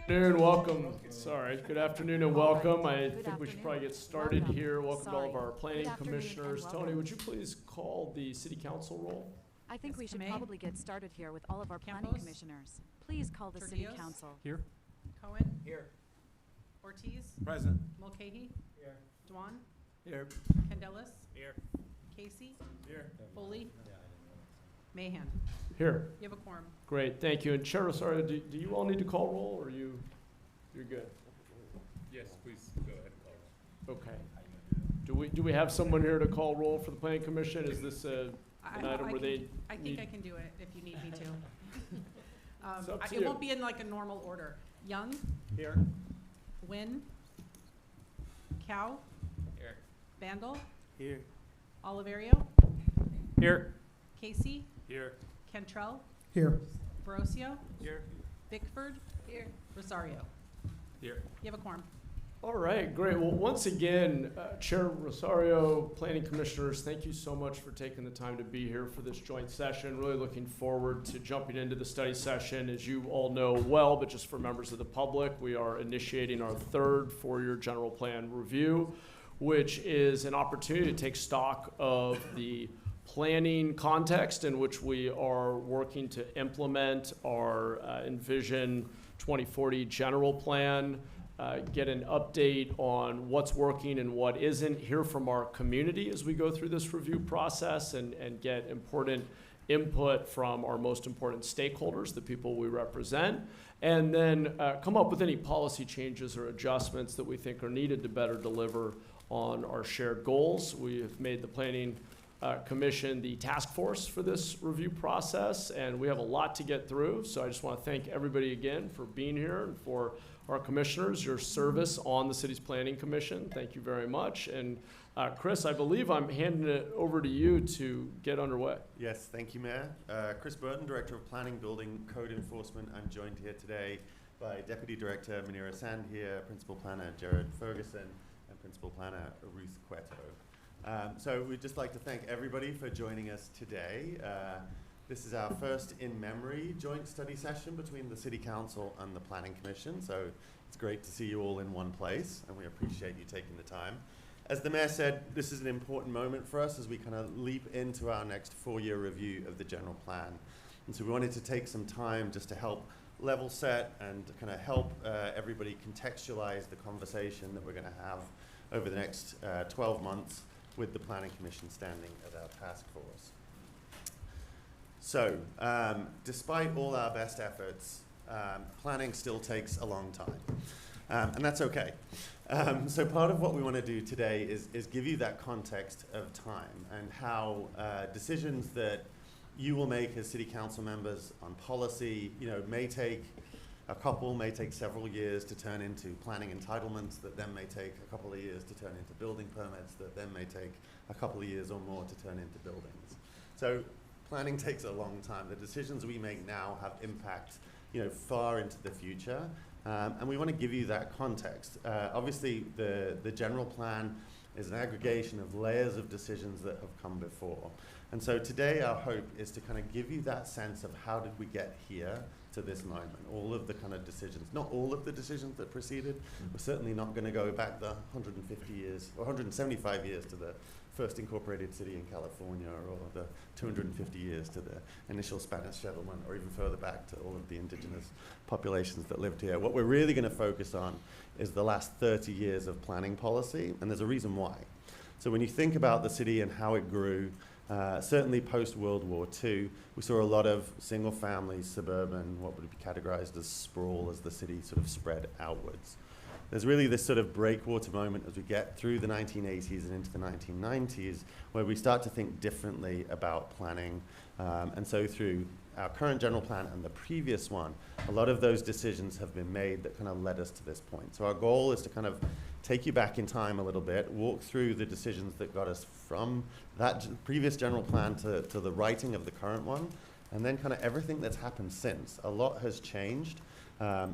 Afternoon, welcome. Sorry, good afternoon and welcome. I think we should probably get started here. Welcome to all of our planning commissioners. Tony, would you please call the city council roll? I think we should probably get started here with all of our planning Campos? commissioners. Please call the city Tortillos? council. Here. Cohen? Here. Ortiz? Present. Mulcahy? Here. Dwan? Here. Candelas? Here. Casey? Here. Foley? Mahan? Here. You have a quorum. Great, thank you. And Chair Rosario, do you all need to call roll or you're good? Yes, please go ahead and call roll. Okay. Do we have someone here to call roll for the planning commission? Is this an item where they I think need? I can do it if you need me to. It's up to It you. won't be in like a normal order. Young? Here. Wynn? Cow? Here. Vandal? Here. Oliverio? Here. Casey? Here. Cantrell? Here. Barocio? Here. Bickford? Here. Rosario? Here. You have a quorum. All right, great. Well, once again, Chair Rosario, planning commissioners, thank you so much for taking the time to be here for this joint session. Really looking forward to jumping into the study session. As you all know well, but just for members of the public, we are initiating our third four-year general plan review, which is an opportunity to take stock of the planning context in which we are working to implement our Envision 2040 general plan, get an update on what's working and what isn't, hear from our community as we go through this review process, and get important input from our most important stakeholders, the people we represent, and then come up with any policy changes or adjustments that we think are needed to better deliver on our shared goals. We have made the planning commission the task force for this review process, and we have a lot to get through. So I just want to thank everybody again for being here, and for our commissioners, your service on the city's planning commission. Thank you very much. And Chris, I believe I'm handing it over to you to get underway. Yes, thank you, Mayor. Chris Burton, Director of Planning, Building, Code Enforcement. I'm joined here today by Deputy Director Manira Sandhir, Principal Planner Jared Ferguson, and Principal Planner Ruth Cueto. So we'd just like to thank everybody for joining us today. This is our first in-memory joint study session between the City Council and the Planning Commission, so it's great to see you all in one place, and we appreciate you taking the time. As the Mayor said, this is an important moment for us as we kind of leap into our next four-year review of the general plan. And so we wanted to take some time just to help level set and kind of help everybody contextualize the conversation that we're going to have over the next 12 months with the Planning Commission standing as our task force. So, despite all our best efforts, planning still takes a long time, and that's okay. So part of what we want to do today is give you that context of time and how decisions that you will make as city council members on policy, may take several years to turn into planning entitlements, that then may take a couple of years to turn into building permits, that then may take a couple of years or more to turn into buildings. So planning takes a long time. The decisions we make now have impact, far into the future, and we want to give you that context. Obviously, the general plan is an aggregation of layers of decisions that have come before. And so today our hope is to kind of give you that sense of how did we get here to this moment, all of the kind of decisions, not all of the decisions that preceded. We're certainly not going to go back the 150 years or 175 years to the first incorporated city in California, or the 250 years to the initial Spanish settlement, or even further back to all of the indigenous populations that lived here. What we're really going to focus on is the last 30 years of planning policy, and there's a reason why. So when you think about the city and how it grew, certainly post-World War II, we saw a lot of single-family, suburban, what would be categorized as sprawl as the city sort of spread outwards. There's really this sort of breakwater moment as we get through the 1980s and into the 1990s, where we start to think differently about planning. And so through our current general plan and the previous one, a lot of those decisions have been made that kind of led us to this point. So our goal is to kind of take you back in time a little bit, walk through the decisions that got us from that previous general plan to the writing of the current one, and then kind of everything that's happened since. A lot has changed,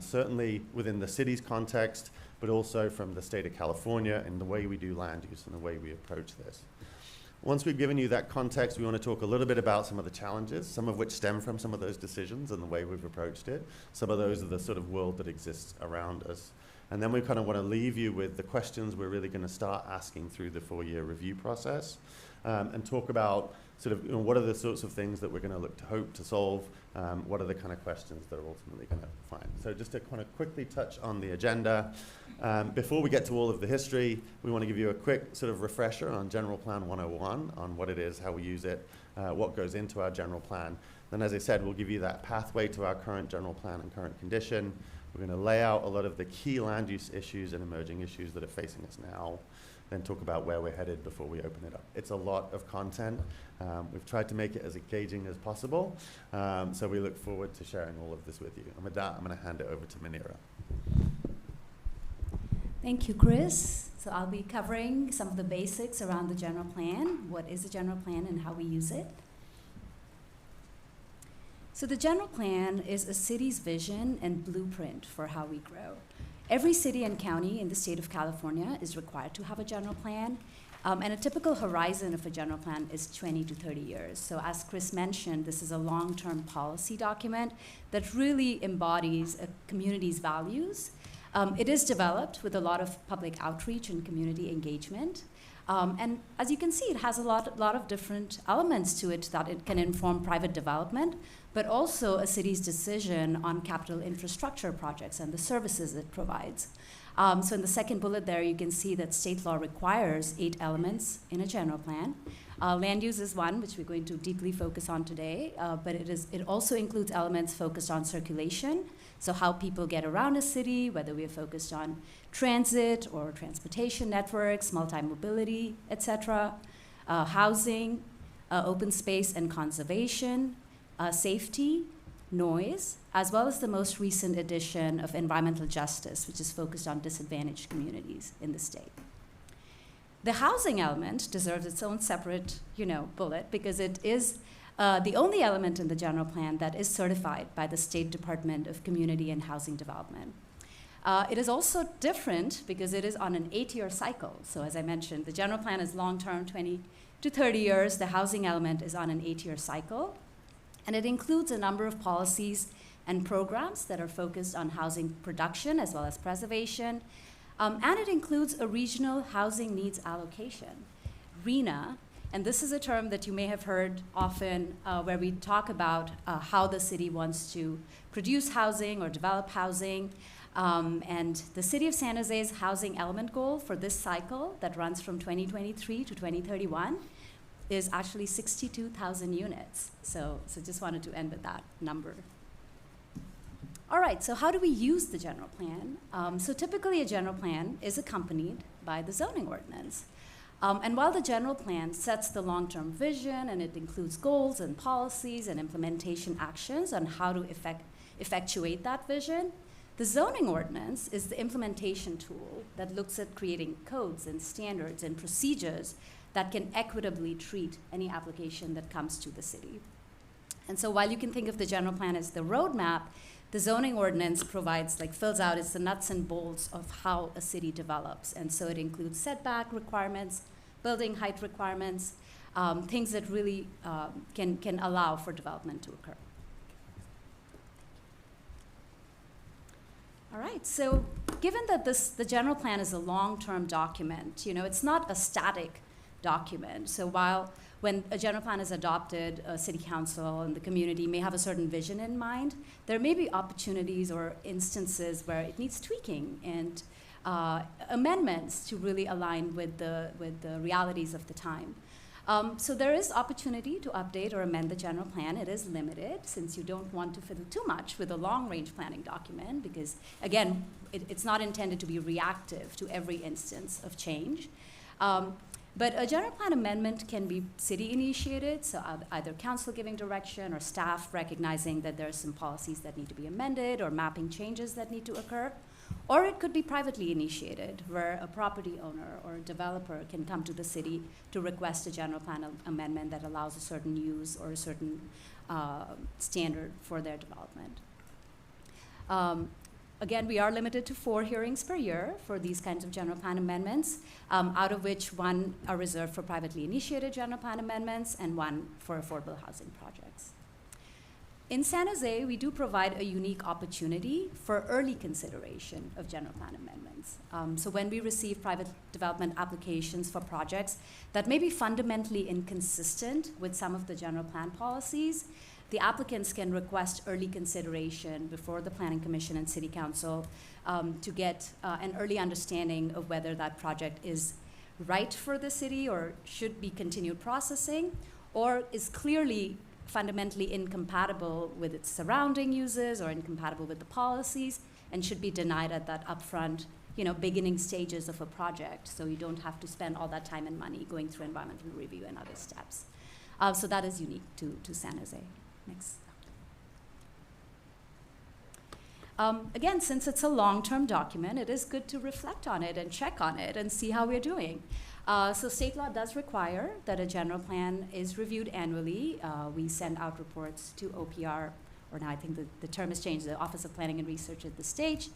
certainly within the city's context, but also from the state of California and the way we do land use and the way we approach this. Once we've given you that context, we want to talk a little bit about some of the challenges, some of which stem from some of those decisions and the way we've approached it. Some of those are the sort of world that exists around us. And then we kind of want to leave you with the questions we're really going to start asking through the 4-year review process, and talk about sort of, what are the sorts of things that we're going to hope to solve, what are the kind of questions that are ultimately going to find. So just to kind of quickly touch on the agenda, before we get to all of the history, we want to give you a quick sort of refresher on General Plan 101, on what it is, how we use it, what goes into our general plan. Then, as I said, we'll give you that pathway to our current general plan and current condition. We're going to lay out a lot of the key land use issues and emerging issues that are facing us now, then talk about where we're headed before we open it up. It's a lot of content. We've tried to make it as engaging as possible, so we look forward to sharing all of this with you. And with that, I'm going to hand it over to Manira. Thank you, Chris. So I'll be covering some of the basics around the general plan, what is a general plan and how we use it. So the general plan is a city's vision and blueprint for how we grow. Every city and county in the state of California is required to have a general plan, and a typical horizon of a general plan is 20 to 30 years. So as Chris mentioned, this is a long-term policy document that really embodies a community's values. It is developed with a lot of public outreach and community engagement. And as you can see, it has a lot of different elements to it that it can inform private development, but also a city's decision on capital infrastructure projects and the services it provides. So in the second bullet there, you can see that state law requires 8 elements in a general plan. Land use is one, which we're going to deeply focus on today, but it also includes elements focused on circulation, so how people get around a city, whether we are focused on transit or transportation networks, multi-mobility, etc., housing, open space and conservation, safety, noise, as well as the most recent edition of environmental justice, which is focused on disadvantaged communities in the state. The housing element deserves its own separate, bullet, because it is the only element in the general plan that is certified by the State Department of Community and Housing Development. It is also different because it is on an 8-year cycle. So as I mentioned, the general plan is long-term, 20 to 30 years. The housing element is on an 8-year cycle. And it includes a number of policies and programs that are focused on housing production as well as preservation. And it includes a regional housing needs allocation, RHNA. And this is a term that you may have heard often where we talk about how the city wants to produce housing or develop housing. And the City of San Jose's housing element goal for this cycle that runs from 2023 to 2031 is actually 62,000 units. So just wanted to end with that number. All right, so how do we use the general plan? So typically a general plan is accompanied by the zoning ordinance. And while the general plan sets the long-term vision and it includes goals and policies and implementation actions on how to effectuate that vision, the zoning ordinance is the implementation tool that looks at creating codes and standards and procedures that can equitably treat any application that comes to the city. And so while you can think of the general plan as the roadmap, the zoning ordinance provides, fills out, it's the nuts and bolts of how a city develops. And so it includes setback requirements, building height requirements, things that really can allow for development to occur. All right, so given that the general plan is a long-term document, it's not a static document. So when a general plan is adopted, a city council and the community may have a certain vision in mind, there may be opportunities or instances where it needs tweaking and amendments to really align with the realities of the time. So there is opportunity to update or amend the general plan. It is limited since you don't want to fiddle too much with a long-range planning document because, again, it's not intended to be reactive to every instance of change. But a general plan amendment can be city-initiated, so either council giving direction or staff recognizing that there are some policies that need to be amended or mapping changes that need to occur. Or it could be privately initiated, where a property owner or a developer can come to the city to request a general plan amendment that allows a certain use or a certain standard for their development. Again, we are limited to 4 hearings per year for these kinds of general plan amendments, out of which 1 are reserved for privately initiated general plan amendments and 1 for affordable housing projects. In San Jose, we do provide a unique opportunity for early consideration of general plan amendments. So when we receive private development applications for projects that may be fundamentally inconsistent with some of the general plan policies, the applicants can request early consideration before the Planning Commission and City Council to get an early understanding of whether that project is right for the city or should be continued processing, or is clearly fundamentally incompatible with its surrounding uses or incompatible with the policies and should be denied at that upfront, beginning stages of a project, so you don't have to spend all that time and money going through environmental review and other steps. So that is unique to San Jose. Next. Again, since it's a long-term document, it is good to reflect on it and check on it and see how we're doing. So state law does require that a general plan is reviewed annually. We send out reports to OPR, or now I think the term has changed, the Office of Planning and Research at the state,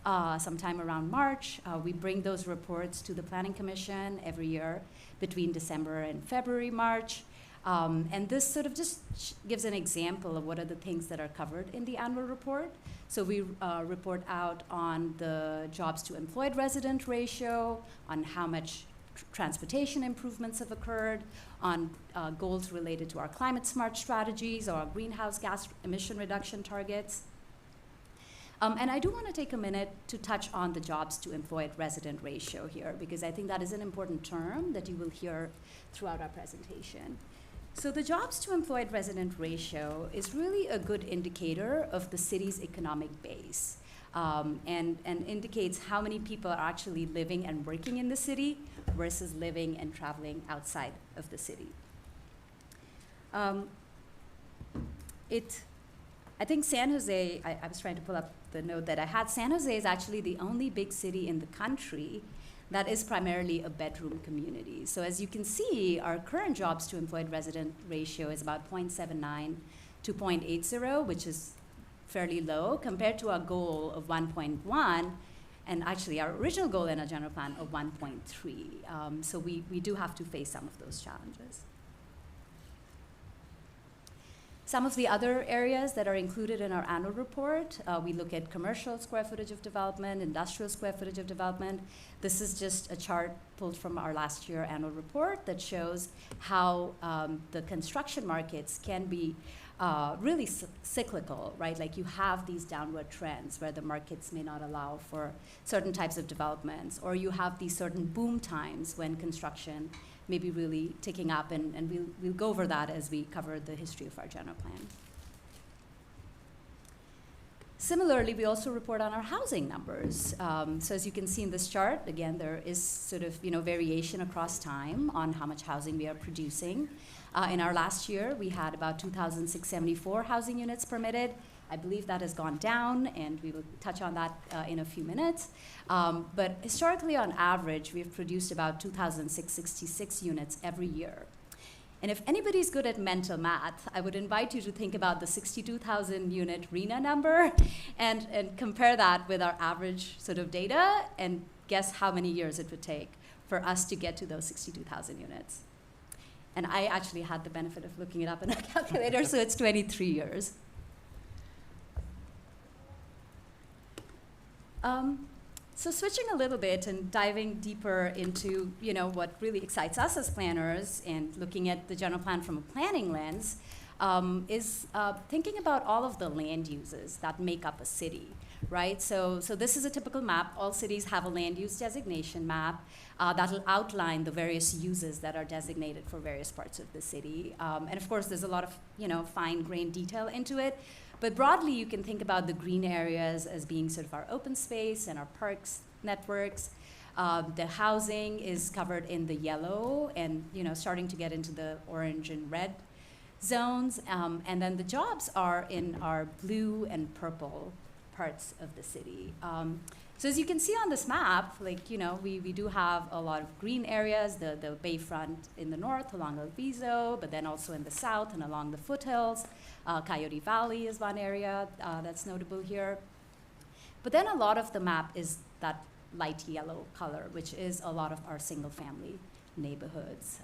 sometime around March. We bring those reports to the Planning Commission every year between December and February, March. And this sort of just gives an example of what are the things that are covered in the annual report. So we report out on the jobs to employed resident ratio, on how much transportation improvements have occurred, on goals related to our climate smart strategies or our greenhouse gas emission reduction targets. And I do want to take a minute to touch on the jobs to employed resident ratio here, because I think that is an important term that you will hear throughout our presentation. So the jobs to employed resident ratio is really a good indicator of the city's economic base, and indicates how many people are actually living and working in the city versus living and traveling outside of the city. I think San Jose, I was trying to pull up the note that I had. San Jose is actually the only big city in the country that is primarily a bedroom community. So as you can see, our current jobs to employed resident ratio is about 0.79 to 0.80, which is fairly low compared to our goal of 1.1, and actually our original goal in our general plan of 1.3. So we do have to face some of those challenges. Some of the other areas that are included in our annual report, we look at commercial square footage of development, industrial square footage of development. This is just a chart pulled from our last year annual report that shows how the construction markets can be really cyclical, right? Like you have these downward trends where the markets may not allow for certain types of developments, or you have these certain boom times when construction may be really ticking up, and we'll go over that as we cover the history of our general plan. Similarly, we also report on our housing numbers. So as you can see in this chart, again, there is sort of variation across time on how much housing we are producing. In our last year, we had about 2,674 housing units permitted. I believe that has gone down, and we will touch on that in a few minutes. But historically, on average, we've produced about 2,666 units every year. And if anybody's good at mental math, I would invite you to think about the 62,000 unit RENA number and compare that with our average sort of data and guess how many years it would take for us to get to those 62,000 units. And I actually had the benefit of looking it up in a calculator, so it's 23 years. So switching a little bit and diving deeper into what really excites us as planners and looking at the general plan from a planning lens is thinking about all of the land uses that make up a city, right? So this is a typical map. All cities have a land use designation map that will outline the various uses that are designated for various parts of the city. And of course, there's a lot of fine-grained detail into it. But broadly, you can think about the green areas as being sort of our open space and our parks networks. The housing is covered in the yellow and starting to get into the orange and red zones. And then the jobs are in our blue and purple parts of the city. So as you can see on this map, we do have a lot of green areas, the bayfront in the north along El Viso, but then also in the south and along the foothills. Coyote Valley is one area that's notable here. But then a lot of the map is that light yellow color, which is a lot of our single-family neighborhoods.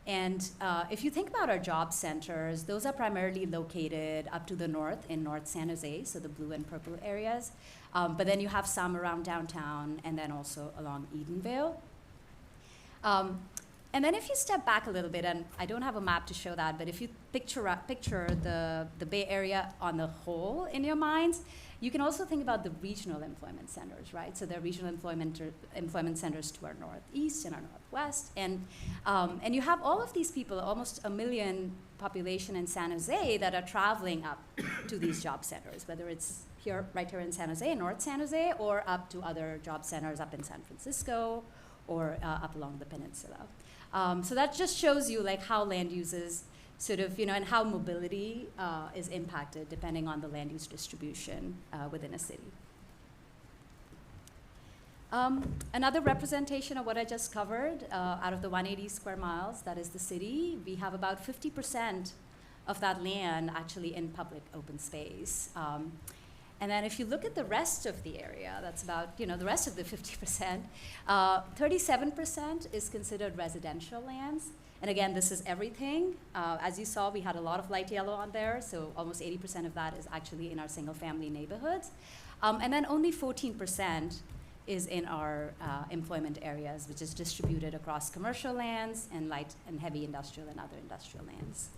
If you think about our job centers, those are primarily located up to the north in North San Jose, so the blue and purple areas. But then you have some around downtown and then also along Edenvale. And then if you step back a little bit, and I don't have a map to show that, but if you picture the Bay Area on the whole in your minds, you can also think about the regional employment centers, right? So there are regional employment centers to our northeast and our northwest. And you have all of these people, almost 1 million population in San Jose, that are traveling up to these job centers, whether it's right here in San Jose, North San Jose, or up to other job centers up in San Francisco or up along the peninsula. So that just shows you like how land uses sort of, and how mobility is impacted depending on the land use distribution within a city. Another representation of what I just covered, out of the 180 square miles, that is the city, we have about 50% of that land actually in public open space. And then if you look at the rest of the area, that's about, the rest of the 50%, 37% is considered residential lands. And again, this is everything. As you saw, we had a lot of light yellow on there, so almost 80% of that is actually in our single-family neighborhoods. And then only 14% is in our employment areas, which is distributed across commercial lands and light and heavy industrial and other industrial lands.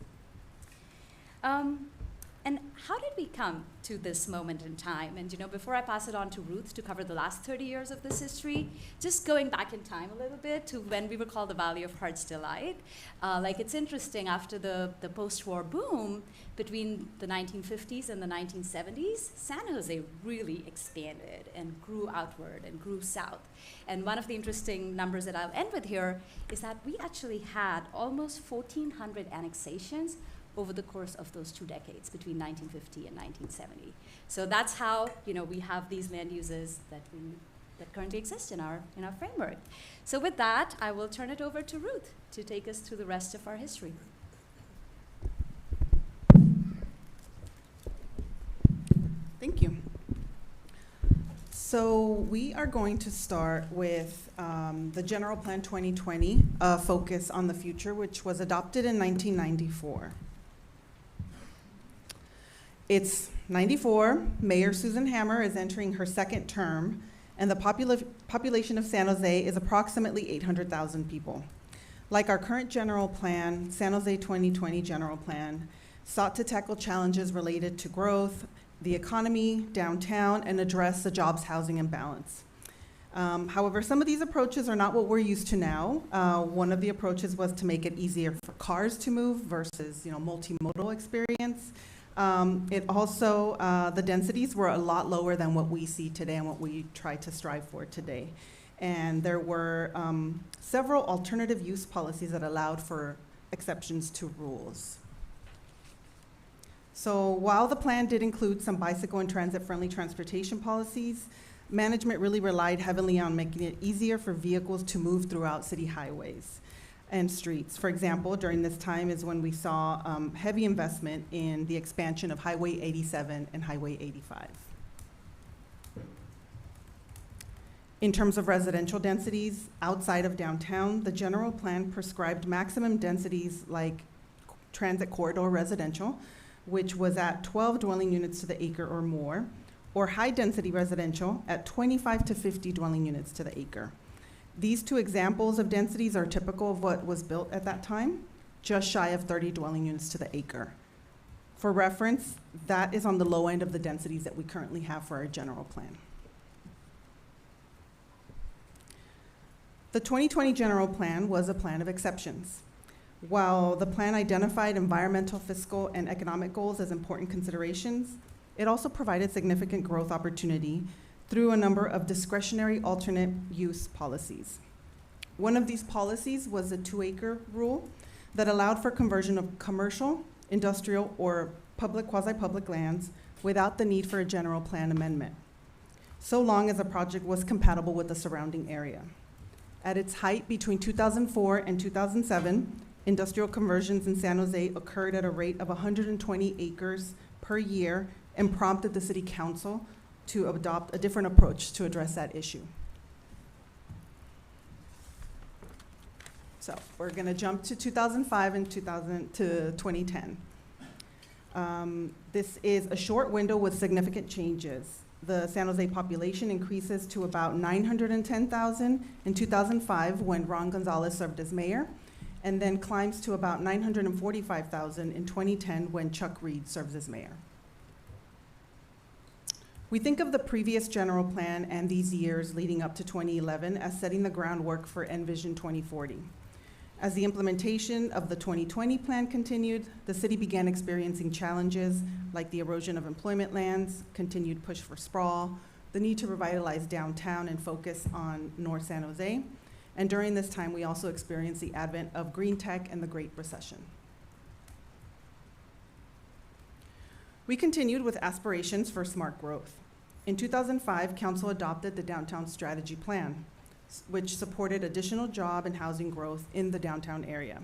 And how did we come to this moment in time? And before I pass it on to Ruth to cover the last 30 years of this history, just going back in time a little bit to when we were called the Valley of Heart's Delight. It's interesting, after the post-war boom between the 1950s and the 1970s, San Jose really expanded and grew outward and grew south. And one of the interesting numbers that I'll end with here is that we actually had almost 1,400 annexations over the course of those 2 decades, between 1950 and 1970. So that's how we have these land uses that currently exist in our framework. So with that, I will turn it over to Ruth to take us through the rest of our history. Thank you. So we are going to start with the General Plan 2020, Focus on the Future, which was adopted in 1994. It's 94, Mayor Susan Hammer is entering her second term, and the population of San Jose is approximately 800,000 people. Like our current general plan, San Jose 2020 General Plan sought to tackle challenges related to growth, the economy, downtown, and address the jobs housing imbalance. However, some of these approaches are not what we're used to now. One of the approaches was to make it easier for cars to move versus multimodal experience. It also, the densities were a lot lower than what we see today and what we try to strive for today. And there were several alternative use policies that allowed for exceptions to rules. So while the plan did include some bicycle and transit-friendly transportation policies, management really relied heavily on making it easier for vehicles to move throughout city highways and streets. For example, during this time is when we saw heavy investment in the expansion of Highway 87 and Highway 85. In terms of residential densities outside of downtown, the general plan prescribed maximum densities like transit corridor residential, which was at 12 dwelling units to the acre or more, or high density residential at 25 to 50 dwelling units to the acre. These two examples of densities are typical of what was built at that time, just shy of 30 dwelling units to the acre. For reference, that is on the low end of the densities that we currently have for our general plan. The 2020 general plan was a plan of exceptions. While the plan identified environmental, fiscal, and economic goals as important considerations, it also provided significant growth opportunity through a number of discretionary alternate use policies. One of these policies was a 2-acre rule that allowed for conversion of commercial, industrial, or public, quasi-public lands without the need for a general plan amendment, so long as a project was compatible with the surrounding area. At its height between 2004 and 2007, industrial conversions in San Jose occurred at a rate of 120 acres per year and prompted the city council to adopt a different approach to address that issue. So we're going to jump to 2005 and 2010. This is a short window with significant changes. The San Jose population increases to about 910,000 in 2005 when Ron Gonzalez served as mayor, and then climbs to about 945,000 in 2010 when Chuck Reed serves as mayor. We think of the previous general plan and these years leading up to 2011 as setting the groundwork for Envision 2040. As the implementation of the 2020 plan continued, the city began experiencing challenges like the erosion of employment lands, continued push for sprawl, the need to revitalize downtown and focus on North San Jose. And during this time, we also experienced the advent of green tech and the Great Recession. We continued with aspirations for smart growth. In 2005, Council adopted the Downtown Strategy Plan, which supported additional job and housing growth in the downtown area.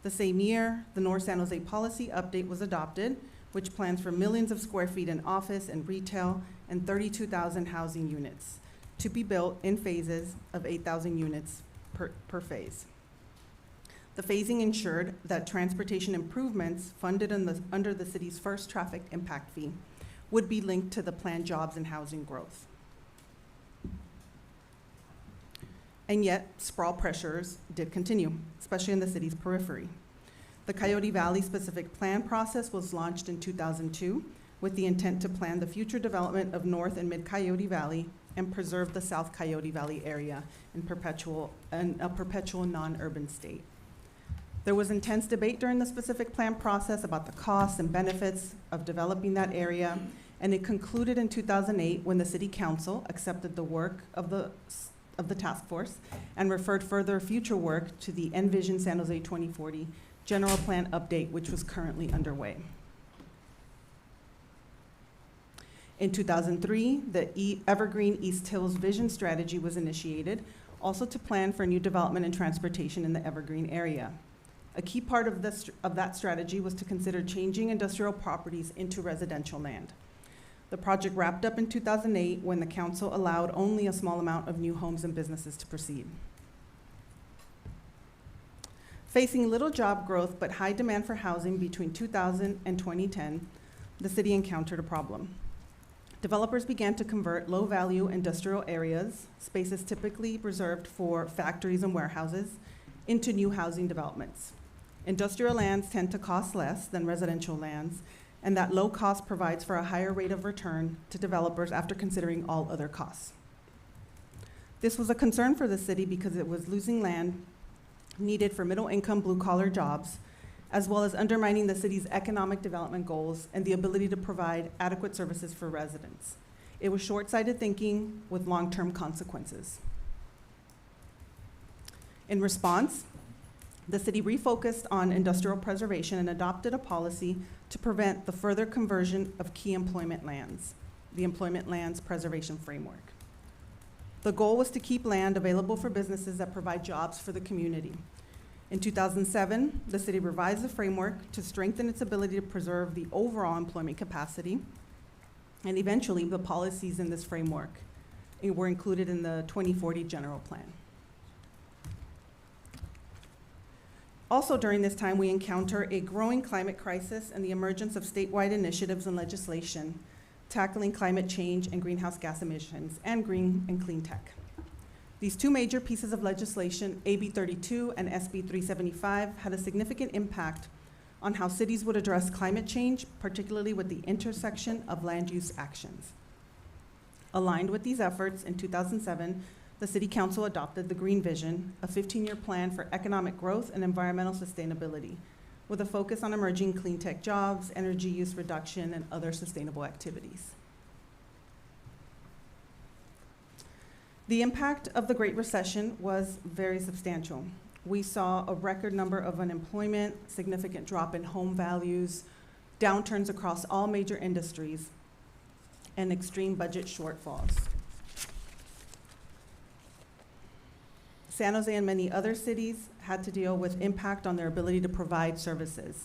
The same year, the North San Jose Policy Update was adopted, which plans for millions of square feet in office and retail and 32,000 housing units to be built in phases of 8,000 units per phase. The phasing ensured that transportation improvements funded under the city's first traffic impact fee would be linked to the planned jobs and housing growth. And yet, sprawl pressures did continue, especially in the city's periphery. The Coyote Valley specific plan process was launched in 2002 with the intent to plan the future development of North and Mid Coyote Valley and preserve the South Coyote Valley area in a perpetual non-urban state. There was intense debate during the specific plan process about the costs and benefits of developing that area, and it concluded in 2008 when the City Council accepted the work of the task force and referred further future work to the Envision San Jose 2040 General Plan Update, which was currently underway. In 2003, the Evergreen East Hills Vision Strategy was initiated, also to plan for new development and transportation in the Evergreen area. A key part of that strategy was to consider changing industrial properties into residential land. The project wrapped up in 2008 when the council allowed only a small amount of new homes and businesses to proceed. Facing little job growth but high demand for housing between 2000 and 2010, the city encountered a problem. Developers began to convert low-value industrial areas, spaces typically reserved for factories and warehouses, into new housing developments. Industrial lands tend to cost less than residential lands, and that low cost provides for a higher rate of return to developers after considering all other costs. This was a concern for the city because it was losing land needed for middle-income, blue-collar jobs, as well as undermining the city's economic development goals and the ability to provide adequate services for residents. It was short-sighted thinking with long-term consequences. In response, the city refocused on industrial preservation and adopted a policy to prevent the further conversion of key employment lands, the Employment Lands Preservation Framework. The goal was to keep land available for businesses that provide jobs for the community. In 2007, the city revised the framework to strengthen its ability to preserve the overall employment capacity, and eventually the policies in this framework were included in the 2040 General Plan. Also during this time, we encounter a growing climate crisis and the emergence of statewide initiatives and legislation tackling climate change and greenhouse gas emissions and green and clean tech. These two major pieces of legislation, AB 32 and SB 375, had a significant impact on how cities would address climate change, particularly with the intersection of land use actions. Aligned with these efforts, in 2007, the City Council adopted the Green Vision, a 15-year plan for economic growth and environmental sustainability, with a focus on emerging clean tech jobs, energy use reduction, and other sustainable activities. The impact of the Great Recession was very substantial. We saw a record number of unemployment, significant drop in home values, downturns across all major industries, and extreme budget shortfalls. San Jose and many other cities had to deal with impact on their ability to provide services.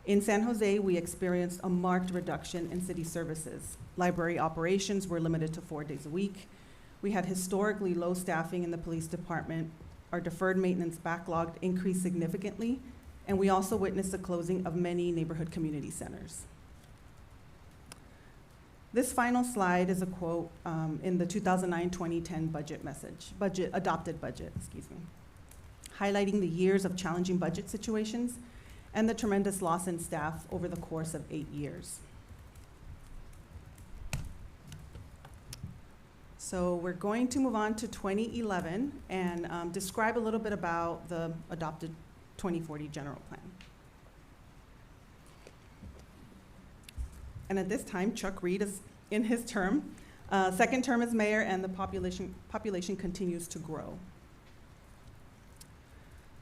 In San Jose, we experienced a marked reduction in city services. Library operations were limited to 4 days a week. We had historically low staffing in the police department. Our deferred maintenance backlog increased significantly, and we also witnessed the closing of many neighborhood community centers. This final slide is a quote in the 2009-2010 adopted budget, highlighting the years of challenging budget situations and the tremendous loss in staff over the course of 8 years. So we're going to move on to 2011 and describe a little bit about the adopted 2040 general plan. And at this time, Chuck Reed is in his term, second term as mayor, and the population continues to grow.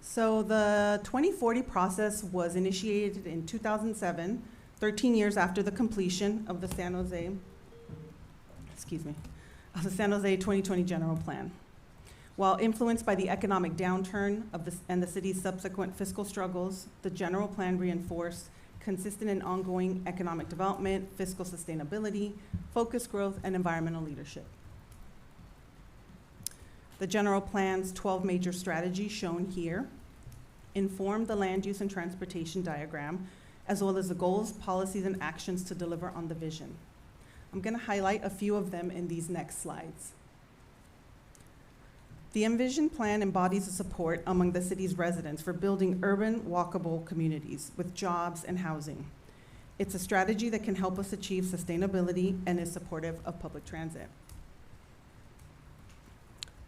So the 2040 process was initiated in 2007, 13 years after the completion of the San Jose 2020 general plan. While influenced by the economic downturn and the city's subsequent fiscal struggles, the general plan reinforced consistent and ongoing economic development, fiscal sustainability, focused growth, and environmental leadership. The general plan's 12 major strategies shown here inform the land use and transportation diagram, as well as the goals, policies, and actions to deliver on the vision. I'm going to highlight a few of them in these next slides. The Envision Plan embodies the support among the city's residents for building urban, walkable communities with jobs and housing. It's a strategy that can help us achieve sustainability and is supportive of public transit.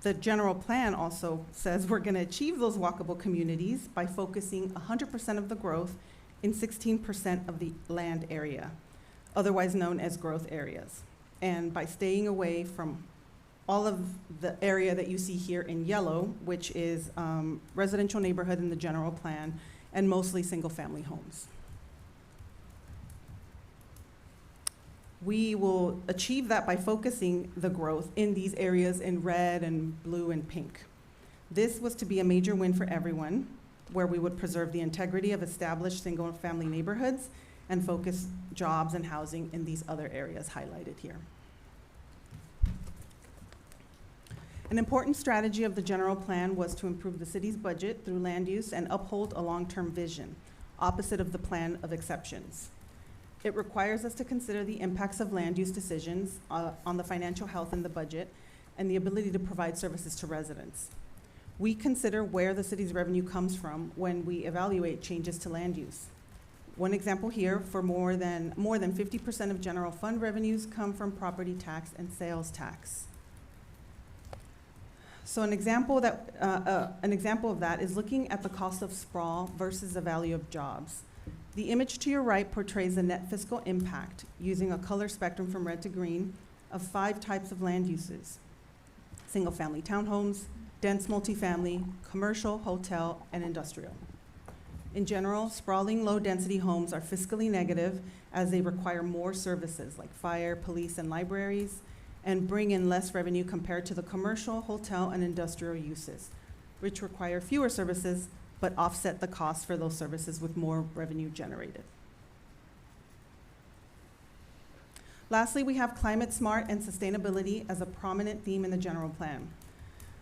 The general plan also says we're going to achieve those walkable communities by focusing 100% of the growth in 16% of the land area, otherwise known as growth areas, and by staying away from all of the area that you see here in yellow, which is residential neighborhood in the general plan, and mostly single-family homes. We will achieve that by focusing the growth in these areas in red and blue and pink. This was to be a major win for everyone, where we would preserve the integrity of established single-family neighborhoods and focus jobs and housing in these other areas highlighted here. An important strategy of the general plan was to improve the city's budget through land use and uphold a long-term vision, opposite of the plan of exceptions. It requires us to consider the impacts of land use decisions on the financial health in the budget and the ability to provide services to residents. We consider where the city's revenue comes from when we evaluate changes to land use. One example here, for more than 50% of general fund revenues come from property tax and sales tax. So an example of that is looking at the cost of sprawl versus the value of jobs. The image to your right portrays the net fiscal impact using a color spectrum from red to green of 5 types of land uses: single-family townhomes, dense multifamily, commercial, hotel, and industrial. In general, sprawling low-density homes are fiscally negative as they require more services like fire, police, and libraries, and bring in less revenue compared to the commercial, hotel, and industrial uses, which require fewer services but offset the cost for those services with more revenue generated. Lastly, we have climate smart and sustainability as a prominent theme in the general plan.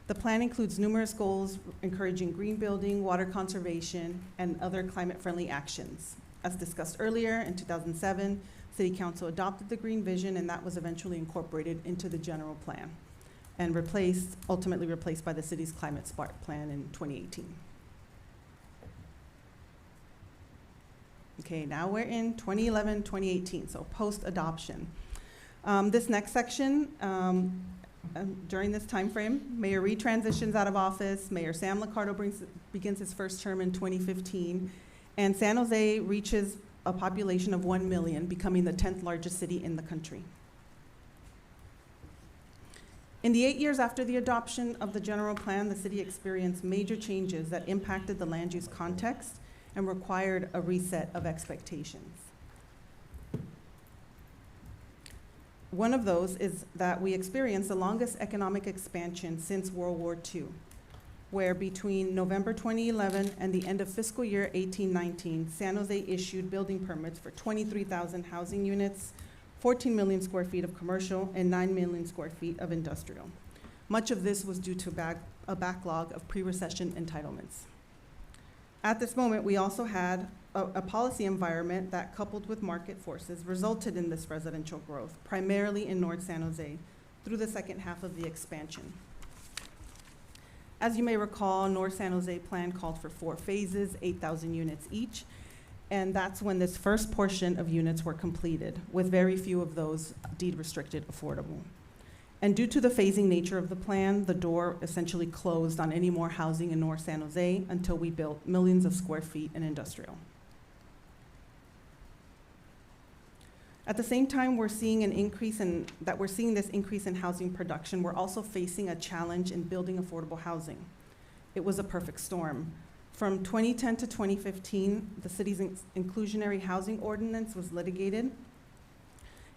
The plan includes numerous goals encouraging green building, water conservation, and other climate-friendly actions. As discussed earlier, in 2007, City Council adopted the Green Vision, and that was eventually incorporated into the general plan and ultimately replaced by the city's Climate Smart Plan in 2018. Okay, now we're in 2011, 2018, so post-adoption. This next section, during this time frame, Mayor Reed transitions out of office, Mayor Sam Liccardo begins his first term in 2015, and San Jose reaches a population of 1 million, becoming the 10th largest city in the country. In the 8 years after the adoption of the general plan, the city experienced major changes that impacted the land use context and required a reset of expectations. One of those is that we experienced the longest economic expansion since World War II. where between November 2011 and the end of fiscal year 18-19, San Jose issued building permits for 23,000 housing units, 14 million square feet of commercial, and 9 million square feet of industrial. Much of this was due to a backlog of pre-recession entitlements. At this moment, we also had a policy environment that, coupled with market forces, resulted in this residential growth, primarily in North San Jose, through the second half of the expansion. As you may recall, North San Jose plan called for 4 phases, 8,000 units each, and that's when this first portion of units were completed, with very few of those deed-restricted affordable. And due to the phasing nature of the plan, the door essentially closed on any more housing in North San Jose until we built millions of square feet in industrial. At the same time we're seeing this increase in housing production, we're also facing a challenge in building affordable housing. It was a perfect storm. From 2010 to 2015, the city's inclusionary housing ordinance was litigated.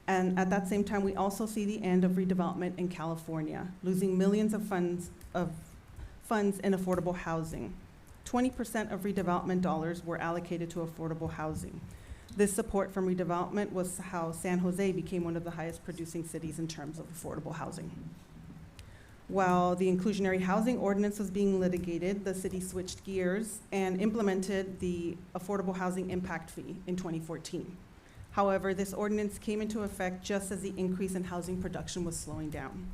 And at that same time, we also see the end of redevelopment in California, losing millions of funds in affordable housing. 20% of redevelopment dollars were allocated to affordable housing. This support from redevelopment was how San Jose became one of the highest producing cities in terms of affordable housing. While the inclusionary housing ordinance was being litigated, the city switched gears and implemented the affordable housing impact fee in 2014. However, this ordinance came into effect just as the increase in housing production was slowing down.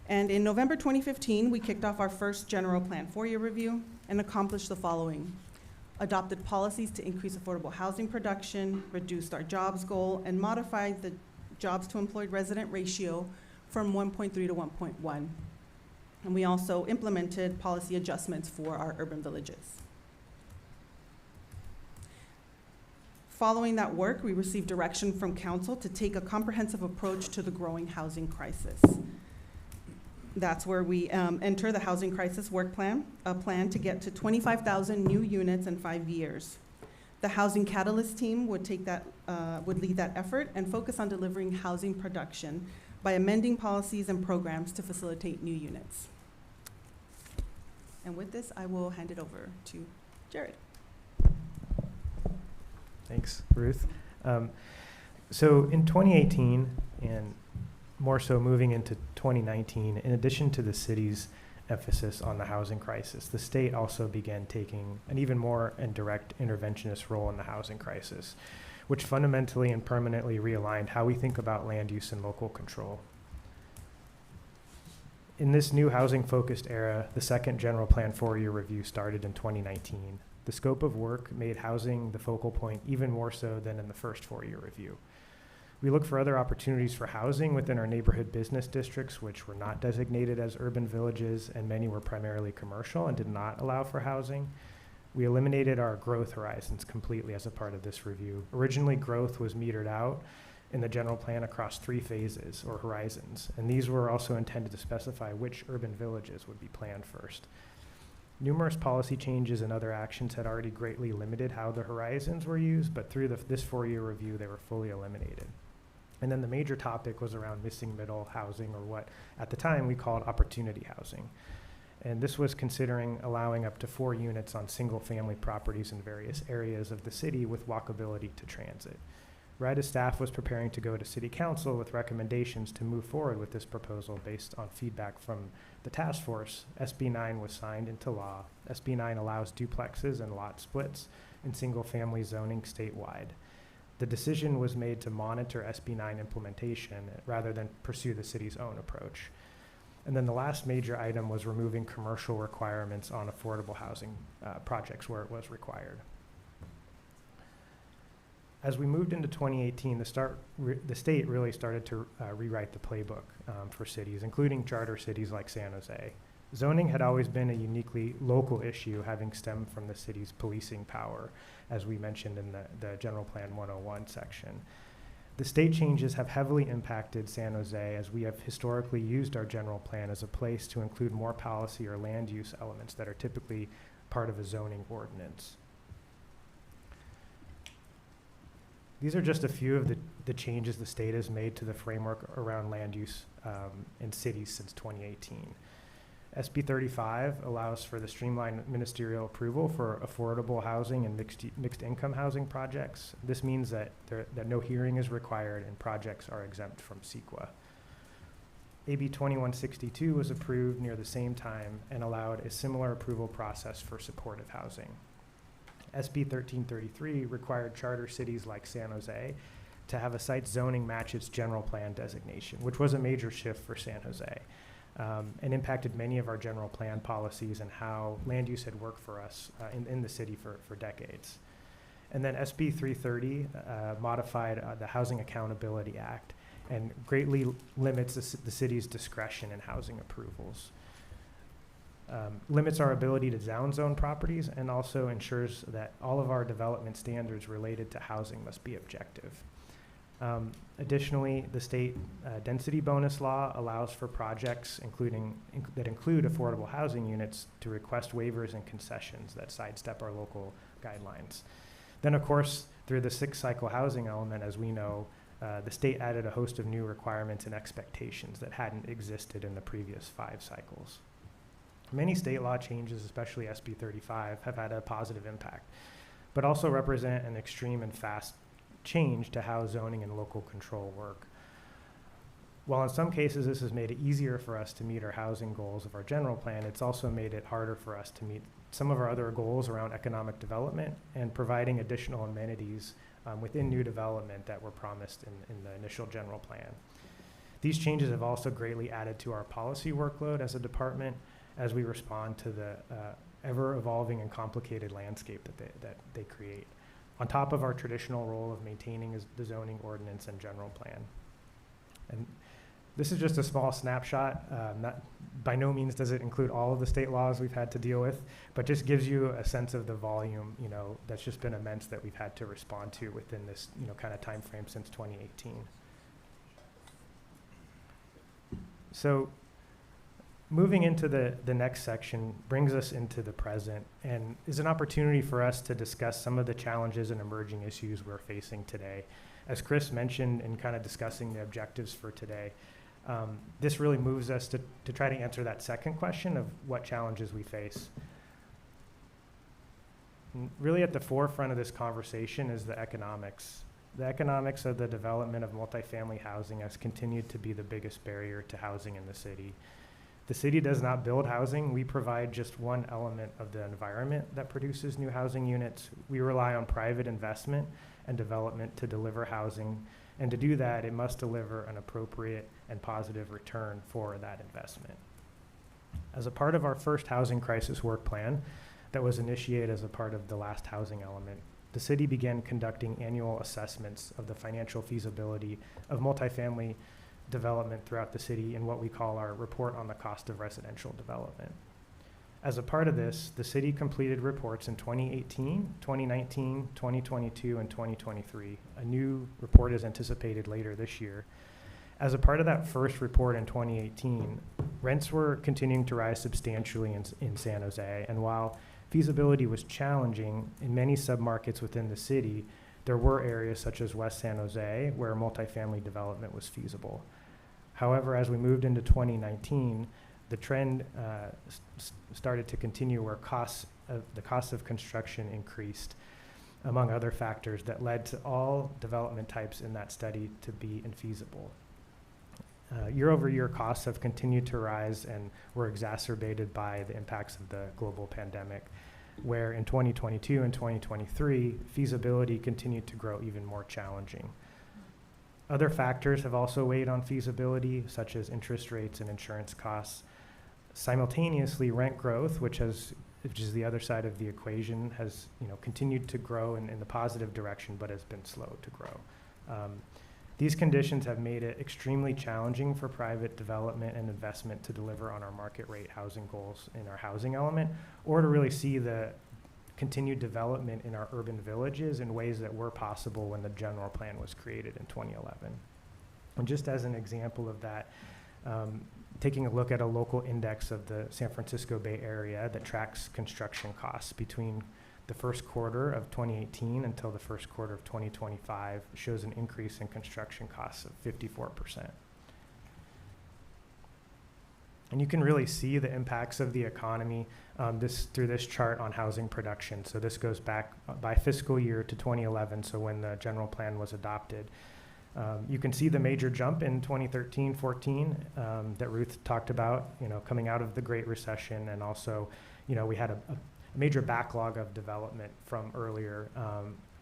And in November 2015, we kicked off our first general plan 4-year review and accomplished the following. Adopted policies to increase affordable housing production, reduced our jobs goal, and modified the jobs to employed resident ratio from 1.3 to 1.1. And we also implemented policy adjustments for our urban villages. Following that work, we received direction from council to take a comprehensive approach to the growing housing crisis. That's where we enter the housing crisis work plan, a plan to get to 25,000 new units in 5 years. The Housing Catalyst team would lead that effort and focus on delivering housing production by amending policies and programs to facilitate new units. And with this, I will hand it over to Jared. Thanks, Ruth. So in 2018, and more so moving into 2019, in addition to the city's emphasis on the housing crisis, the state also began taking an even more direct interventionist role in the housing crisis, which fundamentally and permanently realigned how we think about land use and local control. In this new housing-focused era, the second general plan 4-year review started in 2019. The scope of work made housing the focal point even more so than in the first 4-year review. We look for other opportunities for housing within our neighborhood business districts, which were not designated as urban villages, and many were primarily commercial and did not allow for housing. We eliminated our growth horizons completely as a part of this review. Originally, growth was metered out in the general plan across 3 phases or horizons, and these were also intended to specify which urban villages would be planned first. Numerous policy changes and other actions had already greatly limited how the horizons were used, but through this 4-year review, they were fully eliminated. And then the major topic was around missing middle housing, or what at the time we called opportunity housing. And this was considering allowing up to 4 units on single-family properties in various areas of the city with walkability to transit. RIDA staff was preparing to go to City Council with recommendations to move forward with this proposal based on feedback from the task force. SB 9 was signed into law. SB 9 allows duplexes and lot splits in single-family zoning statewide. The decision was made to monitor SB 9 implementation rather than pursue the city's own approach. And then the last major item was removing commercial requirements on affordable housing projects where it was required. As we moved into 2018, the state really started to rewrite the playbook for cities, including charter cities like San Jose. Zoning had always been a uniquely local issue, having stemmed from the city's policing power, as we mentioned in the General Plan 101 section. The state changes have heavily impacted San Jose, as we have historically used our general plan as a place to include more policy or land use elements that are typically part of a zoning ordinance. These are just a few of the changes the state has made to the framework around land use in cities since 2018. SB 35 allows for the streamlined ministerial approval for affordable housing and mixed income housing projects. This means that no hearing is required and projects are exempt from CEQA. AB 2162 was approved near the same time and allowed a similar approval process for supportive housing. SB 1333 required charter cities like San Jose to have a site zoning match its general plan designation, which was a major shift for San Jose, and impacted many of our general plan policies and how land use had worked for us in the city for decades. And then SB 330 modified the Housing Accountability Act and greatly limits the city's discretion in housing approvals. Limits our ability to downzone properties and also ensures that all of our development standards related to housing must be objective. Additionally, the state density bonus law allows for projects that include affordable housing units to request waivers and concessions that sidestep our local guidelines. Then, of course, through the 6-cycle housing element, as we know, the state added a host of new requirements and expectations that hadn't existed in the previous 5 cycles. Many state law changes, especially SB 35, have had a positive impact, but also represent an extreme and fast change to how zoning and local control work. While in some cases this has made it easier for us to meet our housing goals of our general plan, it's also made it harder for us to meet some of our other goals around economic development and providing additional amenities within new development that were promised in the initial general plan. These changes have also greatly added to our policy workload as a department as we respond to the ever-evolving and complicated landscape that they create, on top of our traditional role of maintaining the zoning ordinance and general plan. And this is just a small snapshot. By no means does it include all of the state laws we've had to deal with, but just gives you a sense of the volume, that's just been immense that we've had to respond to within this, kind of time frame since 2018. So moving into the next section brings us into the present and is an opportunity for us to discuss some of the challenges and emerging issues we're facing today. As Chris mentioned in kind of discussing the objectives for today, this really moves us to try to answer that second question of what challenges we face. And really at the forefront of this conversation is the economics. The economics of the development of multifamily housing has continued to be the biggest barrier to housing in the city. The city does not build housing. We provide just one element of the environment that produces new housing units. We rely on private investment and development to deliver housing. And to do that, it must deliver an appropriate and positive return for that investment. As a part of our first housing crisis work plan that was initiated as a part of the last housing element, the city began conducting annual assessments of the financial feasibility of multifamily development throughout the city in what we call our report on the cost of residential development. As a part of this, the city completed reports in 2018, 2019, 2022, and 2023. A new report is anticipated later this year. As a part of that first report in 2018, rents were continuing to rise substantially in San Jose, and while feasibility was challenging in many submarkets within the city, there were areas such as West San Jose where multifamily development was feasible. However, as we moved into 2019, the trend started to continue where the cost of construction increased, among other factors that led to all development types in that study to be infeasible. Year over year, costs have continued to rise and were exacerbated by the impacts of the global pandemic, where in 2022 and 2023, feasibility continued to grow even more challenging. Other factors have also weighed on feasibility, such as interest rates and insurance costs. Simultaneously, rent growth, which is the other side of the equation, has continued to grow in the positive direction, but has been slow to grow. These conditions have made it extremely challenging for private development and investment to deliver on our market rate housing goals in our housing element, or to really see the continued development in our urban villages in ways that were possible when the general plan was created in 2011. And just as an example of that, taking a look at a local index of the San Francisco Bay Area that tracks construction costs between the first quarter of 2018 until the first quarter of 2025 shows an increase in construction costs of 54%. And you can really see the impacts of the economy through this chart on housing production. So this goes back by fiscal year to 2011, so when the general plan was adopted. You can see the major jump in 2013-14 that Ruth talked about, coming out of the Great Recession, and also, we had a major backlog of development from earlier,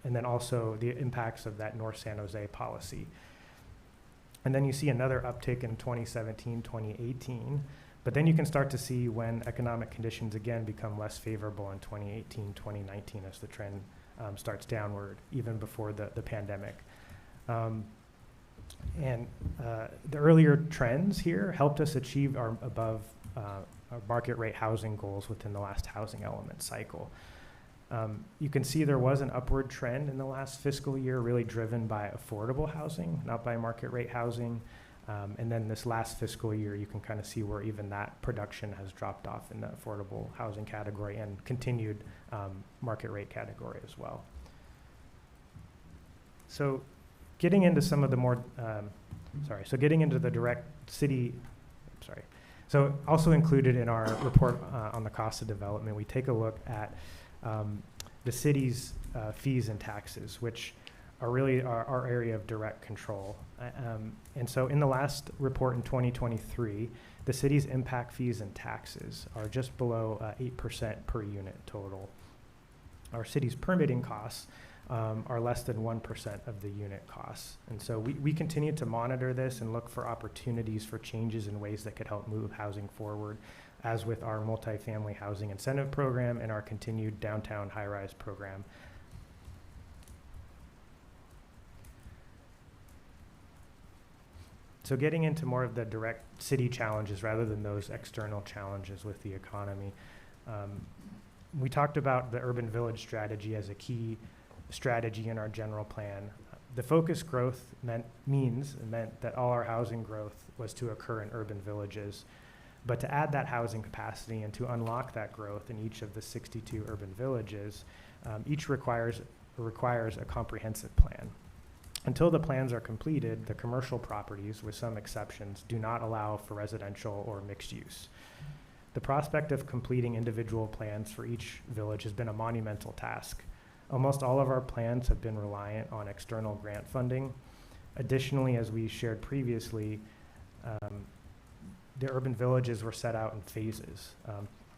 and then also the impacts of that North San Jose policy. And then you see another uptick in 2017-2018, but then you can start to see when economic conditions again become less favorable in 2018-2019 as the trend starts downward, even before the pandemic. And the earlier trends here helped us achieve our above our market rate housing goals within the last housing element cycle. You can see there was an upward trend in the last fiscal year, really driven by affordable housing, not by market rate housing. And then this last fiscal year, you can kind of see where even that production has dropped off in the affordable housing category and continued market rate category as well. So getting into some of the more, getting into the direct city, So also included in our report on the cost of development, we take a look at the city's fees and taxes, which are really our area of direct control. And so in the last report in 2023, the city's impact fees and taxes are just below 8% per unit total. Our city's permitting costs are less than 1% of the unit costs. And so we continue to monitor this and look for opportunities for changes in ways that could help move housing forward, as with our multifamily housing incentive program and our continued downtown high-rise program. So getting into more of the direct city challenges rather than those external challenges with the economy. We talked about the urban village strategy as a key strategy in our general plan. The focused growth meant that all our housing growth was to occur in urban villages. But to add that housing capacity and to unlock that growth in each of the 62 urban villages, each requires a comprehensive plan. Until the plans are completed, the commercial properties, with some exceptions, do not allow for residential or mixed use. The prospect of completing individual plans for each village has been a monumental task. Almost all of our plans have been reliant on external grant funding. Additionally, as we shared previously, the urban villages were set out in phases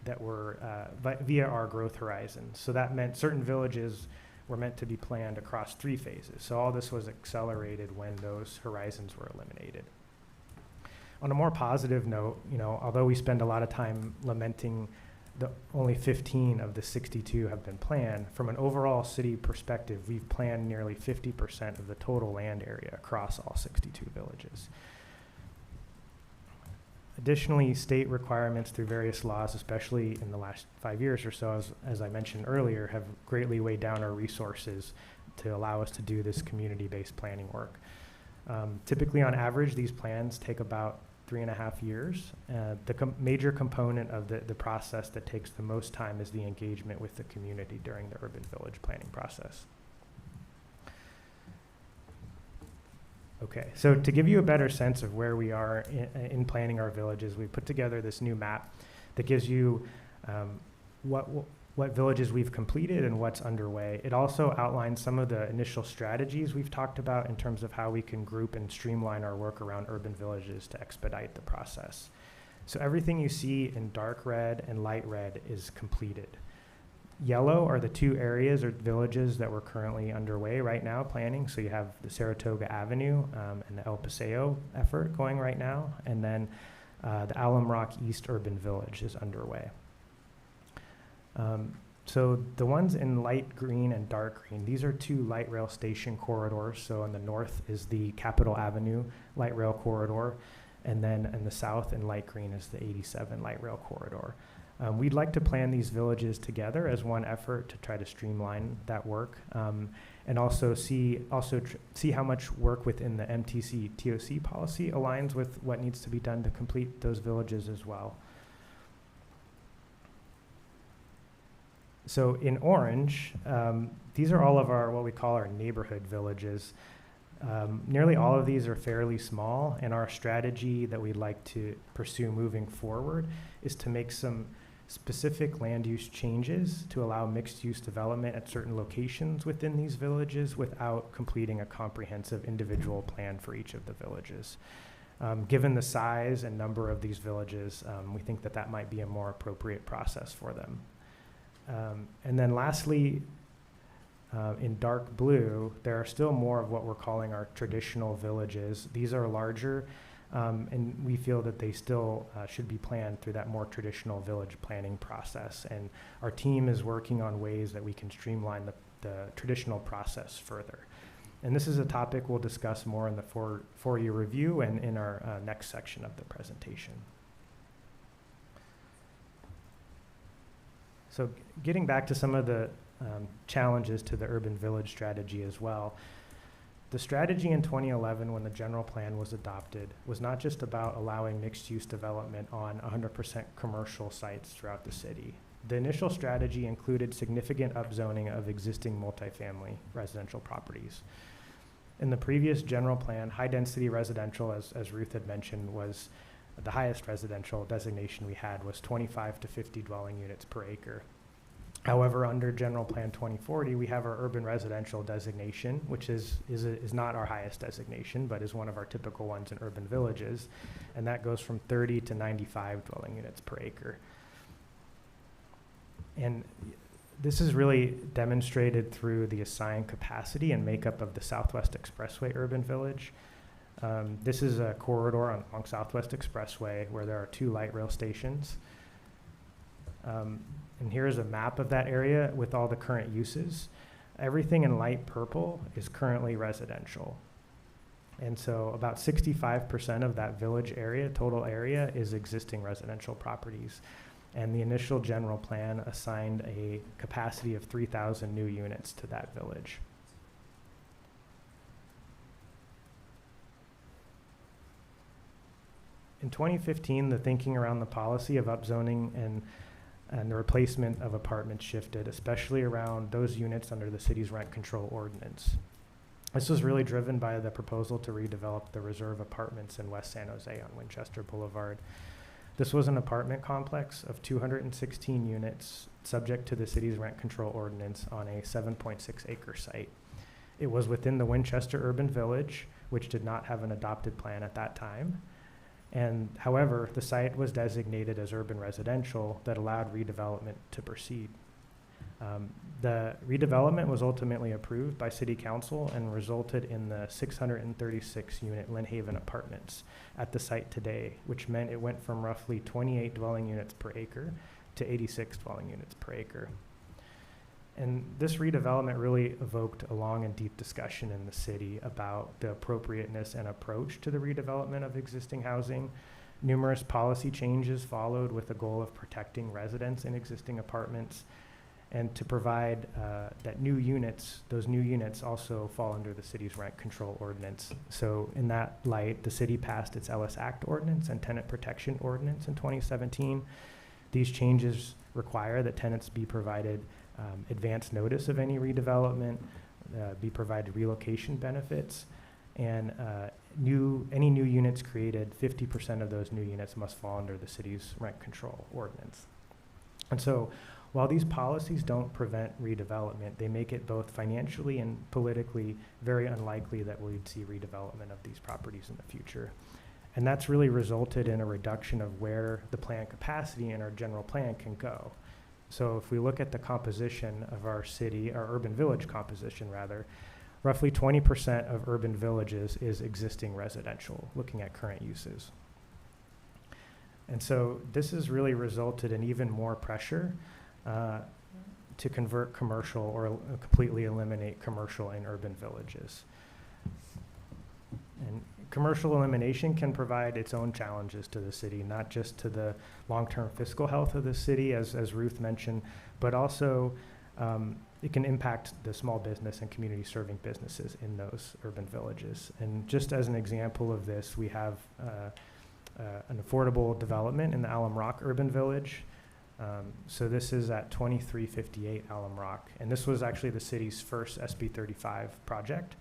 that were via our growth horizon. So that meant certain villages were meant to be planned across 3 phases. So all this was accelerated when those horizons were eliminated. On a more positive note, although we spend a lot of time lamenting that only 15 of the 62 have been planned, from an overall city perspective, we've planned nearly 50% of the total land area across all 62 villages. Additionally, state requirements through various laws, especially in the last 5 years or so, as I mentioned earlier, have greatly weighed down our resources to allow us to do this community-based planning work. Typically, on average, these plans take about 3.5 years. The major component of the process that takes the most time is the engagement with the community during the urban village planning process. Okay, so to give you a better sense of where we are in planning our villages, we put together this new map that gives you what villages we've completed and what's underway. It also outlines some of the initial strategies we've talked about in terms of how we can group and streamline our work around urban villages to expedite the process. So everything you see in dark red and light red is completed. Yellow are the 2 areas or villages that we're currently underway right now planning. So you have the Saratoga Avenue and the El Paseo effort going right now, and then the Alum Rock East Urban Village is underway. So the ones in light green and dark green, these are 2 light rail station corridors. So on the north is the Capitol Avenue light rail corridor, and then in the south in light green is the 87 light rail corridor. We'd like to plan these villages together as one effort to try to streamline that work, and also see how much work within the MTC TOC policy aligns with what needs to be done to complete those villages as well. So in orange, these are all of our, what we call our neighborhood villages. Nearly all of these are fairly small, and our strategy that we'd like to pursue moving forward is to make some specific land use changes to allow mixed-use development at certain locations within these villages without completing a comprehensive individual plan for each of the villages. Given the size and number of these villages, we think that that might be a more appropriate process for them. And then lastly, in dark blue, there are still more of what we're calling our traditional villages. These are larger, and we feel that they still should be planned through that more traditional village planning process. And our team is working on ways that we can streamline the traditional process further. And this is a topic we'll discuss more in the four-year review and in our next section of the presentation. So getting back to some of the challenges to the urban village strategy as well. The strategy in 2011, when the general plan was adopted, was not just about allowing mixed-use development on 100% commercial sites throughout the city. The initial strategy included significant upzoning of existing multifamily residential properties. In the previous general plan, high-density residential, as Ruth had mentioned, was the highest residential designation we had was 25 to 50 dwelling units per acre. However, under General Plan 2040, we have our urban residential designation, which is not our highest designation, but is one of our typical ones in urban villages, and that goes from 30 to 95 dwelling units per acre. And this is really demonstrated through the assigned capacity and makeup of the Southwest Expressway urban village. This is a corridor along Southwest Expressway where there are 2 light rail stations. And here's a map of that area with all the current uses. Everything in light purple is currently residential. And so about 65% of that village area, total area, is existing residential properties. And the initial general plan assigned a capacity of 3,000 new units to that village. In 2015, the thinking around the policy of upzoning and the replacement of apartments shifted, especially around those units under the city's rent control ordinance. This was really driven by the proposal to redevelop the reserve apartments in West San Jose on Winchester Boulevard. This was an apartment complex of 216 units subject to the city's rent control ordinance on a 7.6 acre site. It was within the Winchester Urban Village, which did not have an adopted plan at that time. And however, the site was designated as urban residential that allowed redevelopment to proceed. The redevelopment was ultimately approved by City Council and resulted in the 636 unit Lynn Haven apartments at the site today, which meant it went from roughly 28 dwelling units per acre to 86 dwelling units per acre. And this redevelopment really evoked a long and deep discussion in the city about the appropriateness and approach to the redevelopment of existing housing. Numerous policy changes followed with the goal of protecting residents in existing apartments and to provide that those new units also fall under the city's rent control ordinance. So in that light, the city passed its Ellis Act ordinance and tenant protection ordinance in 2017. These changes require that tenants be provided advance notice of any redevelopment, be provided relocation benefits, and any new units created, 50% of those new units must fall under the city's rent control ordinance. And so while these policies don't prevent redevelopment, they make it both financially and politically very unlikely that we'd see redevelopment of these properties in the future. And that's really resulted in a reduction of where the plan capacity in our general plan can go. So if we look at the composition of our city, our urban village composition rather, roughly 20% of urban villages is existing residential, looking at current uses. And so this has really resulted in even more pressure to convert commercial or completely eliminate commercial in urban villages. And commercial elimination can provide its own challenges to the city, not just to the long-term fiscal health of the city, as Ruth mentioned, but also it can impact the small business and community serving businesses in those urban villages. And just as an example of this, we have an affordable development in the Alum Rock urban village. So this is at 2358 Alum Rock, and this was actually the city's first SB 35 project.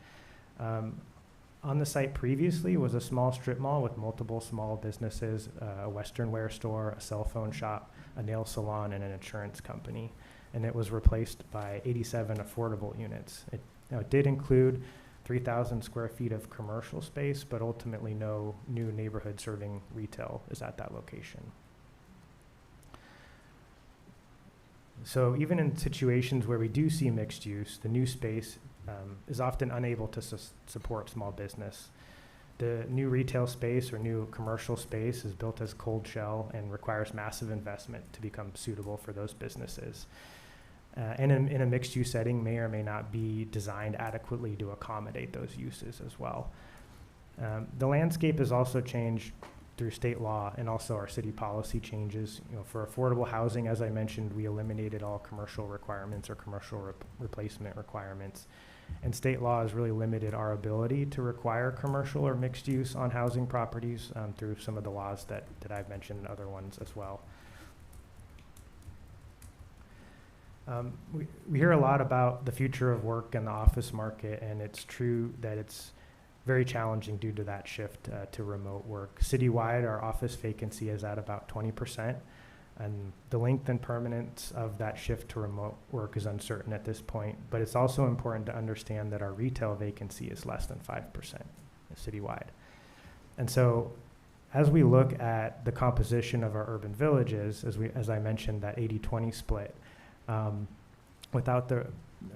On the site previously was a small strip mall with multiple small businesses, a Western wear store, a cell phone shop, a nail salon, and an insurance company. And it was replaced by 87 affordable units. It did include 3,000 square feet of commercial space, but ultimately no new neighborhood serving retail is at that location. So even in situations where we do see mixed use, the new space is often unable to support small business. The new retail space or new commercial space is built as cold shell and requires massive investment to become suitable for those businesses. And in a mixed use setting may or may not be designed adequately to accommodate those uses as well. The landscape has also changed through state law and also our city policy changes. For affordable housing, as I mentioned, we eliminated all commercial requirements or commercial replacement requirements. And state law has really limited our ability to require commercial or mixed use on housing properties through some of the laws that I've mentioned and other ones as well. We hear a lot about the future of work and the office market, and it's true that it's very challenging due to that shift to remote work. Citywide, our office vacancy is at about 20%, and the length and permanence of that shift to remote work is uncertain at this point, but it's also important to understand that our retail vacancy is less than 5% citywide. And so as we look at the composition of our urban villages, as I mentioned, that 80-20 split, without the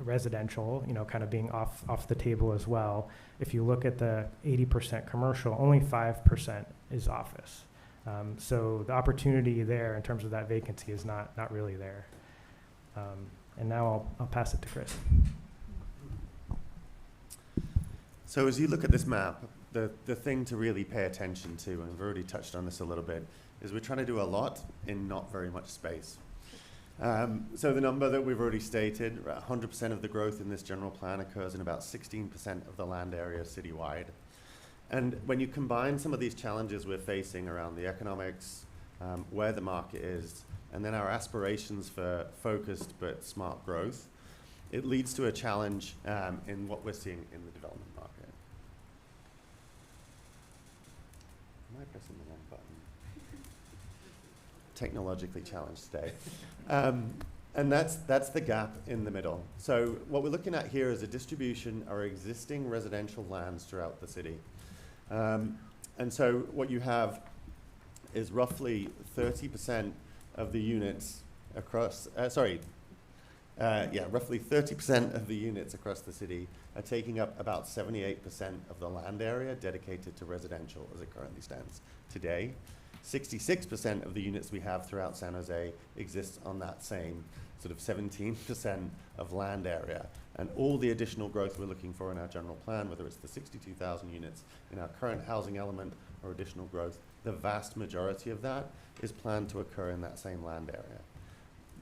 residential, kind of being off the table as well, if you look at the 80% commercial, only 5% is office. So the opportunity there in terms of that vacancy is not really there. And now I'll pass it to Chris. So as you look at this map, the thing to really pay attention to, and we've already touched on this a little bit, is we're trying to do a lot in not very much space. So the number that we've already stated, 100% of the growth in this general plan occurs in about 16% of the land area citywide. And when you combine some of these challenges we're facing around the economics, where the market is, and then our aspirations for focused but smart growth, it leads to a challenge in what we're seeing in the development market. Am I pressing the wrong button? Technologically challenged today. And that's the gap in the middle. So what we're looking at here is a distribution of our existing residential lands throughout the city. And so what you have is roughly 30% of the units across, roughly 30% of the units across the city are taking up about 78% of the land area dedicated to residential as it currently stands today. 66% of the units we have throughout San Jose exists on that same sort of 17% of land area. And all the additional growth we're looking for in our general plan, whether it's the 62,000 units in our current housing element or additional growth, the vast majority of that is planned to occur in that same land area.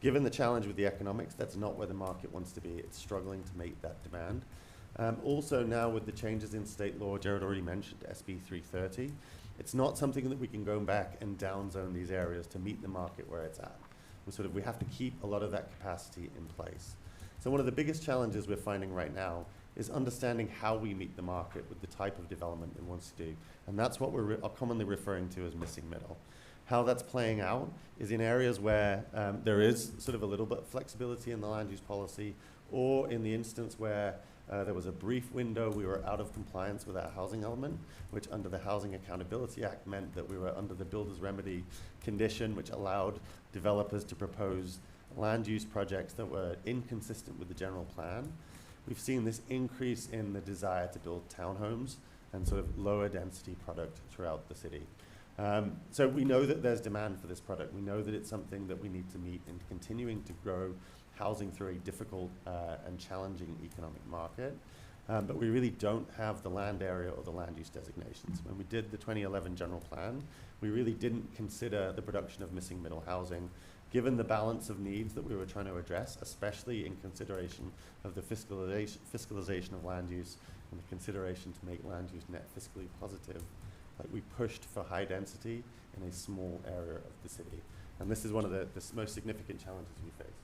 Given the challenge with the economics, that's not where the market wants to be. It's struggling to meet that demand. Also now with the changes in state law, Jared already mentioned SB 330, it's not something that we can go back and downzone these areas to meet the market where it's at. We have to keep a lot of that capacity in place. So one of the biggest challenges we're finding right now is understanding how we meet the market with the type of development it wants to do. And that's what we're commonly referring to as missing middle. How that's playing out is in areas where there is sort of a little bit of flexibility in the land use policy, or in the instance where there was a brief window we were out of compliance with our housing element, which under the Housing Accountability Act meant that we were under the builder's remedy condition, which allowed developers to propose land use projects that were inconsistent with the general plan. We've seen this increase in the desire to build townhomes and sort of lower density product throughout the city. So we know that there's demand for this product. We know that it's something that we need to meet in continuing to grow housing through a difficult and challenging economic market. But we really don't have the land area or the land use designations. When we did the 2011 general plan, we really didn't consider the production of missing middle housing, given the balance of needs that we were trying to address, especially in consideration of the fiscalization of land use and the consideration to make land use net fiscally positive. Like we pushed for high density in a small area of the city. And this is one of the most significant challenges we face.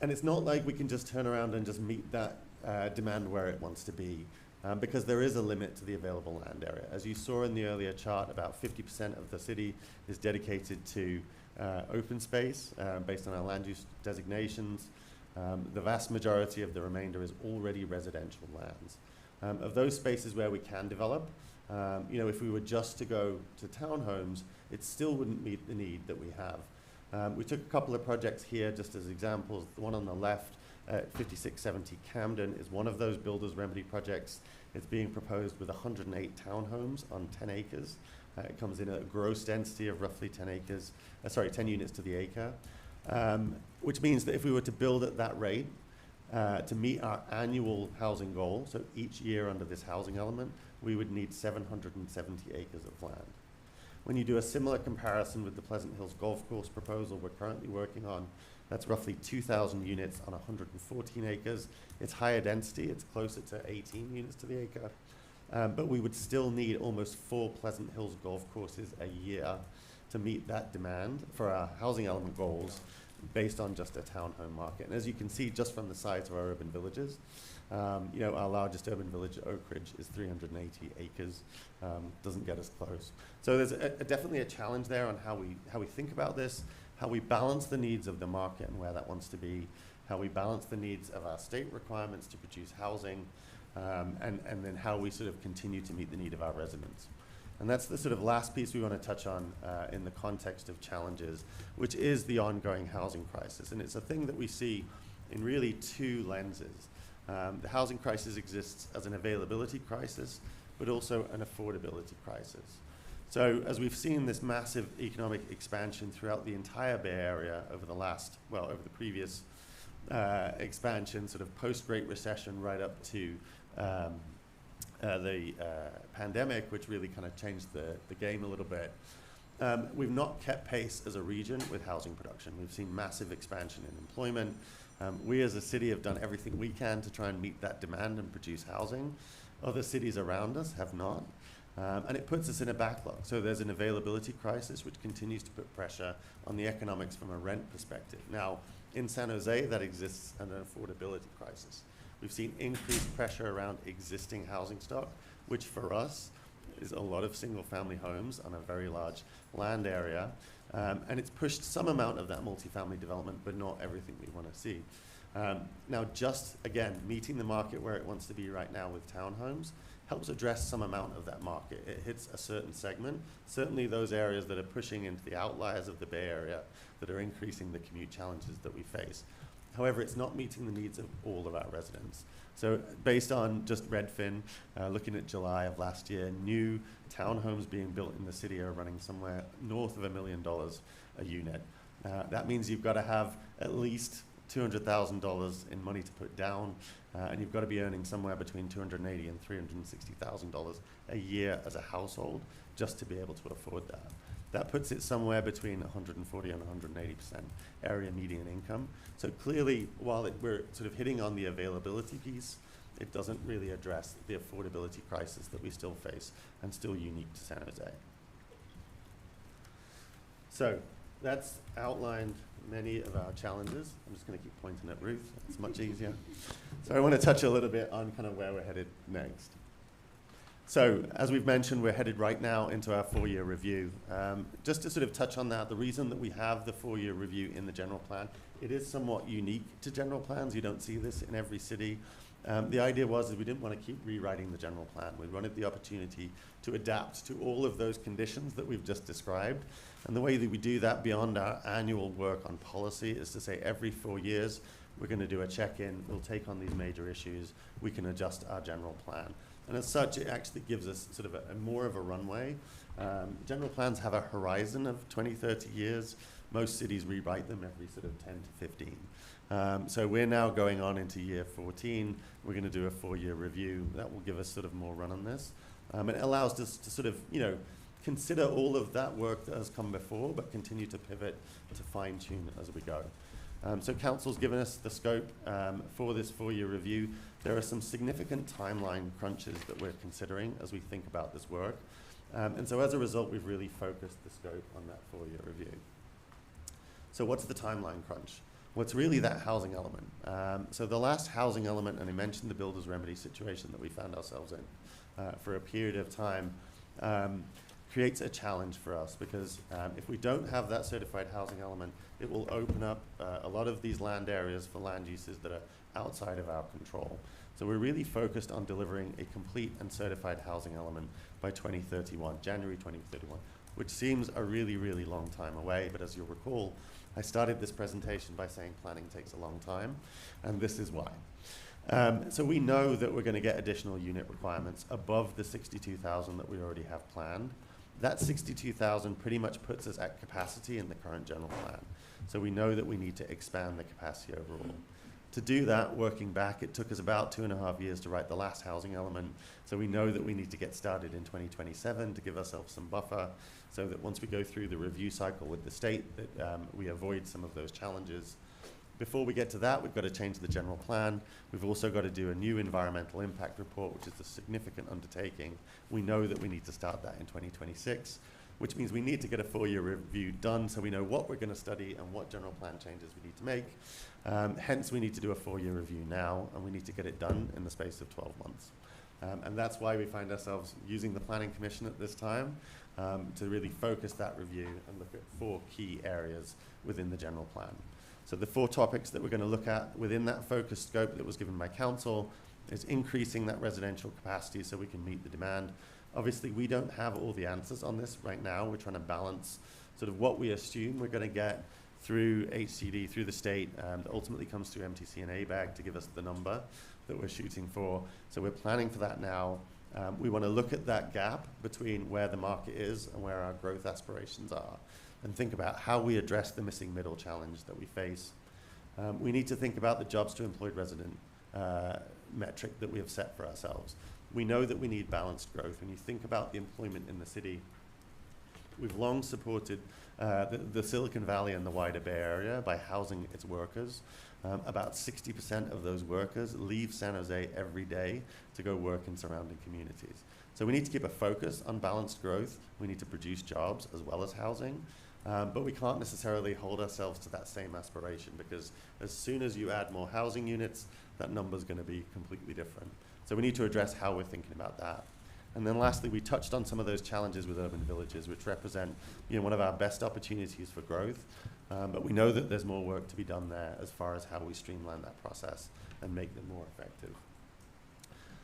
And it's not like we can just turn around and just meet that demand where it wants to be, because there is a limit to the available land area. As you saw in the earlier chart, about 50% of the city is dedicated to open space based on our land use designations. The vast majority of the remainder is already residential lands. Of those spaces where we can develop, if we were just to go to townhomes, it still wouldn't meet the need that we have. We took a couple of projects here just as examples. The one on the left, 5670 Camden, is one of those builders remedy projects. It's being proposed with 108 townhomes on 10 acres. It comes in at a gross density of roughly 10 units to the acre, which means that if we were to build at that rate, to meet our annual housing goal, so each year under this housing element, we would need 770 acres of land. When you do a similar comparison with the Pleasant Hills Golf Course proposal we're currently working on, that's roughly 2,000 units on 114 acres. It's higher density, it's closer to 18 units to the acre, but we would still need almost 4 Pleasant Hills golf courses a year to meet that demand for our housing element goals based on just a townhome market. And as you can see just from the size of our urban villages, our largest urban village, Oak Ridge, is 380 acres, doesn't get us close. So there's definitely a challenge there on how we think about this, how we balance the needs of the market and where that wants to be, how we balance the needs of our state requirements to produce housing, and then how we sort of continue to meet the need of our residents. And that's the sort of last piece we want to touch on in the context of challenges, which is the ongoing housing crisis. And it's a thing that we see in really 2 lenses. The housing crisis exists as an availability crisis, but also an affordability crisis. So as we've seen this massive economic expansion throughout the entire Bay Area over the previous expansion, sort of post-Great Recession right up to the pandemic, which really kind of changed the game a little bit. We've not kept pace as a region with housing production. We've seen massive expansion in employment. We as a city have done everything we can to try and meet that demand and produce housing. Other cities around us have not. And it puts us in a backlog. So there's an availability crisis, which continues to put pressure on the economics from a rent perspective. Now, in San Jose, that exists an affordability crisis. We've seen increased pressure around existing housing stock, which for us is a lot of single-family homes on a very large land area. And it's pushed some amount of that multifamily development, but not everything we want to see. Now, just, again, meeting the market where it wants to be right now with townhomes helps address some amount of that market. It hits a certain segment, certainly those areas that are pushing into the outliers of the Bay Area that are increasing the commute challenges that we face. However, it's not meeting the needs of all of our residents. So based on just Redfin, looking at July of last year, new townhomes being built in the city are running somewhere north of $1 million a unit. That means you've got to have at least $200,000 in money to put down, and you've got to be earning somewhere between $280,000 and $360,000 a year as a household just to be able to afford that. That puts it somewhere between 140 and 180% area median income. So clearly, while we're sort of hitting on the availability piece, it doesn't really address the affordability crisis that we still face and still unique to San Jose. So that's outlined many of our challenges. I'm just going to keep pointing at Ruth. It's much easier. So I want to touch a little bit on kind of where we're headed next. So as we've mentioned, we're headed right now into our 4-year review. Just to sort of touch on that, the reason that we have the 4-year review in the general plan, it is somewhat unique to general plans. You don't see this in every city. The idea was we didn't want to keep rewriting the general plan. We wanted the opportunity to adapt to all of those conditions that we've just described. And the way that we do that beyond our annual work on policy is to say every 4 years, we're going to do a check-in, we'll take on these major issues, we can adjust our general plan. And as such, it actually gives us sort of a more of a runway. General plans have a horizon of 20, 30 years. Most cities rewrite them every sort of 10 to 15. So we're now going on into year 14. We're going to do a 4-year review. That will give us sort of more run on this. And it allows us to sort of, consider all of that work that has come before, but continue to pivot to fine-tune as we go. So Council's given us the scope for this 4-year review. There are some significant timeline crunches that we're considering as we think about this work. And so as a result, we've really focused the scope on that 4-year review. So what's the timeline crunch? what's really that housing element. So the last housing element, and I mentioned the builder's remedy situation that we found ourselves in for a period of time, creates a challenge for us because if we don't have that certified housing element, it will open up a lot of these land areas for land uses that are outside of our control. So we're really focused on delivering a complete and certified housing element by 2031, January 2031, which seems a really, really long time away. But as you'll recall, I started this presentation by saying planning takes a long time, and this is why. So we know that we're going to get additional unit requirements above the 62,000 that we already have planned. That 62,000 pretty much puts us at capacity in the current general plan. So we know that we need to expand the capacity overall. To do that, working back, it took us about 2.5 years to write the last housing element. So we know that we need to get started in 2027 to give ourselves some buffer so that once we go through the review cycle with the state, that we avoid some of those challenges. Before we get to that, we've got to change the general plan. We've also got to do a new environmental impact report, which is a significant undertaking. We know that we need to start that in 2026, which means we need to get a 4-year review done so we know what we're going to study and what general plan changes we need to make. Hence, we need to do a 4-year review now, and we need to get it done in the space of 12 months. And that's why we find ourselves using the Planning Commission at this time to really focus that review and look at 4 key areas within the general plan. So the 4 topics that we're going to look at within that focus scope that was given by council is increasing that residential capacity so we can meet the demand. Obviously, we don't have all the answers on this right now. We're trying to balance sort of what we assume we're going to get through HCD, through the state, that ultimately comes through MTC and ABAG to give us the number that we're shooting for. So we're planning for that now. We want to look at that gap between where the market is and where our growth aspirations are, and think about how we address the missing middle challenge that we face. We need to think about the jobs to employed resident metric that we have set for ourselves. We know that we need balanced growth. When you think about the employment in the city, we've long supported the Silicon Valley and the wider Bay Area by housing its workers. About 60% of those workers leave San Jose every day to go work in surrounding communities. So we need to keep a focus on balanced growth. We need to produce jobs as well as housing. But we can't necessarily hold ourselves to that same aspiration because as soon as you add more housing units, that number's going to be completely different. So we need to address how we're thinking about that. And then lastly, we touched on some of those challenges with urban villages, which represent one of our best opportunities for growth. But we know that there's more work to be done there as far as how we streamline that process and make them more effective.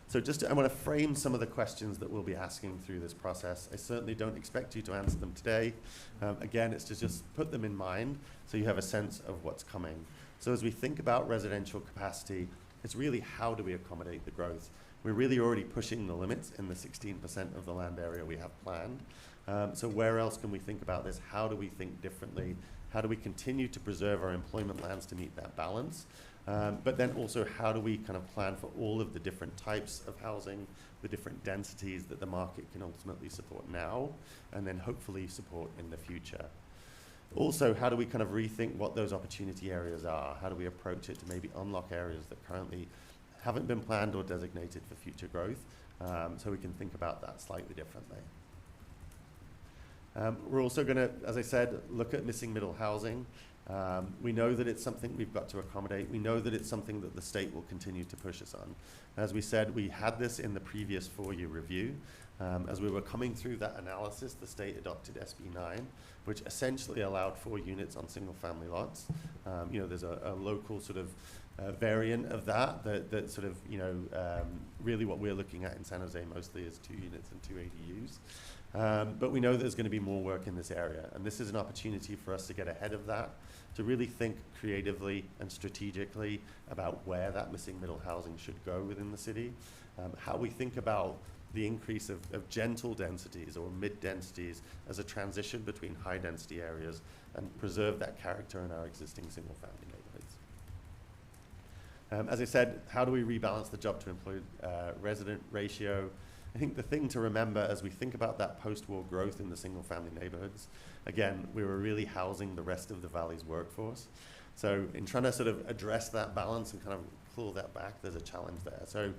So I want to frame some of the questions that we'll be asking through this process. I certainly don't expect you to answer them today. Again, it's to just put them in mind so you have a sense of what's coming. So as we think about residential capacity, it's really how do we accommodate the growth? We're really already pushing the limits in the 16% of the land area we have planned. So where else can we think about this? How do we think differently? How do we continue to preserve our employment lands to meet that balance? But then also, how do we kind of plan for all of the different types of housing, the different densities that the market can ultimately support now, and then hopefully support in the future? Also, how do we kind of rethink what those opportunity areas are? How do we approach it to maybe unlock areas that currently haven't been planned or designated for future growth, so we can think about that slightly differently. We're also going to, as I said, look at missing middle housing. We know that it's something we've got to accommodate. We know that it's something that the state will continue to push us on. As we said, we had this in the previous 4-year review. As we were coming through that analysis, the state adopted SB 9, which essentially allowed 4 units on single-family lots. There's a local sort of variant of that sort of, really what we're looking at in San Jose mostly is 2 units and 2 ADUs. But we know there's going to be more work in this area, and this is an opportunity for us to get ahead of that, to really think creatively and strategically about where that missing middle housing should go within the city, how we think about the increase of gentle densities or mid-densities as a transition between high-density areas and preserve that character in our existing single-family neighborhoods. As I said, how do we rebalance the job to employed resident ratio? I think the thing to remember as we think about that post-war growth in the single-family neighborhoods, again, we were really housing the rest of the valley's workforce. So in trying to sort of address that balance and kind of pull that back, there's a challenge there. So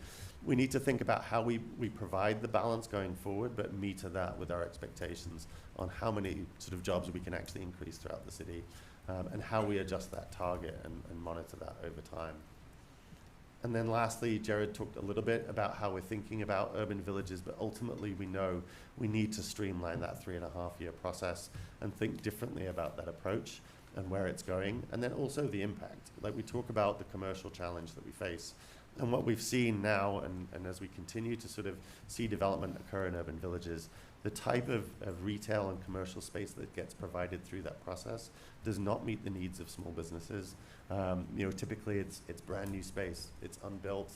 we need to think about how we provide the balance going forward, but meter that with our expectations on how many sort of jobs we can actually increase throughout the city. and how we adjust that target and monitor that over time. And then lastly, Jared talked a little bit about how we're thinking about urban villages, but ultimately we know we need to streamline that 3.5-year process and think differently about that approach and where it's going, and then also the impact. Like we talk about the commercial challenge that we face, and what we've seen now, and as we continue to sort of see development occur in urban villages, the type of retail and commercial space that gets provided through that process does not meet the needs of small businesses. Typically it's brand new space, it's unbuilt,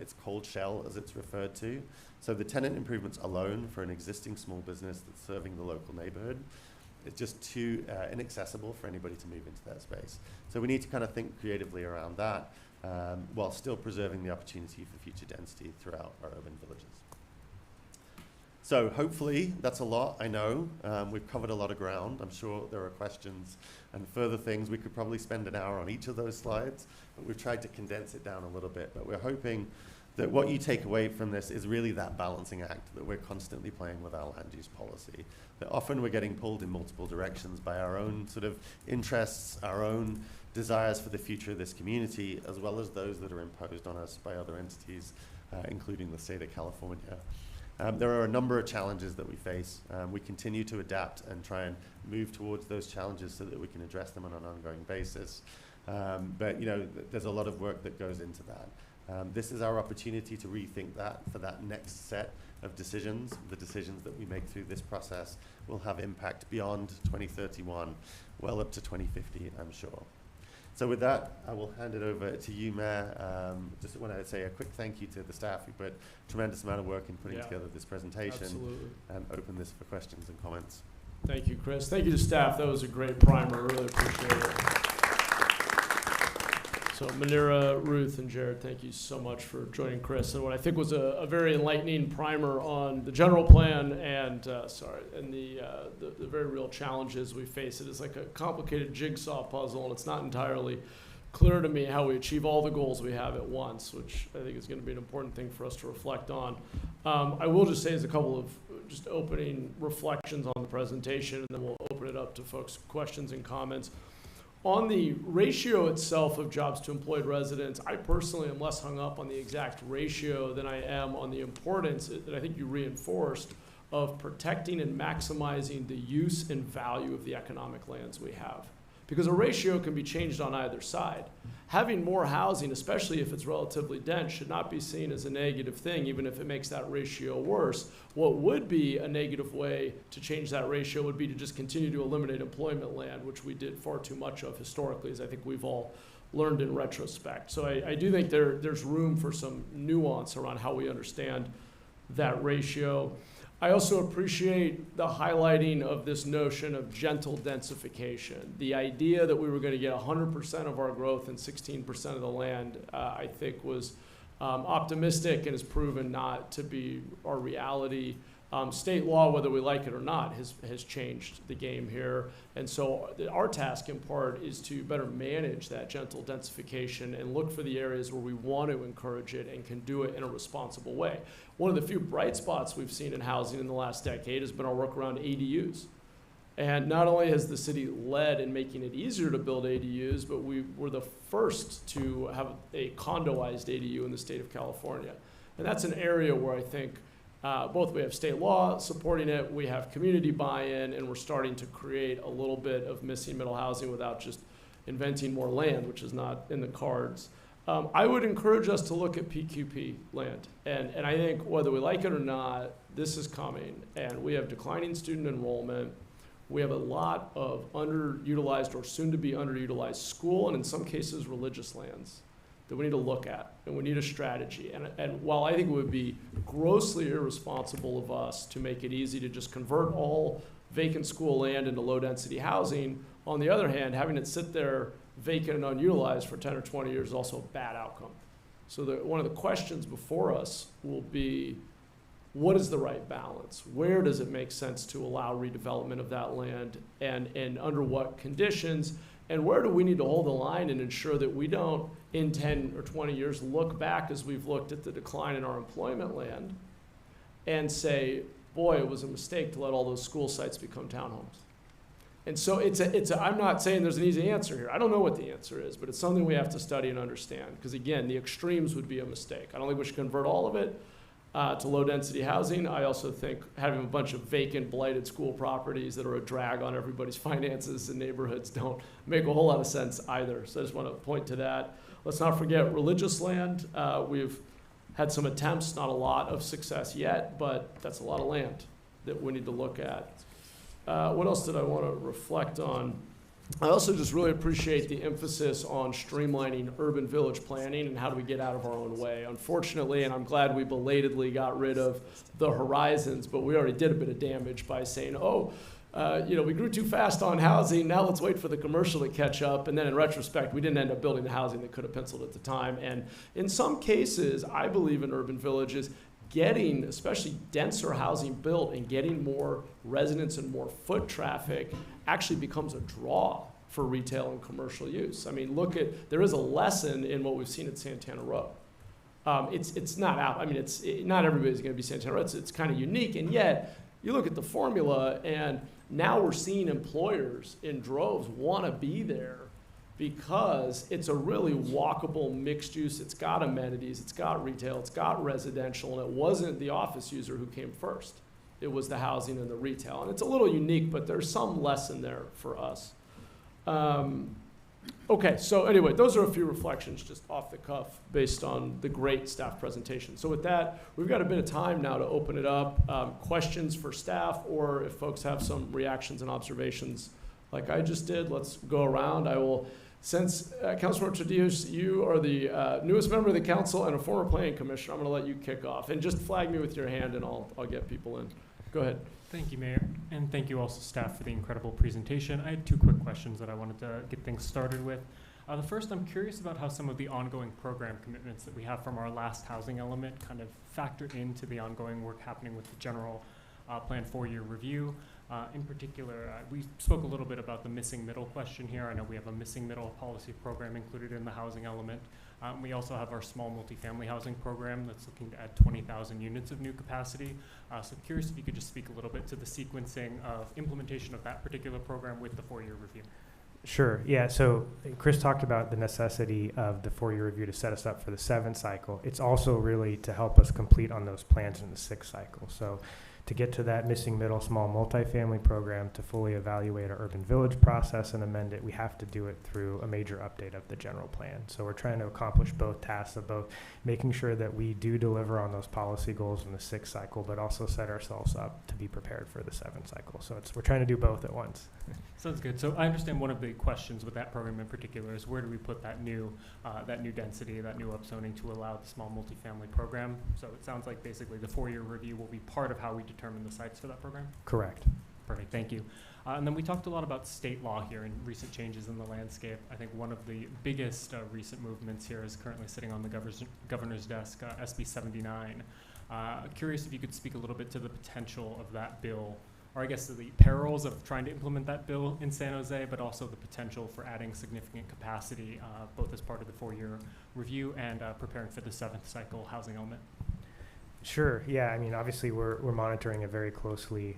it's cold shell as it's referred to. So the tenant improvements alone for an existing small business that's serving the local neighborhood, it's just too inaccessible for anybody to move into that space. So we need to kind of think creatively around that while still preserving the opportunity for future density throughout our urban villages. So hopefully that's a lot, I know. We've covered a lot of ground. I'm sure there are questions and further things. We could probably spend an hour on each of those slides, but we've tried to condense it down a little bit. But we're hoping that what you take away from this is really that balancing act that we're constantly playing with our land use policy. That often we're getting pulled in multiple directions by our own sort of interests, our own desires for the future of this community, as well as those that are imposed on us by other entities, including the state of California. There are a number of challenges that we face. We continue to adapt and try and move towards those challenges so that we can address them on an ongoing basis. But there's a lot of work that goes into that. This is our opportunity to rethink that for that next set of decisions. The decisions that we make through this process will have impact beyond 2031, well up to 2050, I'm sure. So with that, I will hand it over to you, Mayor. Just want to say a quick thank you to the staff who put a tremendous amount of work in putting together this presentation. Absolutely. And open this for questions and comments. Thank you, Chris. Thank you to staff. That was a great primer. Really appreciate it. So Manira, Ruth, and Jared, thank you so much for joining Chris and what I think was a very enlightening primer on the general plan and the very real challenges we face. It is like a complicated jigsaw puzzle, and it's not entirely clear to me how we achieve all the goals we have at once, which I think is going to be an important thing for us to reflect on. I will just say as a couple of just opening reflections on the presentation, and then we'll open it up to folks' questions and comments. On the ratio itself of jobs to employed residents, I personally am less hung up on the exact ratio than I am on the importance that I think you reinforced of protecting and maximizing the use and value of the economic lands we have. Because a ratio can be changed on either side. Having more housing, especially if it's relatively dense, should not be seen as a negative thing, even if it makes that ratio worse. What would be a negative way to change that ratio would be to just continue to eliminate employment land, which we did far too much of historically, as I think we've all learned in retrospect. So I do think there's room for some nuance around how we understand that ratio. I also appreciate the highlighting of this notion of gentle densification. The idea that we were going to get 100% of our growth and 16% of the land, I think was optimistic and has proven not to be our reality. State law, whether we like it or not, has changed the game here. And so our task in part is to better manage that gentle densification and look for the areas where we want to encourage it and can do it in a responsible way. One of the few bright spots we've seen in housing in the last decade has been our work around ADUs. And not only has the city led in making it easier to build ADUs, but we were the first to have a condoized ADU in the state of California. And that's an area where I think both we have state law supporting it, we have community buy-in, and we're starting to create a little bit of missing middle housing without just inventing more land, which is not in the cards. I would encourage us to look at PQP land. And I think whether we like it or not, this is coming. And we have declining student enrollment. We have a lot of underutilized or soon to be underutilized school and in some cases religious lands that we need to look at, and we need a strategy. And while I think it would be grossly irresponsible of us to make it easy to just convert all vacant school land into low-density housing, on the other hand, having it sit there vacant and unutilized for 10 or 20 years is also a bad outcome. So one of the questions before us will be, what is the right balance? Where does it make sense to allow redevelopment of that land, and under what conditions? And where do we need to hold the line and ensure that we don't, in 10 or 20 years, look back as we've looked at the decline in our employment land and say, boy, it was a mistake to let all those school sites become townhomes. And so I'm not saying there's an easy answer here. I don't know what the answer is, but it's something we have to study and understand. Because again, the extremes would be a mistake. I don't think we should convert all of it to low-density housing. I also think having a bunch of vacant, blighted school properties that are a drag on everybody's finances and neighborhoods don't make a whole lot of sense either. So I just want to point to that. Let's not forget religious land. We've had some attempts, not a lot of success yet, but that's a lot of land that we need to look at. What else did I want to reflect on? I also just really appreciate the emphasis on streamlining urban village planning and how do we get out of our own way. Unfortunately, and I'm glad we belatedly got rid of the horizons, but we already did a bit of damage by saying, we grew too fast on housing, now let's wait for the commercial to catch up. And then in retrospect, we didn't end up building the housing that could have penciled at the time. And in some cases, I believe in urban villages, getting especially denser housing built and getting more residents and more foot traffic actually becomes a draw for retail and commercial use. I mean, there is a lesson in what we've seen at Santana Row. It's not out, not everybody's gonna be Santana Row, it's kind of unique, and yet you look at the formula and now we're seeing employers in droves wanna be there because it's a really walkable mixed use. It's got amenities, it's got retail, it's got residential, and it wasn't the office user who came first. It was the housing and the retail. And it's a little unique, but there's some lesson there for us. Okay, so anyway, those are a few reflections just off the cuff based on the great staff presentation. So with that, we've got a bit of time now to open it up. Questions for staff, or if folks have some reactions and observations like I just did, let's go around. I will, since Councilmember Trujillo, you are the newest member of the council and a former planning commissioner, I'm gonna let you kick off. And just flag me with your hand and I'll get people in. Go ahead. Thank you, Mayor, and thank you also staff for the incredible presentation. I had two quick questions that I wanted to get things started with. The first, I'm curious about how some of the ongoing program commitments that we have from our last housing element kind of factor into the ongoing work happening with the general plan 4-year review. In particular, we spoke a little bit about the missing middle question here. I know we have a missing middle policy program included in the housing element. We also have our small multifamily housing program that's looking to add 20,000 units of new capacity. So curious if you could just speak a little bit to the sequencing of implementation of that particular program with the 4-year review. Sure, yeah, so Chris talked about the necessity of the 4-year review to set us up for the 7th cycle. It's also really to help us complete on those plans in the 6th cycle. So to get to that missing middle small multifamily program, to fully evaluate our urban village process and amend it, we have to do it through a major update of the general plan. So we're trying to accomplish both tasks of both making sure that we do deliver on those policy goals in the 6th cycle, but also set ourselves up to be prepared for the 7th cycle. So we're trying to do both at once. Sounds good. So I understand one of the questions with that program in particular is where do we put that new density, that new upzoning to allow the small multifamily program? So it sounds like basically the 4-year review will be part of how we determine the sites for that program? Correct. Perfect, thank you. And then we talked a lot about state law here and recent changes in the landscape. I think one of the biggest recent movements here is currently sitting on the governor's desk, SB 79. Curious if you could speak a little bit to the potential of that bill, or I guess the perils of trying to implement that bill in San Jose, but also the potential for adding significant capacity, both as part of the 4-year review and preparing for the 7th cycle housing element. Sure. Yeah. I mean, obviously, we're monitoring it very closely.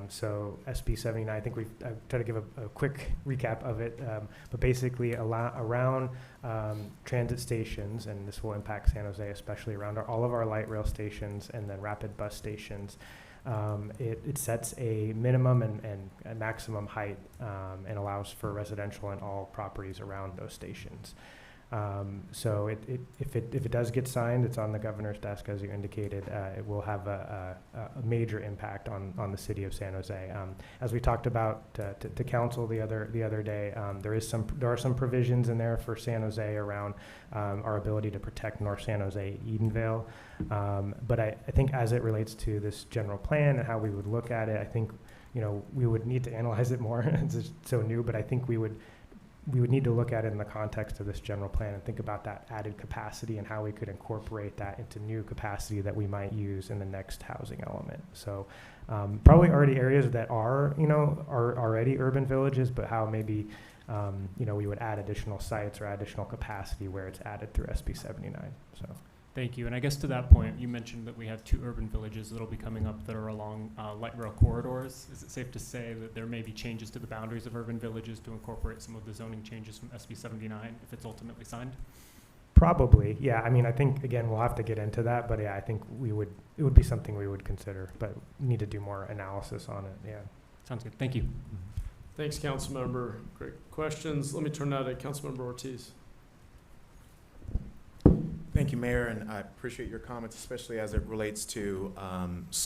So SB 79, I think I've tried to give a quick recap of it, but basically around transit stations, and this will impact San Jose, especially around all of our light rail stations and then rapid bus stations. It sets a minimum and a maximum height and allows for residential and all properties around those stations. So if it does get signed, it's on the governor's desk, as you indicated. It will have a major impact on the city of San Jose. As we talked about to council the other day, there are some provisions in there for San Jose around our ability to protect North San Jose, Edenvale. But I think as it relates to this general plan and how we would look at it, I think we would need to analyze it more. It's just so new, but I think we would need to look at it in the context of this general plan and think about that added capacity and how we could incorporate that into new capacity that we might use in the next housing element. So probably already areas that are already urban villages, but how maybe we would add additional sites or additional capacity where it's added through SB 79. So. Thank you. And I guess to that point, you mentioned that we have 2 urban villages that'll be coming up that are along light rail corridors. Is it safe to say that there may be changes to the boundaries of urban villages to incorporate some of the zoning changes from SB 79 if it's ultimately signed? Probably, yeah. I mean, I think, again, we'll have to get into that, but yeah, I think it would be something we would consider, but need to do more analysis on it, yeah. Sounds good. Thank you. Thanks, Councilmember. Great questions. Let me turn now to Councilmember Ortiz. Thank you, Mayor, and I appreciate your comments, especially as it relates to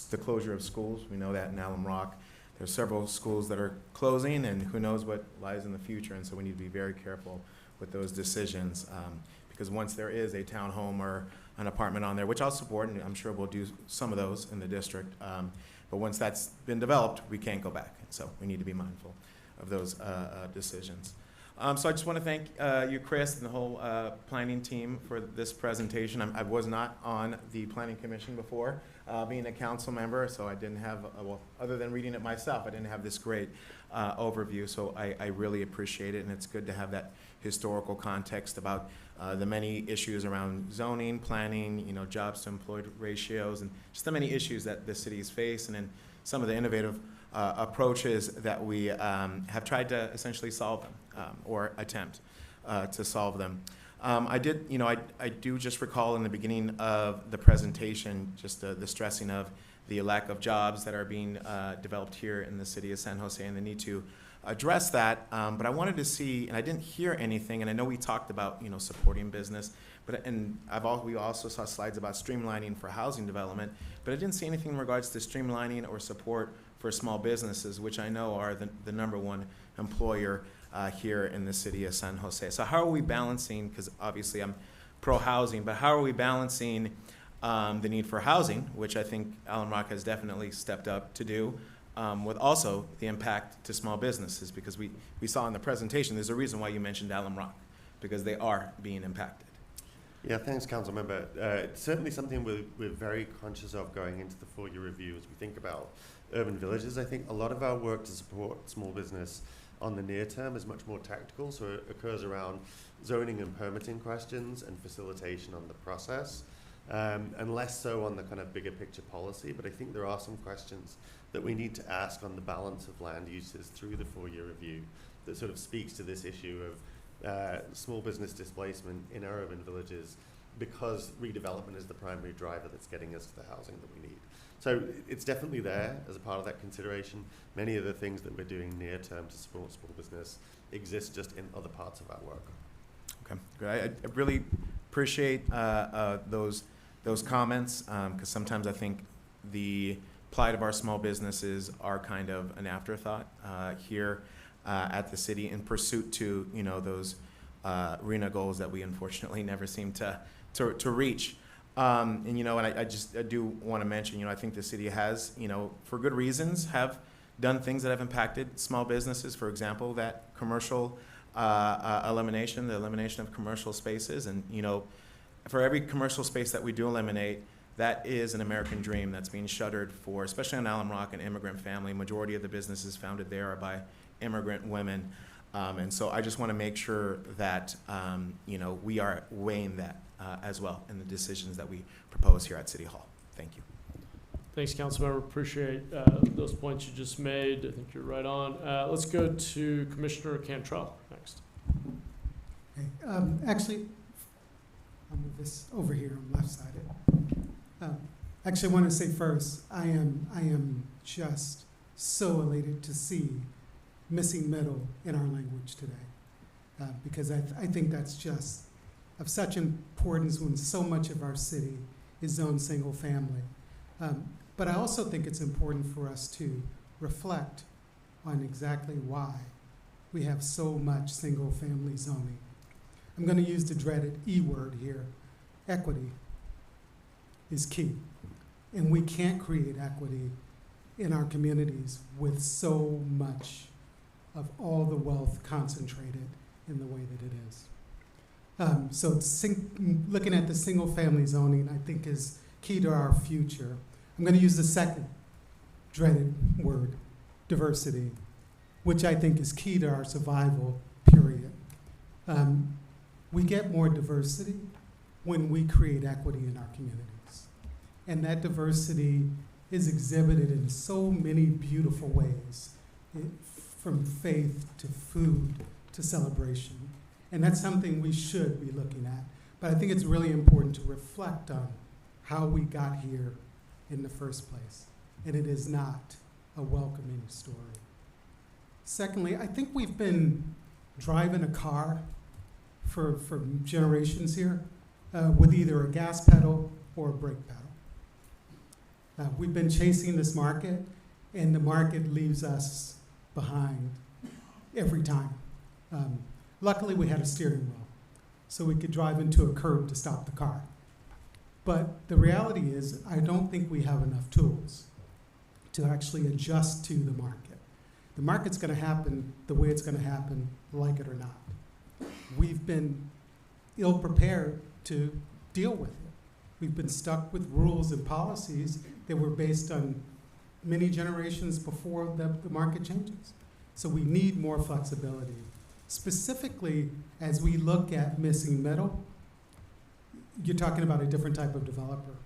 the closure of schools. We know that in Alum Rock, there's several schools that are closing, and who knows what lies in the future, and so we need to be very careful with those decisions, because once there is a townhome or an apartment on there, which I'll support, and I'm sure we'll do some of those in the district, but once that's been developed, we can't go back, and so we need to be mindful of those decisions. So I just want to thank you, Chris, and the whole planning team for this presentation. I was not on the planning commission before, being a council member, so I didn't have, well, other than reading it myself, I didn't have this great overview, so I really appreciate it, and it's good to have that historical context about the many issues around zoning, planning, you know, jobs to employed ratios, and just the many issues that the cities face, and then some of the innovative approaches that we have tried to essentially solve them, or attempt to solve them. I do just recall in the beginning of the presentation just the stressing of the lack of jobs that are being developed here in the city of San Jose and the need to address that. But I wanted to see, and I didn't hear anything, and I know we talked about, you know, supporting business, we also saw slides about streamlining for housing development, but I didn't see anything in regards to streamlining or support for small businesses, which I know are the number one employer here in the city of San Jose. So how are we balancing, because obviously I'm pro-housing, but how are we balancing the need for housing, which I think Alum Rock has definitely stepped up to do, with also the impact to small businesses, because we saw in the presentation, there's a reason why you mentioned Alum Rock, because they are being impacted. Yeah, thanks, Council Member. It's certainly something we're very conscious of going into the 4-year review as we think about urban villages. I think a lot of our work to support small business on the near term is much more tactical, so it occurs around zoning and permitting questions and facilitation on the process, and less so on the kind of bigger picture policy. But I think there are some questions that we need to ask on the balance of land uses through the 4-year review that sort of speaks to this issue of small business displacement in our urban villages, because redevelopment is the primary driver that's getting us to the housing that we need. So it's definitely there as a part of that consideration. Many of the things that we're doing near term to support small business exist just in other parts of our work. Okay, great. I really appreciate those comments, because sometimes I think the plight of our small businesses are kind of an afterthought here at the city in pursuit to, you know, those RENA goals that we unfortunately never seem to reach. And, you know, and I do want to mention, you know, I think the city has, you know, for good reasons, have done things that have impacted small businesses. For example, that commercial the elimination of commercial spaces. And, you know, for every commercial space that we do eliminate, that is an American dream that's being shuttered for, especially on Alum Rock, an immigrant family. Majority of the businesses founded there are by immigrant women. And so I just want to make sure that, you know, we are weighing that as well in the decisions that we propose here at City Hall. Thank you. Thanks, Councilmember. Appreciate those points you just made. I think you're right on. Let's go to Commissioner Cantrell next. Okay. Actually, I'll move this over here. I'm left-sided. Actually, I want to say first, I am just so elated to see missing middle in our language today, because I think that's just of such importance when so much of our city is zoned single family. But I also think it's important for us to reflect on exactly why we have so much single family zoning. I'm going to use the dreaded E word here. Equity is key. And we can't create equity in our communities with so much of all the wealth concentrated in the way that it is. So looking at the single family zoning, I think, is key to our future. I'm going to use the second dreaded word, diversity, which I think is key to our survival, period. We get more diversity when we create equity in our communities. And that diversity is exhibited in so many beautiful ways, from faith to food to celebration. And that's something we should be looking at. But I think it's really important to reflect on how we got here in the first place. And it is not a welcoming story. Secondly, I think we've been driving a car for generations here with either a gas pedal or a brake pedal. We've been chasing this market, and the market leaves us behind every time. Luckily, we had a steering wheel, so we could drive into a curb to stop the car. But the reality is, I don't think we have enough tools to actually adjust to the market. The market's going to happen the way it's going to happen, like it or not. We've been ill-prepared to deal with it. We've been stuck with rules and policies that were based on many generations before the market changes. So we need more flexibility. Specifically, as we look at missing middle, you're talking about a different type of developer.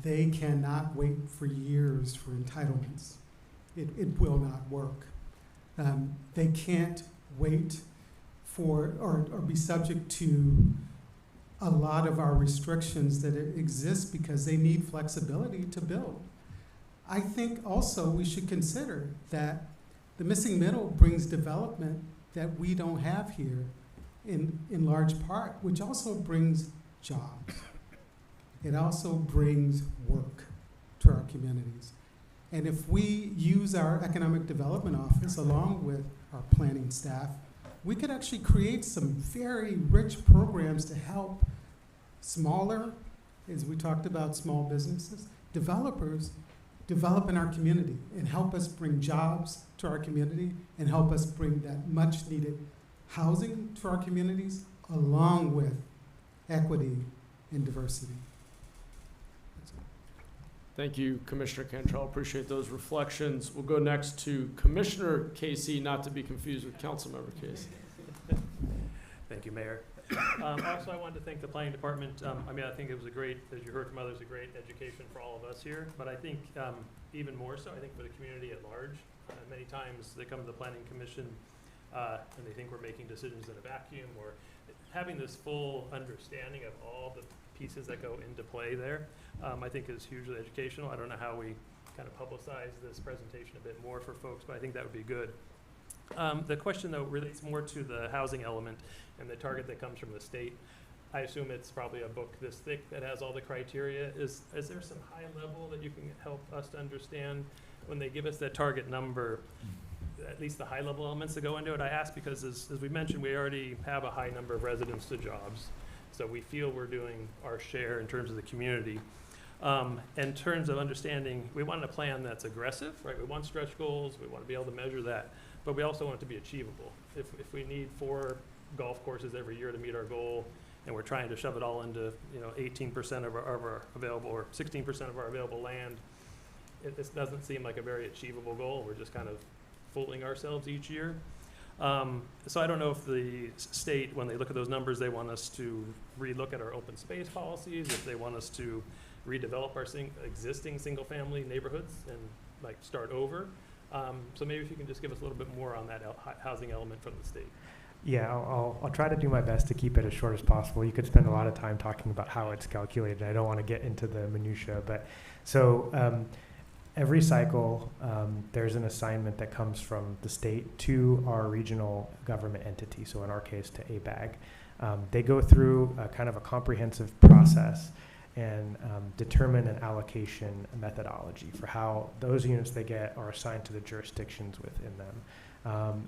They cannot wait for years for entitlements. It will not work. They can't wait for or be subject to a lot of our restrictions that exist because they need flexibility to build. I think also we should consider that the missing middle brings development that we don't have here in large part, which also brings jobs. It also brings work to our communities. And if we use our Economic Development Office along with our planning staff, we could actually create some very rich programs to help smaller, as we talked about small businesses, developers develop in our community and help us bring jobs to our community and help us bring that much needed housing to our communities along with equity and diversity. Thank you, Commissioner Cantrell. Appreciate those reflections. We'll go next to Commissioner Casey, not to be confused with Councilmember Casey. Thank you, Mayor. Also, I wanted to thank the Planning Department. I think it was a great, as you heard from others, a great education for all of us here. But I think even more so, I think for the community at large. Many times they come to the Planning Commission and they think we're making decisions in a vacuum, or having this full understanding of all the pieces that go into play there, I think is hugely educational. I don't know how we kind of publicize this presentation a bit more for folks, but I think that would be good. The question, though, relates more to the housing element and the target that comes from the state. I assume it's probably a book this thick that has all the criteria. Is there some high level that you can help us to understand when they give us that target number, at least the high level elements that go into it? I ask because, as we mentioned, we already have a high number of residents to jobs. So we feel we're doing our share in terms of the community. In terms of understanding, we want a plan that's aggressive, right? We want stretch goals. We want to be able to measure that. But we also want it to be achievable. If we need 4 golf courses every year to meet our goal, and we're trying to shove it all into 18% of our available, or 16% of our available land, this doesn't seem like a very achievable goal. We're just kind of fooling ourselves each year. So I don't know if the state, when they look at those numbers, they want us to relook at our open space policies, if they want us to redevelop our existing single-family neighborhoods and start over. So maybe if you can just give us a little bit more on that housing element from the state. Yeah, I'll try to do my best to keep it as short as possible. You could spend a lot of time talking about how it's calculated. I don't want to get into the minutia, but so every cycle there's an assignment that comes from the state to our regional government entity, so in our case to ABAG. They go through a kind of a comprehensive process and determine an allocation methodology for how those units they get are assigned to the jurisdictions within them.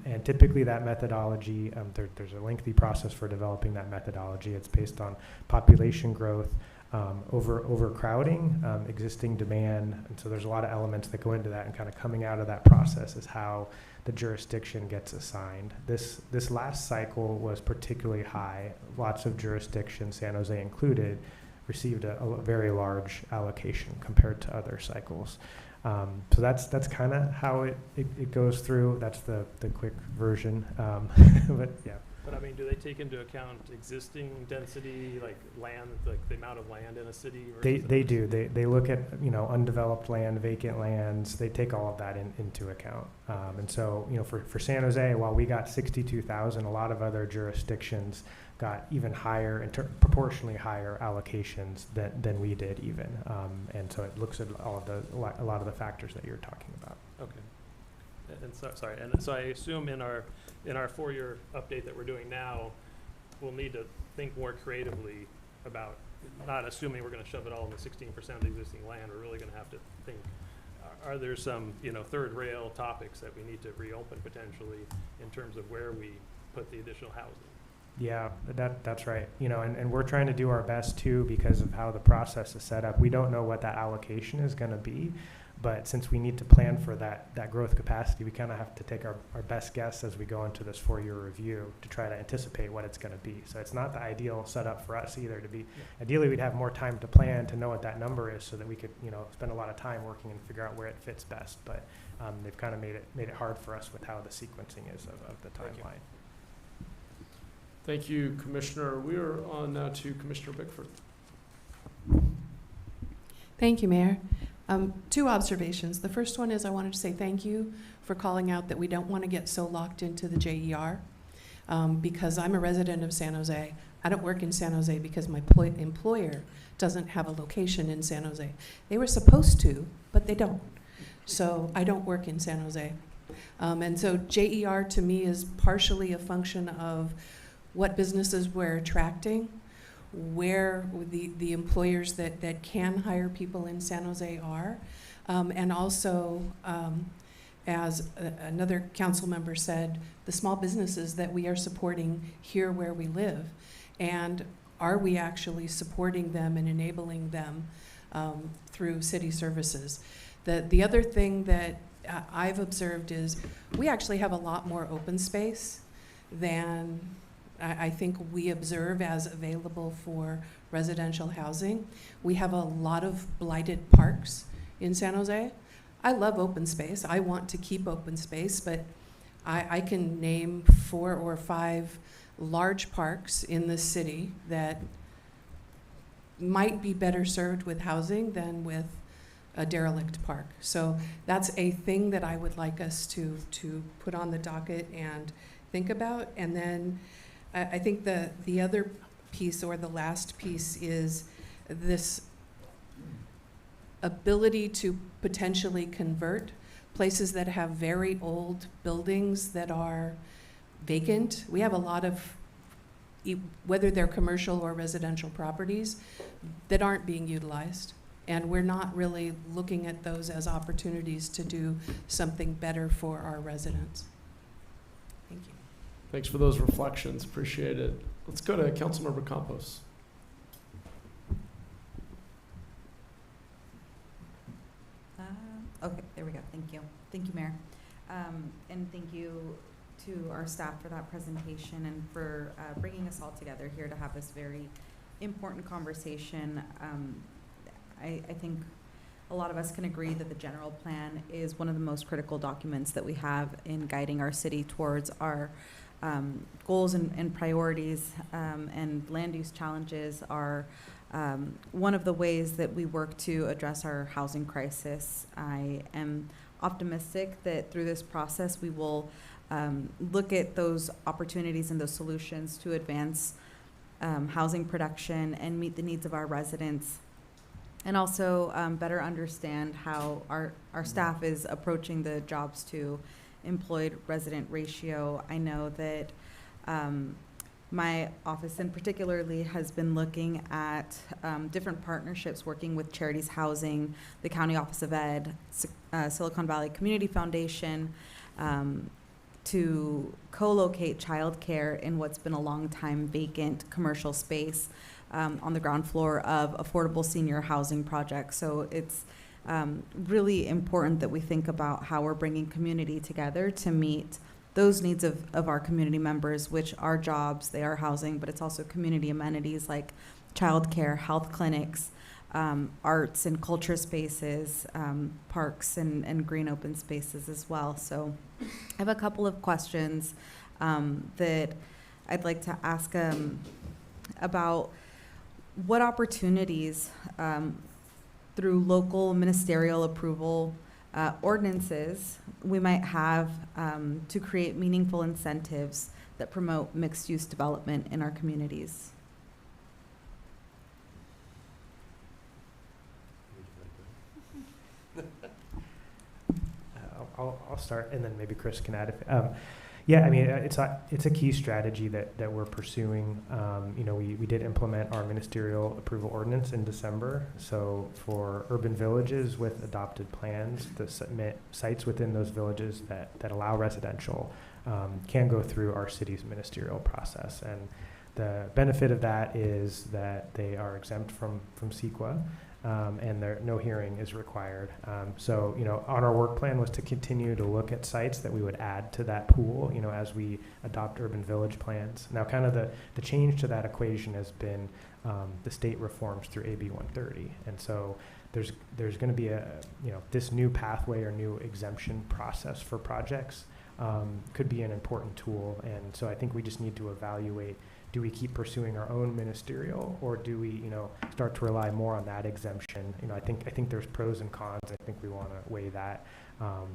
And typically that methodology, there's a lengthy process for developing that methodology. It's based on population growth, overcrowding, existing demand, and so there's a lot of elements that go into that, and kind of coming out of that process is how the jurisdiction gets assigned. This last cycle was particularly high. Lots of jurisdictions, San Jose included, received a very large allocation compared to other cycles. So that's kind of how it goes through. That's the quick version. But yeah. But I mean, do they take into account existing density, like land, like the amount of land in a city? They do. They look at, undeveloped land, vacant lands. They take all of that into account. And so, for San Jose, while we got 62,000, a lot of other jurisdictions got even higher, proportionally higher allocations than we did even. And so it looks at a lot of the factors that you're talking about. Okay. And so I assume in our 4-year update that we're doing now, we'll need to think more creatively about not assuming we're going to shove it all in the 16% of the existing land. We're really going to have to think, are there some, third rail topics that we need to reopen potentially in terms of where we put the additional housing? Yeah, that's right. And we're trying to do our best too, because of how the process is set up. We don't know what that allocation is going to be. But since we need to plan for that growth capacity, we kind of have to take our best guess as we go into this 4-year review to try to anticipate what it's going to be. So it's not the ideal setup for us either to be, ideally we'd have more time to plan to know what that number is so that we could, spend a lot of time working and figure out where it fits best. But they've kind of made it hard for us with how the sequencing is of the timeline. Thank you, Commissioner. We are on now to Commissioner Bickford. Thank you, Mayor. 2 observations. The first one is I wanted to say thank you for calling out that we don't want to get so locked into the JER because I'm a resident of San Jose. I don't work in San Jose because my employer doesn't have a location in San Jose. They were supposed to, but they don't. So I don't work in San Jose. And so JER to me is partially a function of what businesses we're attracting, where the employers that can hire people in San Jose are, and also, as another council member said, the small businesses that we are supporting here where we live, and are we actually supporting them and enabling them through city services? The other thing that I've observed is we actually have a lot more open space than I think we observe as available for residential housing. We have a lot of blighted parks in San Jose. I love open space. I want to keep open space, but I can name 4 or 5 large parks in the city that might be better served with housing than with a derelict park. So that's a thing that I would like us to put on the docket and think about. And then I think the other piece, or the last piece, is this ability to potentially convert places that have very old buildings that are vacant. We have a lot of, whether they're commercial or residential properties, that aren't being utilized. And we're not really looking at those as opportunities to do something better for our residents. Thank you. Thanks for those reflections. Appreciate it. Let's go to Councilmember Campos. Okay, there we go. Thank you. Thank you, Mayor. And thank you to our staff for that presentation and for bringing us all together here to have this very important conversation. I think a lot of us can agree that the general plan is one of the most critical documents that we have in guiding our city towards our goals and priorities, and land use challenges are one of the ways that we work to address our housing crisis. I am optimistic that through this process we will look at those opportunities and those solutions to advance housing production and meet the needs of our residents, and also better understand how our staff is approaching the jobs to employed resident ratio. I know that my office in particularly has been looking at different partnerships working with Charities Housing, the County Office of Ed, Silicon Valley Community Foundation, to co-locate childcare in what's been a long time vacant commercial space on the ground floor of affordable senior housing projects. So it's really important that we think about how we're bringing community together to meet those needs of our community members, which are jobs, they are housing, but it's also community amenities like childcare, health clinics, arts and culture spaces, parks and green open spaces as well. So I have a couple of questions that I'd like to ask about what opportunities through local ministerial approval ordinances we might have to create meaningful incentives that promote mixed-use development in our communities. I'll start, and then maybe Chris can add. Yeah, I mean, it's a key strategy that we're pursuing. You know, we did implement our ministerial approval ordinance in December. So for urban villages with adopted plans, to submit sites within those villages that allow residential can go through our city's ministerial process. And the benefit of that is that they are exempt from CEQA. And no hearing is required. So, you know, on our work plan was to continue to look at sites that we would add to that pool, you know, as we adopt urban village plans. Now, kind of the change to that equation has been the state reforms through AB 130. And so there's going to be this new pathway or new exemption process for projects could be an important tool. And so I think we just need to evaluate, do we keep pursuing our own ministerial, or do we, you know, start to rely more on that exemption? You know, I think there's pros and cons. I think we want to weigh that,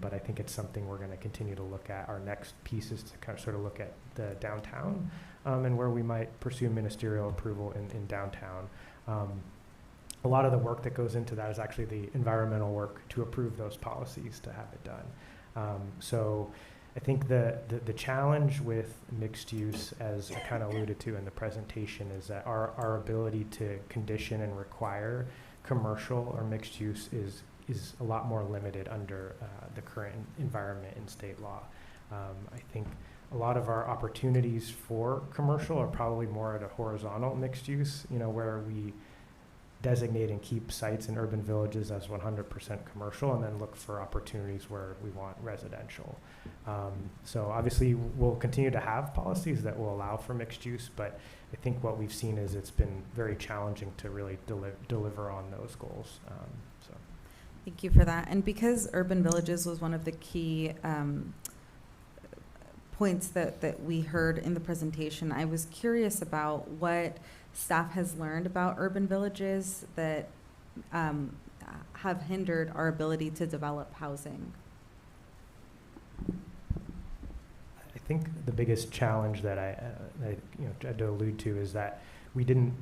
but I think it's something we're going to continue to look at. Our next piece is to kind of sort of look at the downtown and where we might pursue ministerial approval in downtown. A lot of the work that goes into that is actually the environmental work to approve those policies to have it done. So I think the challenge with mixed use, as I kind of alluded to in the presentation, is that our ability to condition and require commercial or mixed use is a lot more limited under the current environment in state law. I think a lot of our opportunities for commercial are probably more at a horizontal mixed use, you know, where we designate and keep sites in urban villages as 100% commercial, and then look for opportunities where we want residential. So obviously we'll continue to have policies that will allow for mixed use, but I think what we've seen is it's been very challenging to really deliver on those goals. So. Thank you for that. And because urban villages was one of the key points that we heard in the presentation, I was curious about what staff has learned about urban villages that have hindered our ability to develop housing. I think the biggest challenge that I tried to allude to is that we didn't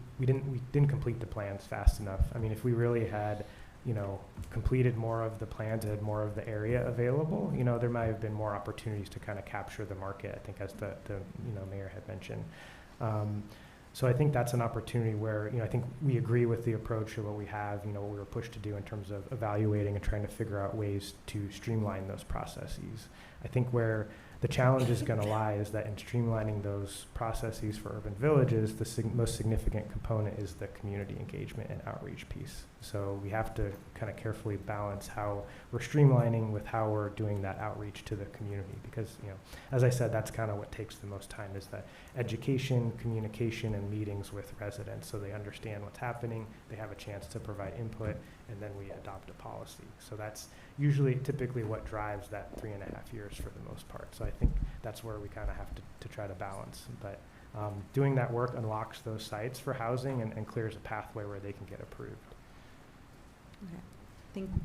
complete the plans fast enough. I mean, if we really had, you know, completed more of the plans, had more of the area available, you know, there might have been more opportunities to kind of capture the market, I think, as the mayor had mentioned. So I think that's an opportunity where, you know, I think we agree with the approach of what we have, you know, what we were pushed to do in terms of evaluating and trying to figure out ways to streamline those processes. I think where the challenge is going to lie is that in streamlining those processes for urban villages, the most significant component is the community engagement and outreach piece. So we have to kind of carefully balance how we're streamlining with how we're doing that outreach to the community, because, you know, as I said, that's kind of what takes the most time, is that education, communication, and meetings with residents so they understand what's happening, they have a chance to provide input, and then we adopt a policy. So that's typically what drives that 3.5 years for the most part. So I think that's where we kind of have to try to balance. But doing that work unlocks those sites for housing and clears a pathway where they can get approved. Okay.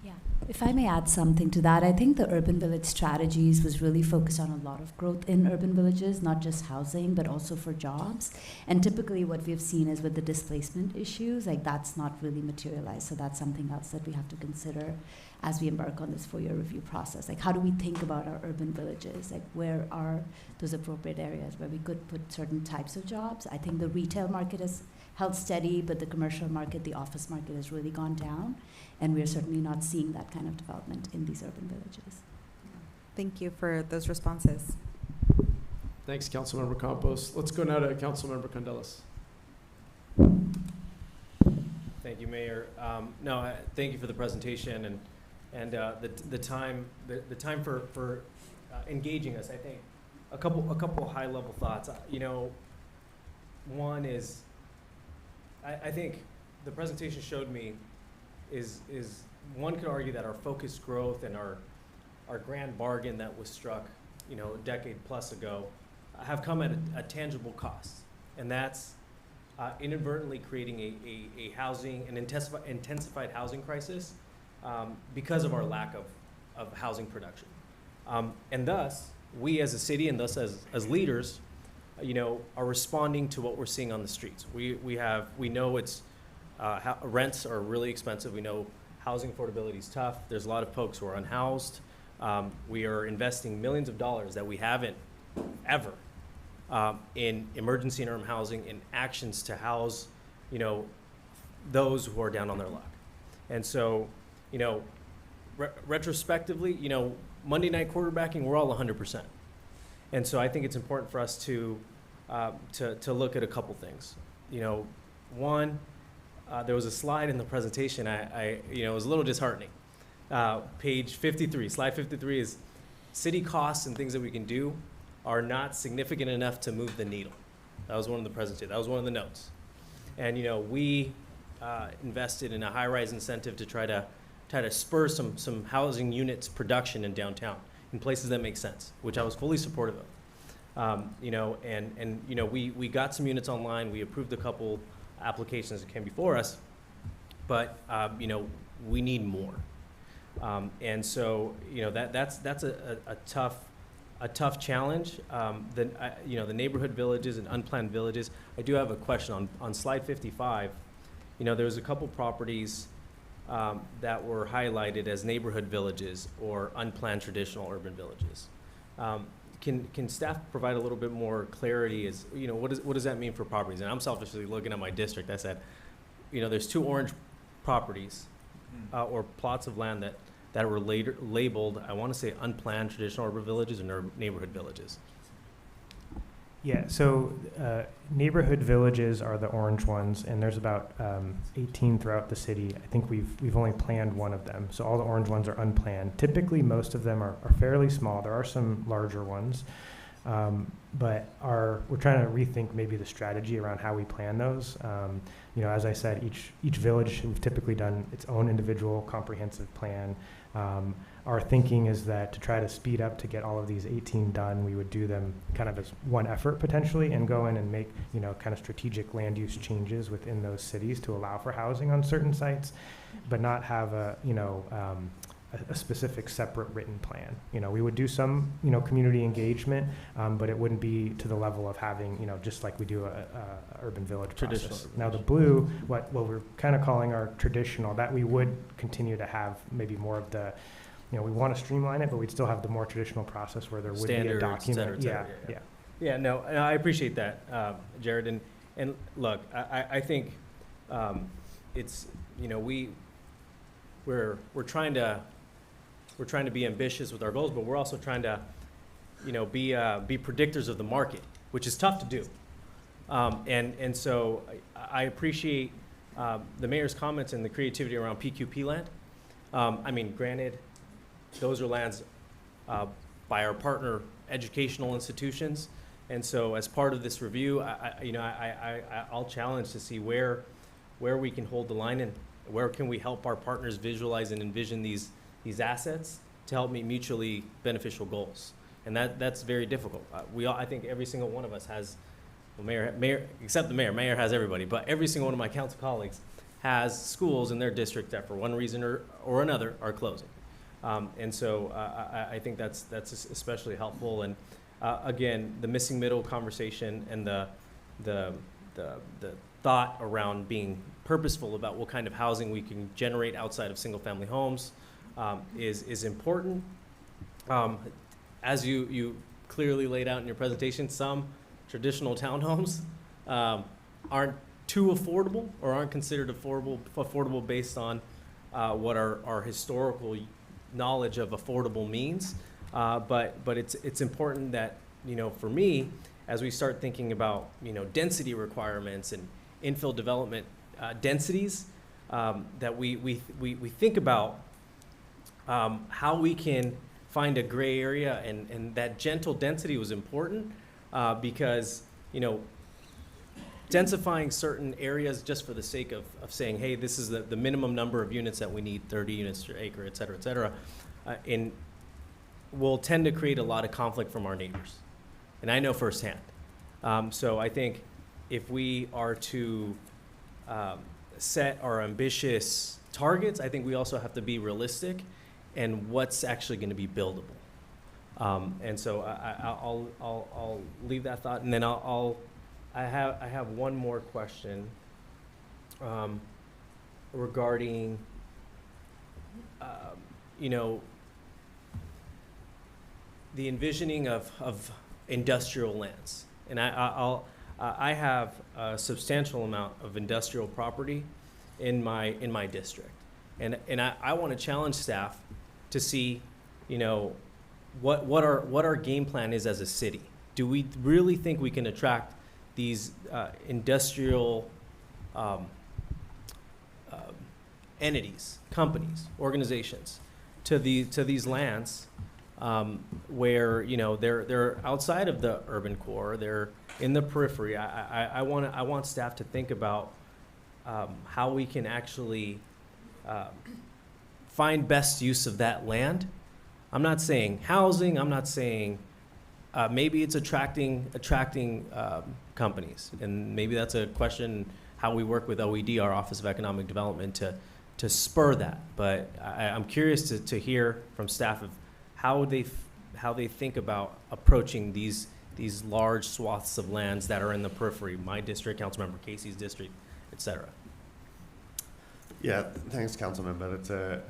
Yeah. If I may add something to that, I think the urban village strategies was really focused on a lot of growth in urban villages, not just housing, but also for jobs. And typically what we've seen is with the displacement issues, like that's not really materialized. So that's something else that we have to consider as we embark on this 4-year review process. Like, how do we think about our urban villages? Like, where are those appropriate areas where we could put certain types of jobs? I think the retail market has held steady, but the commercial market, the office market has really gone down. And we're certainly not seeing that kind of development in these urban villages. Thank you for those responses. Thanks, Councilmember Campos. Let's go now to Councilmember Condelas. Thank you, Mayor. Thank you for the presentation and the time for engaging us. I think a couple high level thoughts. You know, one is I think the presentation showed me is one could argue that our focused growth and our grand bargain that was struck, you know, a decade plus ago, have come at a tangible cost, and that's inadvertently creating an intensified housing crisis because of our lack of housing production. And thus, we as a city and thus as leaders, are responding to what we're seeing on the streets. We know it's rents are really expensive. We know housing affordability is tough. There's a lot of folks who are unhoused. We are investing millions of dollars that we haven't ever in emergency interim housing, in actions to house, those who are down on their luck. And so, retrospectively, Monday night quarterbacking, we're all 100%. And so I think it's important for us to look at a couple things. One, there was a slide in the presentation, it was a little disheartening. Page 53, slide 53 is city costs and things that we can do are not significant enough to move the needle. That was one of the presentations, that was one of the notes. And we invested in a high-rise incentive to try to spur some housing units production in downtown in places that make sense, which I was fully supportive of. We got some units online, we approved a couple applications that came before us, but we need more. And so that's a tough challenge. The neighborhood villages and unplanned villages. I do have a question on slide 55. There was a couple properties that were highlighted as neighborhood villages or unplanned traditional urban villages. Can staff provide a little bit more clarity as, what does that mean for properties? And I'm selfishly looking at my district. I said, there's 2 orange properties or plots of land that were later labeled, I want to say unplanned traditional urban villages or neighborhood villages. Yeah, so neighborhood villages are the orange ones, and there's about 18 throughout the city. I think we've only planned one of them, so all the orange ones are unplanned. Typically, most of them are fairly small. There are some larger ones, but we're trying to rethink maybe the strategy around how we plan those. As I said, each village, we've typically done its own individual comprehensive plan. Our thinking is that to try to speed up to get all of these 18 done, we would do them kind of as one effort potentially and go in and make, kind of strategic land use changes within those cities to allow for housing on certain sites, but not have a specific separate written plan. We would do some, community engagement, but it wouldn't be to the level of having, just like we do a urban village process. Now the blue, what we're kind of calling our traditional, that we would continue to have maybe more of the, we want to streamline it, but we'd still have the more traditional process where there would Standards, be a document. et cetera. Yeah, no, I appreciate that, Jared. And look, I think it's, we're trying to be ambitious with our goals, but we're also trying to, be predictors of the market, which is tough to do. And so I appreciate the mayor's comments and the creativity around PQP land. Granted, those are lands by our partner educational institutions, and so as part of this review, I'll challenge to see where we can hold the line and where can we help our partners visualize and envision these assets to help meet mutually beneficial goals. And that's very difficult. I think every single one of us has, well, mayor, except the mayor has everybody, but every single one of my council colleagues has schools in their district that for one reason or another are closing. And so I think that's especially helpful. And again, the missing middle conversation and the thought around being purposeful about what kind of housing we can generate outside of single family homes is important. As you clearly laid out in your presentation, some traditional townhomes aren't too affordable or aren't considered affordable based on what our historical knowledge of affordable means. But it's important that, for me, as we start thinking about, density requirements and infill development densities, that we think about how we can find a gray area, and that gentle density was important because, densifying certain areas just for the sake of saying, hey, this is the minimum number of units that we need, 30 units per acre, et cetera, will tend to create a lot of conflict from our neighbors. and I know firsthand. So I think if we are to set our ambitious targets, I think we also have to be realistic and what's actually going to be buildable. And so I'll leave that thought, and then I have one more question regarding the envisioning of industrial lands, and I have a substantial amount of industrial property in my district, and I want to challenge staff to see, what our game plan is as a city. Do we really think we can attract these industrial entities, companies, organizations to these lands where they're outside of the urban core, they're in the periphery? I want staff to think about how we can actually find best use of that land. I'm not saying housing. I'm not saying maybe it's attracting companies, and maybe that's a question how we work with OED, our Office of Economic Development, to spur that. But I'm curious to hear from staff of how they think about approaching these large swaths of lands that are in the periphery. My district, Councilmember Casey's district, et cetera. Yeah, thanks, Councilmember. That's a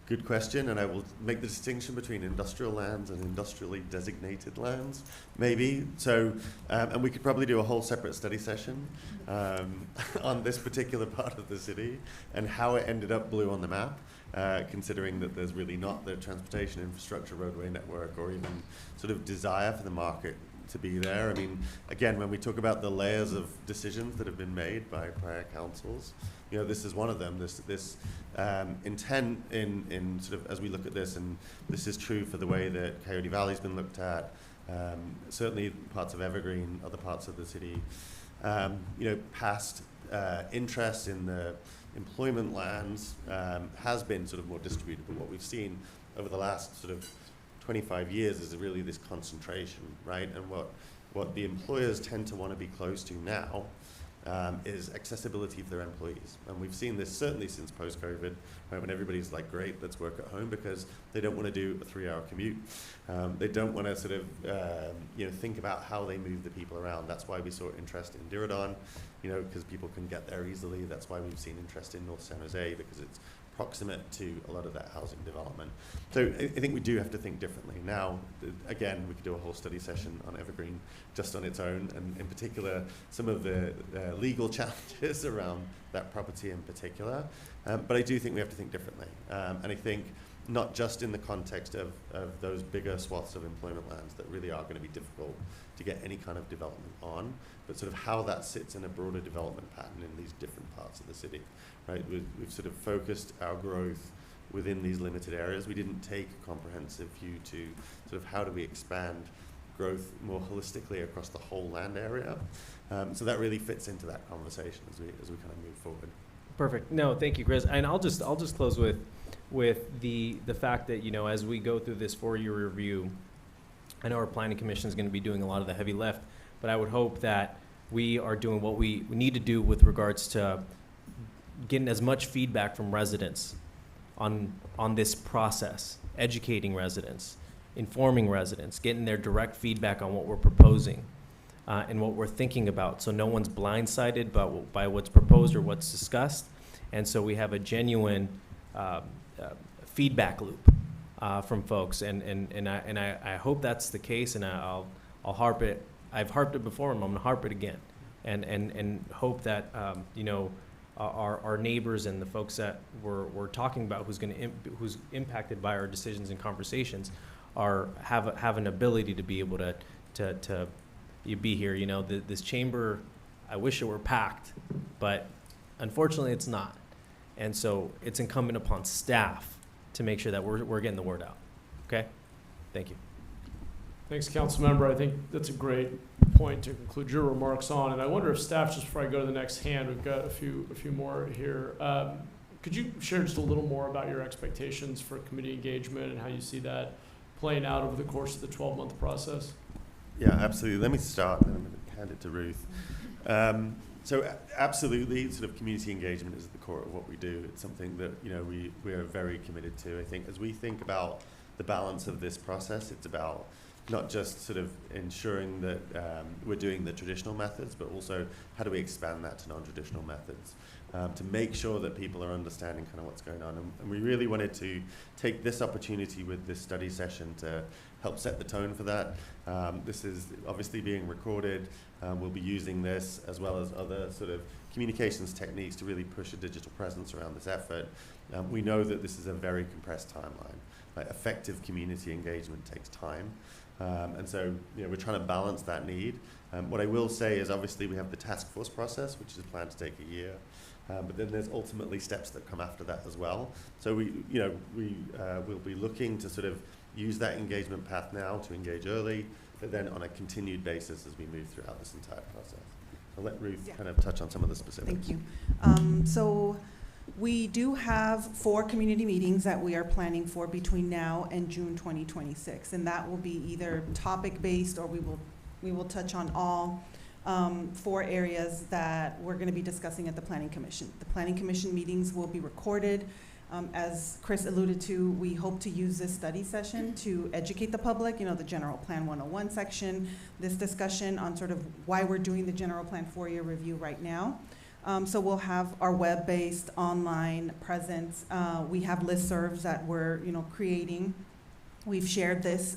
good question, and I will make the distinction between industrial lands and industrially designated lands, maybe. So, and we could probably do a whole separate study session on this particular part of the city and how it ended up blue on the map, considering that there's really not the transportation infrastructure, roadway network, or even sort of desire for the market to be there. I mean, again, when we talk about the layers of decisions that have been made by prior councils, this is one of them. This intent in sort of, as we look at this, and this is true for the way that Coyote Valley's been looked at, certainly parts of Evergreen, other parts of the city, past interest in the employment lands has been sort of more distributed. But what we've seen over the last sort of 25 years is really this concentration, right? And what the employers tend to want to be close to now is accessibility for their employees. And we've seen this certainly since post-COVID, right, when everybody's like, great, let's work at home, because they don't want to do a 3-hour commute. They don't want to sort of, think about how they move the people around. That's why we saw interest in Diridon, because people can get there easily. That's why we've seen interest in North San Jose, because it's proximate to a lot of that housing development. So I think we do have to think differently. Now, again, we could do a whole study session on Evergreen just on its own, and in particular, some of the legal challenges around that property in particular. But I do think we have to think differently. And I think not just in the context of those bigger swaths of employment lands that really are going to be difficult to get any kind of development on, but sort of how that sits in a broader development pattern in these different parts of the city, right? We've sort of focused our growth within these limited areas. We didn't take a comprehensive view to sort of how do we expand growth more holistically across the whole land area. So that really fits into that conversation as we kind of move forward. Perfect. No, thank you, Chris. And I'll just close with the fact that, as we go through this 4-year review, I know our planning commission is going to be doing a lot of the heavy lift, but I would hope that we are doing what we need to do with regards to getting as much feedback from residents on this process, educating residents, informing residents, getting their direct feedback on what we're proposing and what we're thinking about, so no one's blindsided by what's proposed or what's discussed. And so we have a genuine feedback loop from folks, and I hope that's the case, and I'll harp it. I've harped it before, and I'm gonna harp it again, and hope that our neighbors and the folks that we're talking about, who's impacted by our decisions and conversations, have an ability to be able to be here. This chamber, I wish it were packed, but unfortunately it's not. And so it's incumbent upon staff to make sure that we're getting the word out. Okay? Thank you. Thanks, Councilmember. I think that's a great point to conclude your remarks on. And I wonder if staff, just before I go to the next hand, we've got a few more here. Could you share just a little more about your expectations for committee engagement and how you see that playing out over the course of the 12-month process? Yeah, absolutely. Let me start, and I'm going to hand it to Ruth. Absolutely, sort of community engagement is at the core of what we do. It's something that we are very committed to. I think as we think about the balance of this process, it's about not just sort of ensuring that we're doing the traditional methods, but also how do we expand that to non-traditional methods to make sure that people are understanding kind of what's going on. And we really wanted to take this opportunity with this study session to help set the tone for that. This is obviously being recorded. We'll be using this as well as other sort of communications techniques to really push a digital presence around this effort. We know that this is a very compressed timeline. Effective community engagement takes time. And so we're trying to balance that need. What I will say is obviously we have the task force process, which is planned to take a year. But then there's ultimately steps that come after that as well. So we will be looking to sort of use that engagement path now to engage early, but then on a continued basis as we move throughout this entire process. I'll let Ruth kind of touch on some of the specifics. Thank you. So we do have 4 community meetings that we are planning for between now and June 2026, and that will be either topic-based or we will touch on all 4 areas that we're going to be discussing at the Planning Commission. The Planning Commission meetings will be recorded. As Chris alluded to, we hope to use this study session to educate the public, the General Plan 101 section, this discussion on sort of why we're doing the General Plan 4-year review right now. So we'll have our web-based online presence. We have listservs that we're creating. We've shared this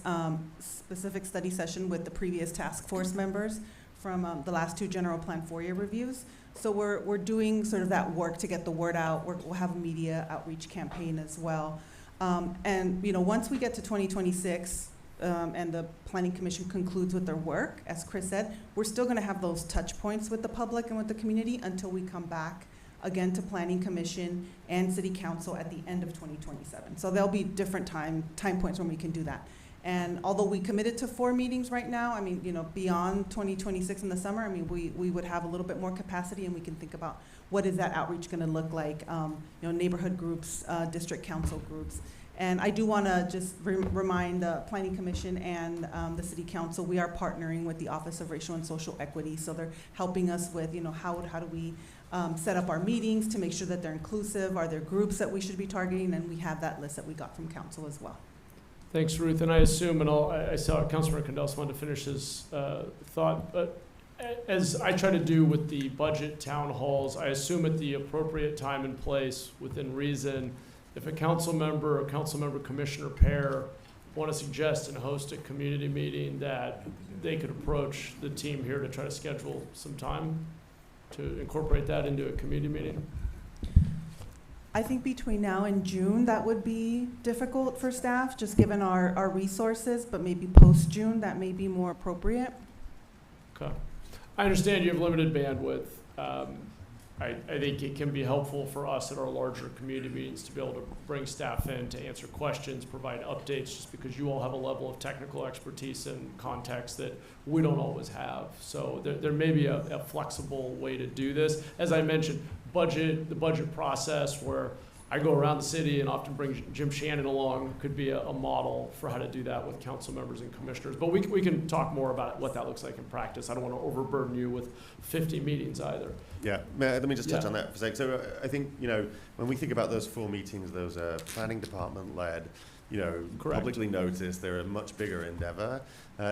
specific study session with the previous task force members from the last 2 General Plan 4-year reviews. So we're doing sort of that work to get the word out. We'll have a media outreach campaign as well. And once we get to 2026 and the Planning Commission concludes with their work, as Chris said, we're still going to have those touch points with the public and with the community until we come back again to Planning Commission and City Council at the end of 2027. So there'll be different time points when we can do that. And although we committed to 4 meetings right now, I mean, beyond 2026 in the summer, I mean, we would have a little bit more capacity, and we can think about what is that outreach going to look like, neighborhood groups, district council groups. And I do want to just remind the Planning Commission and the City Council, we are partnering with the Office of Racial and Social Equity. So they're helping us with, how do we set up our meetings to make sure that they're inclusive? Are there groups that we should be targeting? And we have that list that we got from council as well. Thanks, Ruth. And I assume, and I saw Councilmember Condellis wanted to finish his thought, but as I try to do with the budget town halls, I assume at the appropriate time and place, within reason, if a council member or council member commissioner pair want to suggest and host a community meeting, that they could approach the team here to try to schedule some time to incorporate that into a community meeting. I think between now and June, that would be difficult for staff, just given our resources, but maybe post-June, that may be more appropriate. Okay. I understand you have limited bandwidth. I think it can be helpful for us at our larger community meetings to be able to bring staff in to answer questions, provide updates, just because you all have a level of technical expertise and context that we don't always have. So there may be a flexible way to do this. As I mentioned, the budget process where I go around the city and often bring Jim Shannon along could be a model for how to do that with council members and commissioners. But we can talk more about what that looks like in practice. I don't want to overburden you with 50 meetings either. Yeah, let me just touch on that for a sec. So I think, when we think about those 4 meetings, those are planning department led, publicly noticed, they're a much bigger endeavor.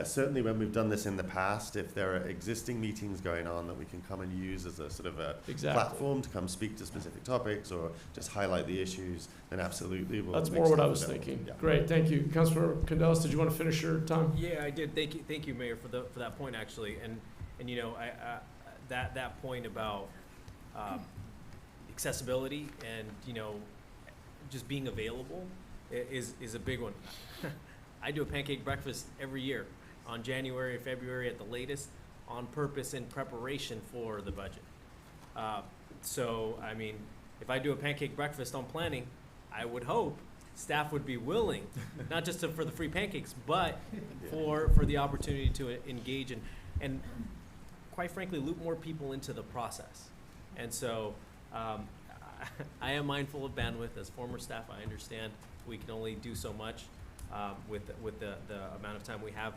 Certainly when we've done this in the past, if there are existing meetings going on that we can come and use as a sort of a platform to come speak to specific topics or just highlight the issues, then absolutely. That's more what I was thinking. Yeah. Great, thank you. Councilor Condellis, did you want to finish your time? Yeah, I did. Thank you, Mayor, for that point actually. And that point about accessibility and just being available is a big one. I do a pancake breakfast every year on January, February at the latest, on purpose in preparation for the budget. So, I mean, if I do a pancake breakfast on planning, I would hope staff would be willing, not just for the free pancakes, but for the opportunity to engage and quite frankly, loop more people into the process. And so I am mindful of bandwidth. As former staff, I understand we can only do so much with the amount of time we have,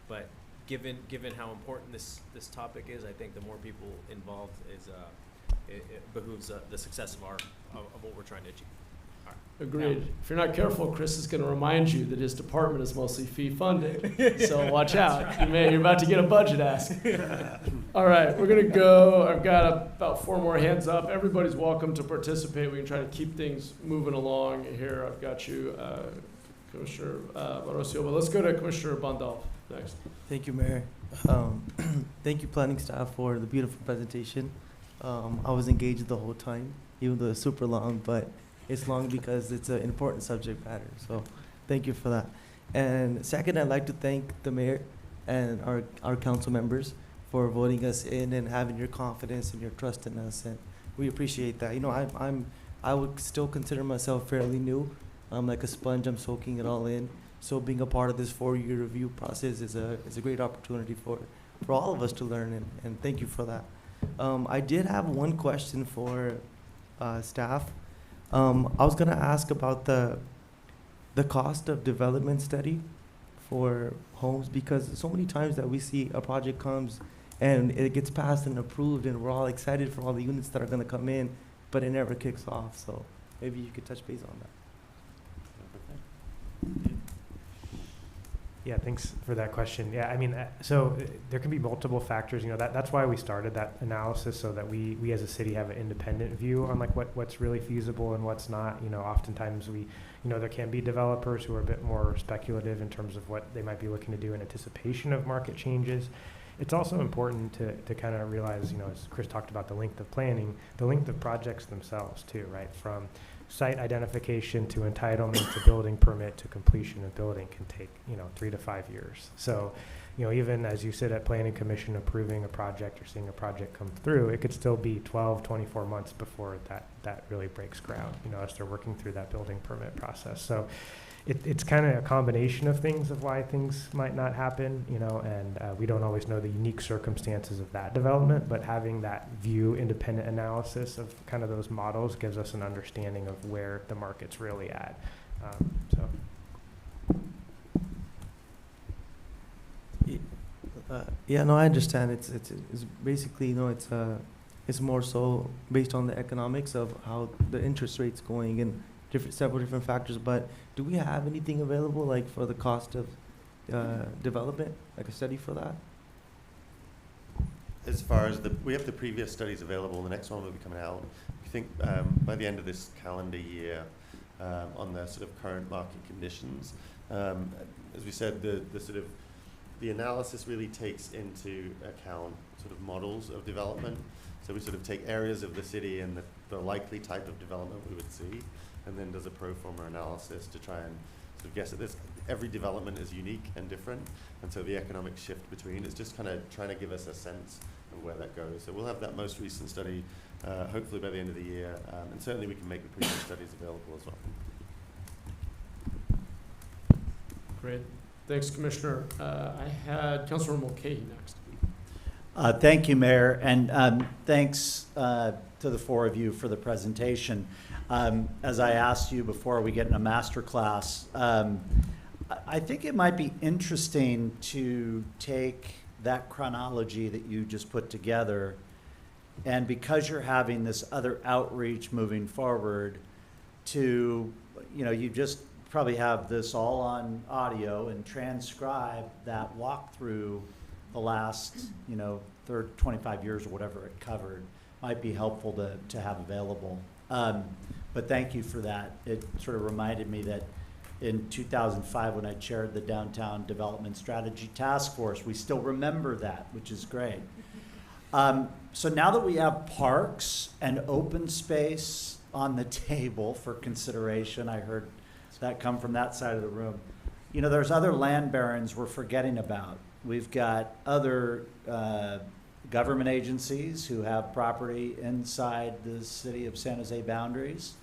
but given how important this topic is, I think the more people involved is it behooves the success of what we're trying to achieve. All right. Agreed. If you're not careful, Chris is going to remind you that his department is mostly fee-funded. So watch out. You're about to get a budget ask. All right, we're going to go. I've got about 4 more hands up. Everybody's welcome to participate. We can try to keep things moving along here. I've got you, Commissioner Marosio. But let's go to Commissioner Bandal next. Thank you, Mayor. Thank you, planning staff, for the beautiful presentation. I was engaged the whole time, even though it's super long, but it's long because it's an important subject matter. So thank you for that. And second, I'd like to thank the mayor and our council members for voting us in and having your confidence and your trust in us. And we appreciate that. You know, I would still consider myself fairly new. I'm like a sponge. I'm soaking it all in. So being a part of this 4-year review process is a great opportunity for all of us to learn, and thank you for that. I did have one question for staff. I was gonna ask about the cost of development study for homes, because so many times that we see a project comes and it gets passed and approved and we're all excited for all the units that are gonna come in, but it never kicks off. So maybe you could touch base on that. Yeah, thanks for that question. Yeah, I mean, so there can be multiple factors. You know, that's why we started that analysis, so that we as a city have an independent view on like what's really feasible and what's not. You know, oftentimes there can be developers who are a bit more speculative in terms of what they might be looking to do in anticipation of market changes. It's also important to kind of realize, you know, as Chris talked about, the length of planning, the length of projects themselves too, right? From site identification to entitlement to building permit to completion of building can take, 3 to 5 years. So, even as you sit at planning commission approving a project or seeing a project come through, it could still be 12, 24 months before that really breaks ground, as they're working through that building permit process. So it's kind of a combination of things of why things might not happen, and we don't always know the unique circumstances of that development, but having that view independent analysis of kind of those models gives us an understanding of where the market's really at. Yeah, no, I understand. It's basically, it's more so based on the economics of how the interest rate's going and several different factors. But do we have anything available, like for the cost of development, like a study for that? As far as we have the previous studies available. The next one will be coming out, I think, by the end of this calendar year, on the sort of current market conditions. As we said, the analysis really takes into account sort of models of development. So we sort of take areas of the city and the likely type of development we would see, and then does a pro forma analysis to try and sort of guess at this. Every development is unique and different, and so the economic shift between is just kind of trying to give us a sense of where that goes. So we'll have that most recent study hopefully by the end of the year, and certainly we can make the previous studies available as well. Great. Thanks, Commissioner. I had Councilor Mulcahy next. Thank you, Mayor, and thanks to the 4 of you for the presentation. As I asked you before we get in a master class, I think it might be interesting to take that chronology that you just put together, and because you're having this other outreach moving forward to, you just probably have this all on audio and transcribe that walkthrough the last, 25 years or whatever it covered, might be helpful to have available. But thank you for that. It sort of reminded me that in 2005, when I chaired the Downtown Development Strategy Task Force, we still remember that, which is great. So now that we have parks and open space on the table for consideration, I heard that come from that side of the room. There's other land barons we're forgetting about. We've got other government agencies who have property inside the city of San Jose boundaries.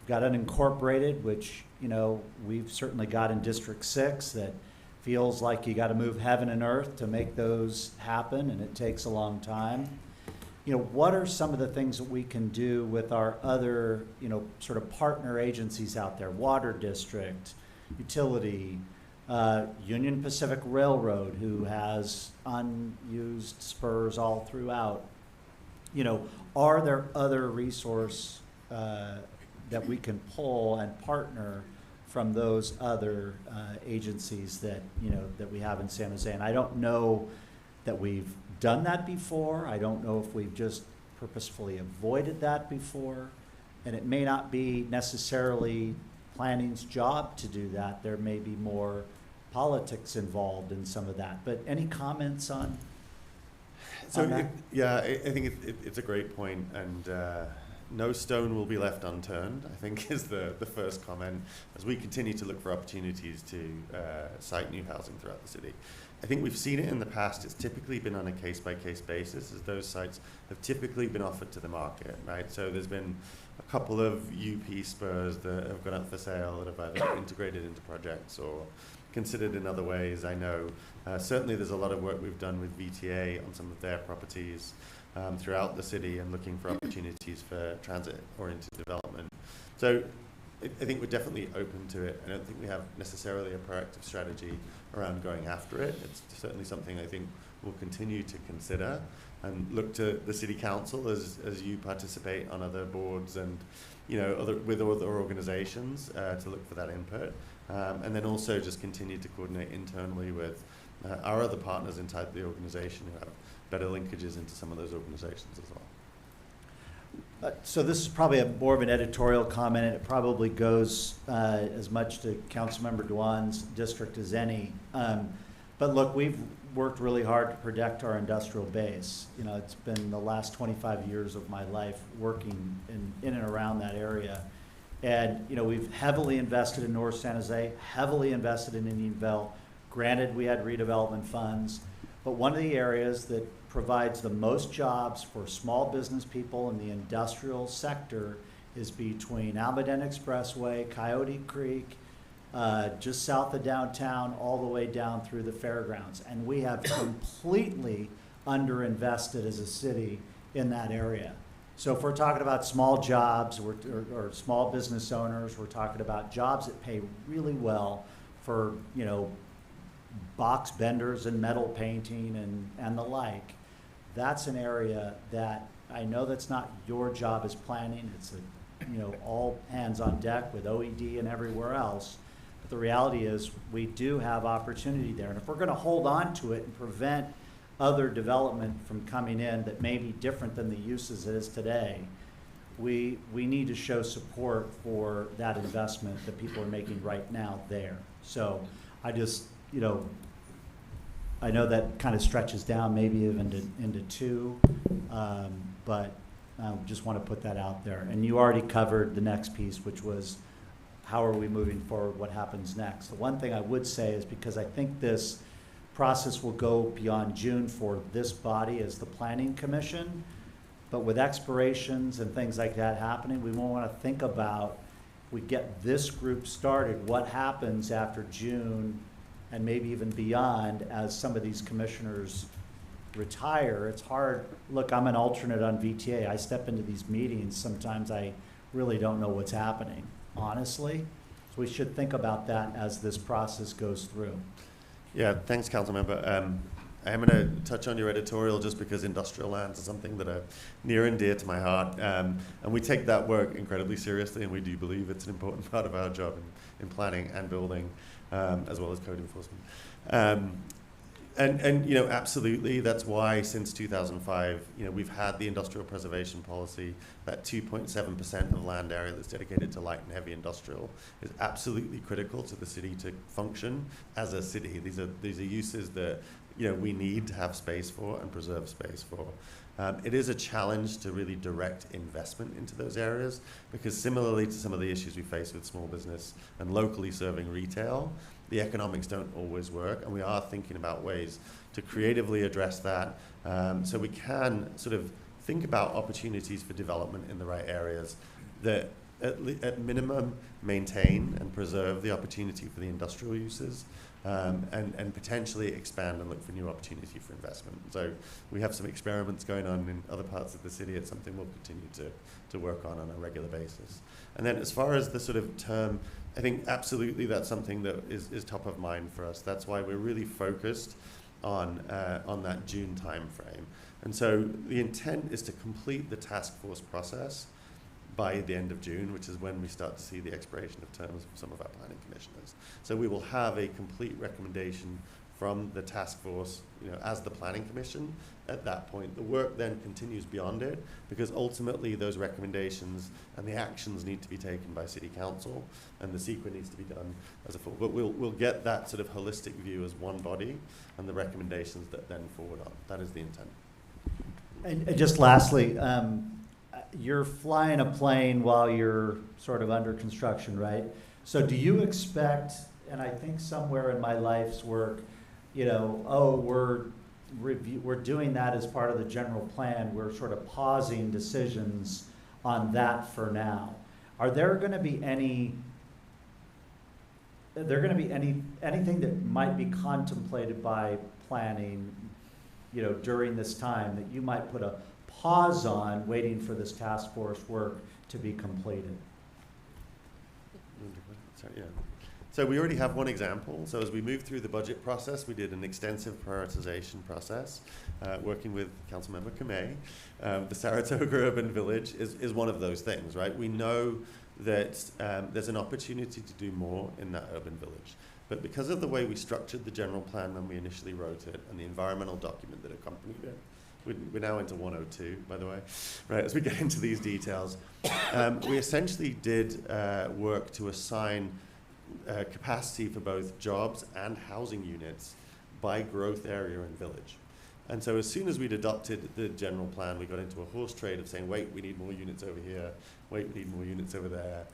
We've got unincorporated, which, we've certainly got in District 6 that feels like you got to move heaven and earth to make those happen, and it takes a long time. What are some of the things that we can do with our other, sort of partner agencies out there, water district, utility, Union Pacific Railroad, who has unused spurs all throughout. You know, are there other resource that we can pull and partner from those other agencies that, you know, that we have in San Jose? And I don't know that we've done that before. I don't know if we've just purposefully avoided that before. And it may not be necessarily planning's job to do that. There may be more politics involved in some of that. But any comments on? So on that? I think it's a great point, and no stone will be left unturned, I think, is the first comment, as we continue to look for opportunities to site new housing throughout the city. I think we've seen it in the past. It's typically been on a case-by-case basis, as those sites have typically been offered to the market, right? So there's been a couple of UP spurs that have gone up for sale that have either integrated into projects or considered in other ways. I know certainly there's a lot of work we've done with VTA on some of their properties throughout the city and looking for opportunities for transit-oriented development. So I think we're definitely open to it. I don't think we have necessarily a proactive strategy around going after it. It's certainly something I think we'll continue to consider and look to the city council as you participate on other boards and, you know, with other organizations to look for that input. And then also just continue to coordinate internally with our other partners inside the organization who have better linkages into some of those organizations as well. So this is probably more of an editorial comment, and it probably goes as much to Councilmember Dwan's district as any. But look, we've worked really hard to protect our industrial base. You know, it's been the last 25 years of my life working in and around that area. And, you know, we've heavily invested in North San Jose, heavily invested in Indianville. Granted, we had redevelopment funds, but one of the areas that provides the most jobs for small business people in the industrial sector is between Almaden Expressway, Coyote Creek, just south of downtown, all the way down through the fairgrounds. And we have completely underinvested as a city in that area. So if we're talking about small jobs or small business owners, we're talking about jobs that pay really well for, you know, box benders and metal painting and the like. That's an area that I know that's not your job as planning. It's a, you know, all hands on deck with OED and everywhere else. But the reality is we do have opportunity there. And if we're going to hold on to it and prevent other development from coming in that may be different than the uses it is today, we need to show support for that investment that people are making right now there. So I just, you know, I know that kind of stretches down maybe even into two, but I just want to put that out there. And you already covered the next piece, which was how are we moving forward, what happens next. The one thing I would say is, because I think this process will go beyond June for this body as the Planning Commission, but with expirations and things like that happening, we won't want to think about, we get this group started, what happens after June and maybe even beyond as some of these commissioners retire. It's hard. Look, I'm an alternate on VTA. I step into these meetings. Sometimes I really don't know what's happening, honestly. So we should think about that as this process goes through. Yeah, thanks, Councilmember. I am going to touch on your editorial just because industrial lands are something that are near and dear to my heart. And we take that work incredibly seriously, and we do believe it's an important part of our job in planning and building, as well as code enforcement. And you know, absolutely, that's why since 2005, you know, we've had the industrial preservation policy. That 2.7% of land area that's dedicated to light and heavy industrial is absolutely critical to the city to function as a city. These are uses that, you know, we need to have space for and preserve space for. It is a challenge to really direct investment into those areas, because similarly to some of the issues we face with small business and locally serving retail, the economics don't always work, and we are thinking about ways to creatively address that, so we can sort of think about opportunities for development in the right areas that at minimum, maintain and preserve the opportunity for the industrial uses, and potentially expand and look for new opportunity for investment. So we have some experiments going on in other parts of the city. It's something we'll continue to work on a regular basis. And then as far as the sort of term, I think absolutely that's something that is top of mind for us. That's why we're really focused on that June time frame. And so the intent is to complete the task force process by the end of June, which is when we start to see the expiration of terms for some of our planning commissioners. So we will have a complete recommendation from the task force, as the planning commission at that point. The work then continues beyond it, because ultimately those recommendations and the actions need to be taken by city council, and the secret needs to be done as a full. But we'll get that sort of holistic view as one body, and the recommendations that then forward on. That is the intent. And just lastly, you're flying a plane while you're sort of under construction, right? So do you expect, and I think somewhere in my life's work, we're doing that as part of the general plan. We're sort of pausing decisions on that for now. Are there going to be anything that might be contemplated by planning, during this time that you might put a pause on, waiting for this task force work to be completed? Sorry, yeah. So we already have one example. So as we moved through the budget process, we did an extensive prioritization process, working with Councilmember Kamei. The Saratoga Urban Village is one of those things, right? We know that there's an opportunity to do more in that urban village. But because of the way we structured the general plan when we initially wrote it, and the environmental document that accompanied it, we're now into 102, by the way, right, as we get into these details, we essentially did work to assign capacity for both jobs and housing units by growth area and village. And so as soon as we'd adopted the general plan, we got into a horse trade of saying, wait, we need more units over here, wait, we need more units over there.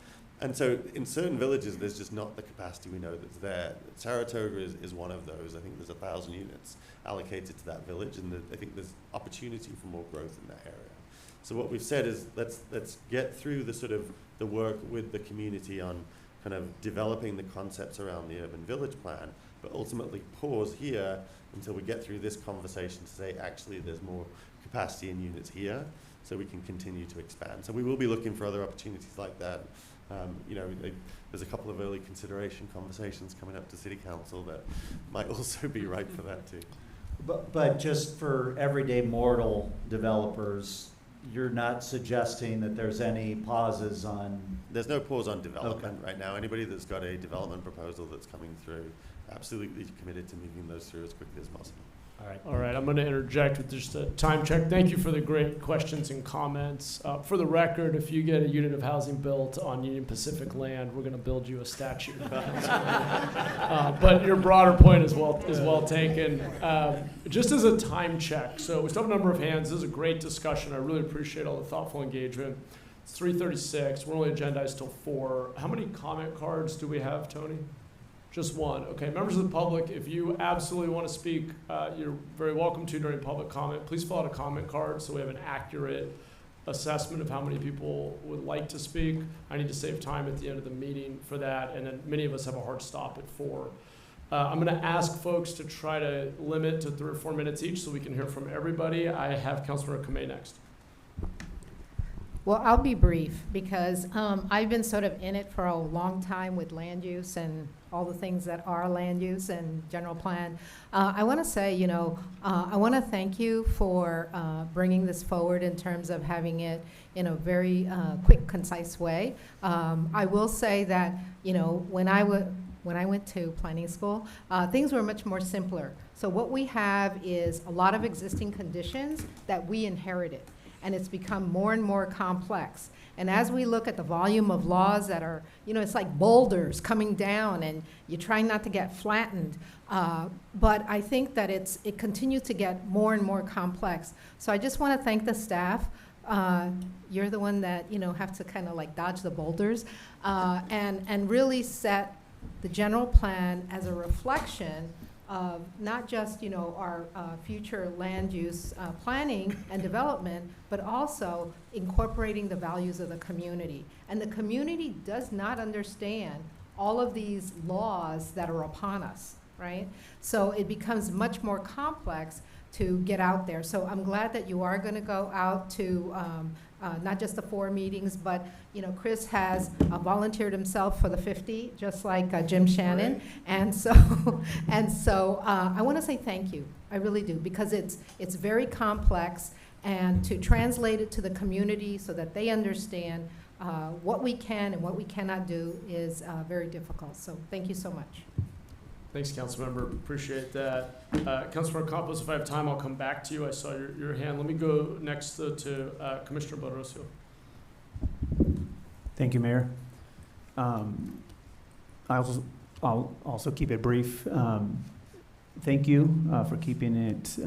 And so in certain villages, there's just not the capacity we know that's there. Saratoga is one of those. I think there's 1,000 units allocated to that village, and I think there's opportunity for more growth in that area. So what we've said is let's get through the sort of the work with the community on kind of developing the concepts around the urban village plan, but ultimately pause here until we get through this conversation to say, actually, there's more capacity in units here, so we can continue to expand. So we will be looking for other opportunities like that. There's a couple of early consideration conversations coming up to City Council that might also be ripe for that too. But just for everyday mortal developers, you're not suggesting that there's any pauses on? There's no pause on development right now. Anybody that's got a development proposal that's coming through, absolutely committed to moving those through as quickly as possible. All right, I'm going to interject with just a time check. Thank you for the great questions and comments. For the record, if you get a unit of housing built on Union Pacific land, we're going to build you a statue. But your broader point is well taken. Just as a time check, so we still have a number of hands. This is a great discussion. I really appreciate all the thoughtful engagement. It's 3:36. We're only agendized till 4. How many comment cards do we have, Tony? Just one. Okay, members of the public, if you absolutely want to speak, you're very welcome to during public comment. Please fill out a comment card so we have an accurate assessment of how many people would like to speak. I need to save time at the end of the meeting for that, and then many of us have a hard stop at 4. I'm going to ask folks to try to limit to 3 or 4 minutes each so we can hear from everybody. I have Councilmember Kamei next. Well, I'll be brief because I've been sort of in it for a long time with land use and all the things that are land use and general plan. I want to say, I want to thank you for bringing this forward in terms of having it in a very quick, concise way. I will say that, when I went to planning school, things were much more simpler. So what we have is a lot of existing conditions that we inherited, and it's become more and more complex. And as we look at the volume of laws that are, it's like boulders coming down, and you're trying not to get flattened. But I think that it continues to get more and more complex. So I just want to thank the staff. You're the one that, have to kind of like dodge the boulders and really set the general plan as a reflection of not just, our future land use planning and development, but also incorporating the values of the community. And the community does not understand all of these laws that are upon us, right? So it becomes much more complex to get out there. So I'm glad that you are going to go out to not just the 4 meetings, but Chris has volunteered himself for the 50, just like Jim Shannon. Right. And so I want to say thank you. I really do, because it's very complex, and to translate it to the community so that they understand what we can and what we cannot do is very difficult. So thank you so much. Thanks, Councilmember. Appreciate that. Councilmember Campos, if I have time, I'll come back to you. I saw your hand. Let me go next to Commissioner Barroso. Thank you, Mayor. I'll also keep it brief. Thank you for keeping it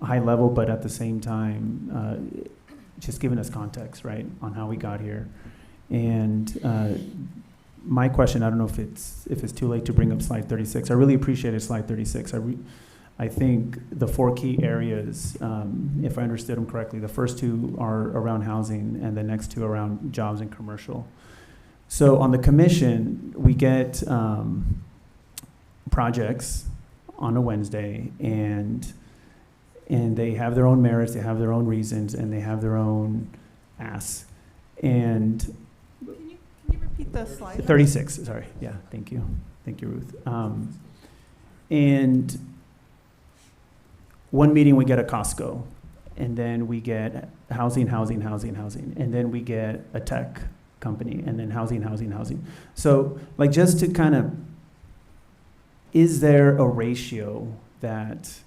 high level, but at the same time, just giving us context, right, on how we got here. And my question, I don't know if it's too late to bring up slide 36. I really appreciated slide 36. I think the 4 key areas, if I understood them correctly, the first 2 are around housing and the next 2 around jobs and commercial. So on the commission, we get projects on a Wednesday, and they have their own merits, they have their own reasons, and they have their own asks. And Can you repeat the slide? 36, sorry. Yeah, thank you. Thank you, Ruth. And one meeting we get a Costco, and then we get housing, and then we get a tech company, and then housing. So, like, just to kind of, is there a ratio that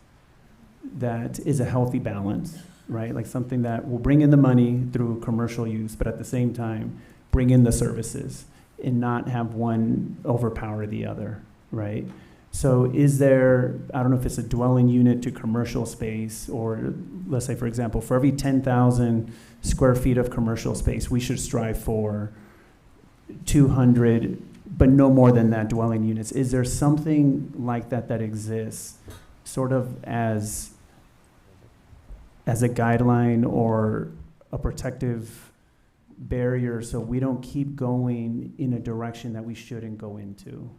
is a healthy balance, right? Like something that will bring in the money through commercial use, but at the same time, bring in the services and not have one overpower the other, right? So is there, I don't know if it's a dwelling unit to commercial space, or let's say, for example, for every 10,000 square feet of commercial space, we should strive for 200, but no more than that dwelling units. Is there something like that that exists sort of as a guideline or a protective barrier so we don't keep going in a direction that we shouldn't go into?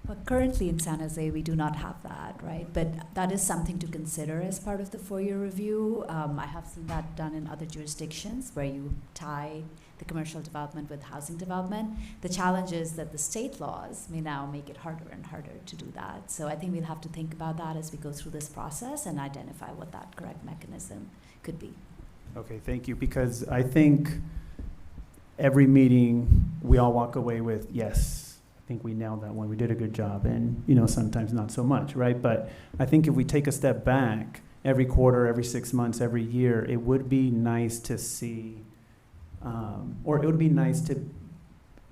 But currently in San Jose, we do not have that, right? But that is something to consider as part of the 4-year review. I have seen that done in other jurisdictions where you tie the commercial development with housing development. The challenge is that the state laws may now make it harder and harder to do that. So I think we'll have to think about that as we go through this process and identify what that correct mechanism could be. Okay, thank you, because I think every meeting we all walk away with, yes, I think we nailed that one. We did a good job, and sometimes not so much, right? But I think if we take a step back, every quarter, every 6 months, every year, it would be nice to see, or it would be nice to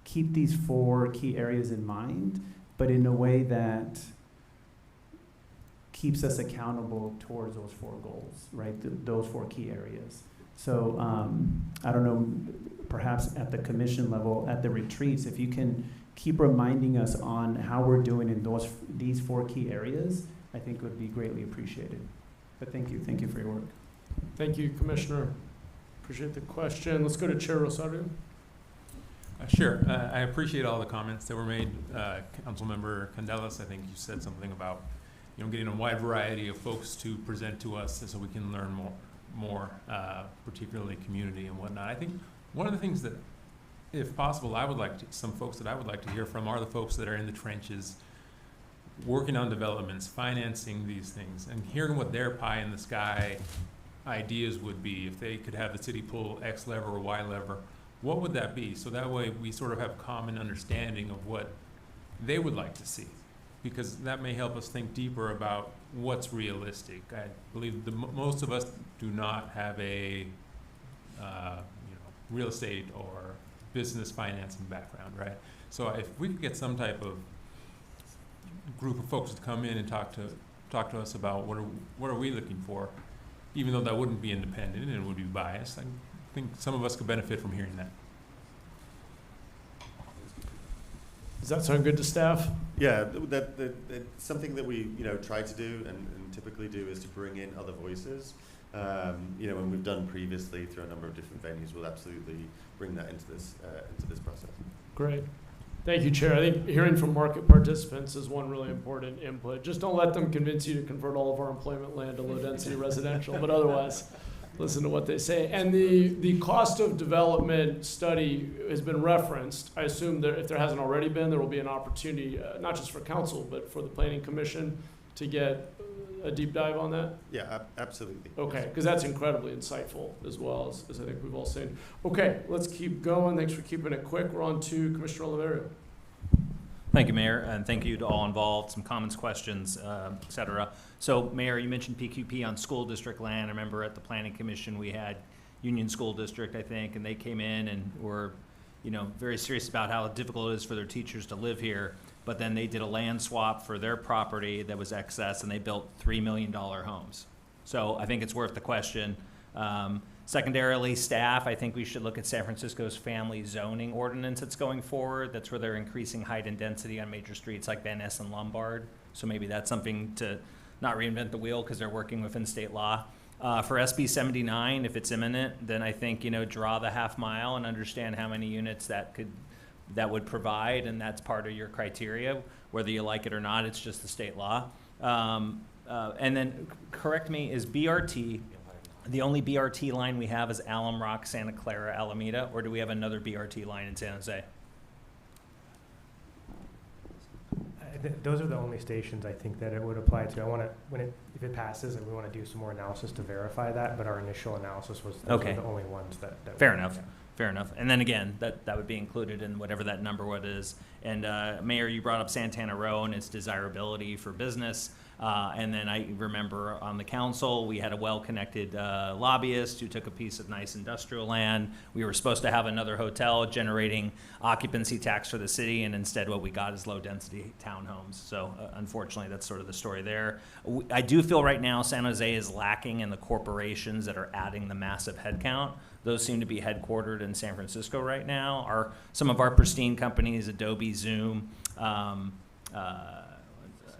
keep these 4 key areas in mind, but in a way that keeps us accountable towards those 4 goals, right? Those 4 key areas. So I don't know, perhaps at the commission level, at the retreats, if you can keep reminding us on how we're doing in these 4 key areas, I think would be greatly appreciated. But thank you for your work. Thank you, Commissioner. Appreciate the question. Let's go to Chair Rosario. Sure. I appreciate all the comments that were made. Councilmember Candelas, I think you said something about getting a wide variety of folks to present to us so we can learn more, particularly community and whatnot. I think one of the things that, if possible, some folks that I would like to hear from are the folks that are in the trenches, working on developments, financing these things, and hearing what their pie in the sky ideas would be. If they could have the city pull X lever or Y lever, what would that be? So that way we sort of have common understanding of what they would like to see, because that may help us think deeper about what's realistic. I believe most of us do not have a real estate or business financing background, right? So if we could get some type of group of folks to come in and talk to us about what are we looking for, even though that wouldn't be independent and it would be biased, I think some of us could benefit from hearing that. Does that sound good to staff? Yeah, that something that we try to do and typically do is to bring in other voices. And we've done previously through a number of different venues. We'll absolutely bring that into this process. Great. Thank you, Chair. I think hearing from market participants is one really important input. Just don't let them convince you to convert all of our employment land to low-density residential, but otherwise, listen to what they say. And the cost of development study has been referenced. I assume that if there hasn't already been, there will be an opportunity, not just for council, but for the Planning Commission to get a deep dive on that? Yeah, absolutely. Okay, because that's incredibly insightful as well, as I think we've all seen. Okay, let's keep going. Thanks for keeping it quick. We're on to Commissioner Oliverio. Thank you, Mayor, and thank you to all involved. Some comments, questions, et cetera. So, Mayor, you mentioned PQP on school district land. I remember at the Planning Commission we had Union School District, I think, and they came in and were, very serious about how difficult it is for their teachers to live here. But then they did a land swap for their property that was excess, and they built $3 million homes. So I think it's worth the question. Secondarily, staff, I think we should look at San Francisco's family zoning ordinance that's going forward. That's where they're increasing height and density on major streets like Van Ness and Lombard. So maybe that's something to not reinvent the wheel because they're working within state law. For SB 79, if it's imminent, then I think, draw the half mile and understand how many units that would provide, and that's part of your criteria. Whether you like it or not, it's just the state law. And then, correct me, is BRT, the only BRT line we have is Alum Rock, Santa Clara, Alameda, or do we have another BRT line in San Jose? Those are the only stations I think that it would apply to. If it passes, and we want to do some more analysis to verify that, but our initial analysis was those are the only ones that Fair enough. Fair enough. And then again, that would be included in whatever that number what is. And Mayor, you brought up Santana Row and its desirability for business. And then I remember on the council, we had a well-connected lobbyist who took a piece of nice industrial land. We were supposed to have another hotel generating occupancy tax for the city, and instead what we got is low-density townhomes. So unfortunately, that's sort of the story there. I do feel right now San Jose is lacking in the corporations that are adding the massive headcount. Those seem to be headquartered in San Francisco right now. Some of our pristine companies, Adobe, Zoom,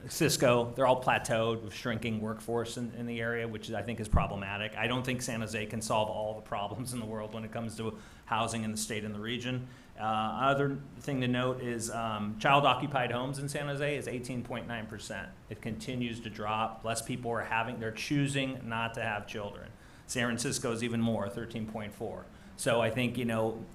Cisco, they're all plateaued with shrinking workforce in the area, which I think is problematic. I don't think San Jose can solve all the problems in the world when it comes to housing in the state and the region. Other thing to note is child-occupied homes in San Jose is 18.9%. It continues to drop. Less people they're choosing not to have children. San Francisco is even more, 13.4. So I think,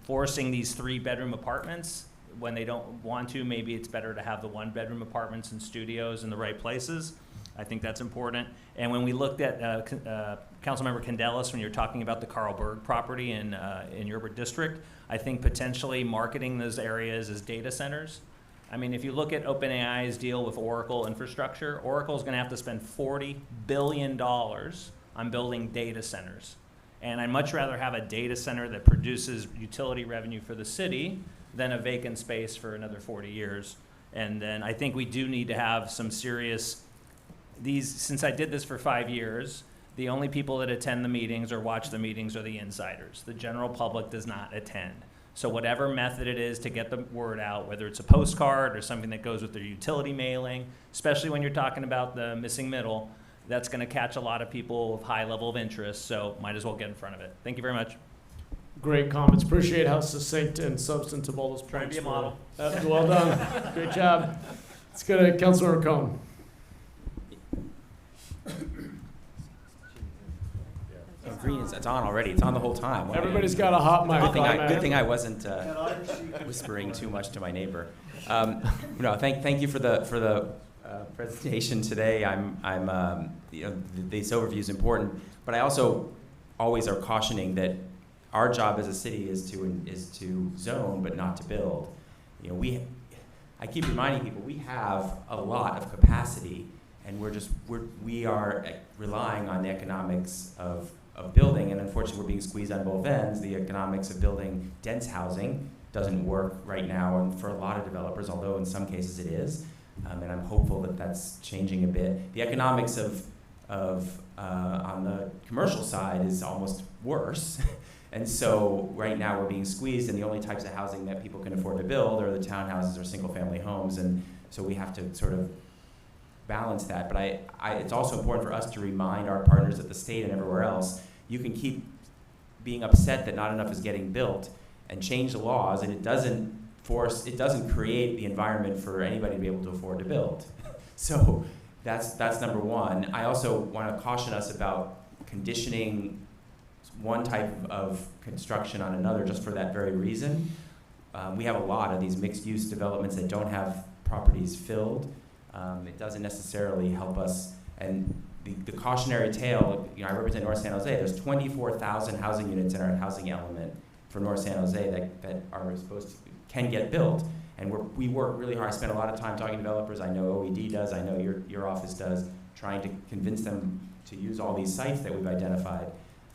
forcing these 3-bedroom apartments when they don't want to, maybe it's better to have the 1-bedroom apartments and studios in the right places. I think that's important. And when we looked at Councilmember Candelas, when you're talking about the Carl Berg property in your district, I think potentially marketing those areas as data centers. I mean, if you look at OpenAI's deal with Oracle infrastructure, Oracle's gonna have to spend $40 billion on building data centers. And I'd much rather have a data center that produces utility revenue for the city than a vacant space for another 40 years. And then I think we do need to have some serious, since I did this for 5 years, the only people that attend the meetings or watch the meetings are the insiders. The general public does not attend. So whatever method it is to get the word out, whether it's a postcard or something that goes with their utility mailing, especially when you're talking about the missing middle, that's going to catch a lot of people with high level of interest, so might as well get in front of it. Thank you very much. Great comments. Appreciate how succinct and substantive all those points Trying to be a were. model. Well done. Great job. Let's go to Councilor Cohn. Green it's on already. It's on the whole time. Everybody's got a hot mic. Good thing I wasn't whispering too much to my neighbor. Thank you for the presentation today. This overview is important, but I also always are cautioning that our job as a city is to zone but not to build. I keep reminding people we have a lot of capacity, and we are relying on the economics of building, and unfortunately we're being squeezed on both ends. The economics of building dense housing doesn't work right now, and for a lot of developers, although in some cases it is. And I'm hopeful that that's changing a bit. The economics of on the commercial side is almost worse. And so right now we're being squeezed, and the only types of housing that people can afford to build are the townhouses or single-family homes, and so we have to sort of balance that. But it's also important for us to remind our partners at the state and everywhere else, you can keep being upset that not enough is getting built and change the laws, and it doesn't create the environment for anybody to be able to afford to build. So that's number one. I also want to caution us about conditioning one type of construction on another just for that very reason. We have a lot of these mixed-use developments that don't have properties filled. It doesn't necessarily help us. And the cautionary tale, I represent North San Jose. There's 24,000 housing units in our housing element for North San Jose that are can get built. And we work really hard. I spend a lot of time talking to developers. I know OED does. I know your office does, trying to convince them to use all these sites that we've identified.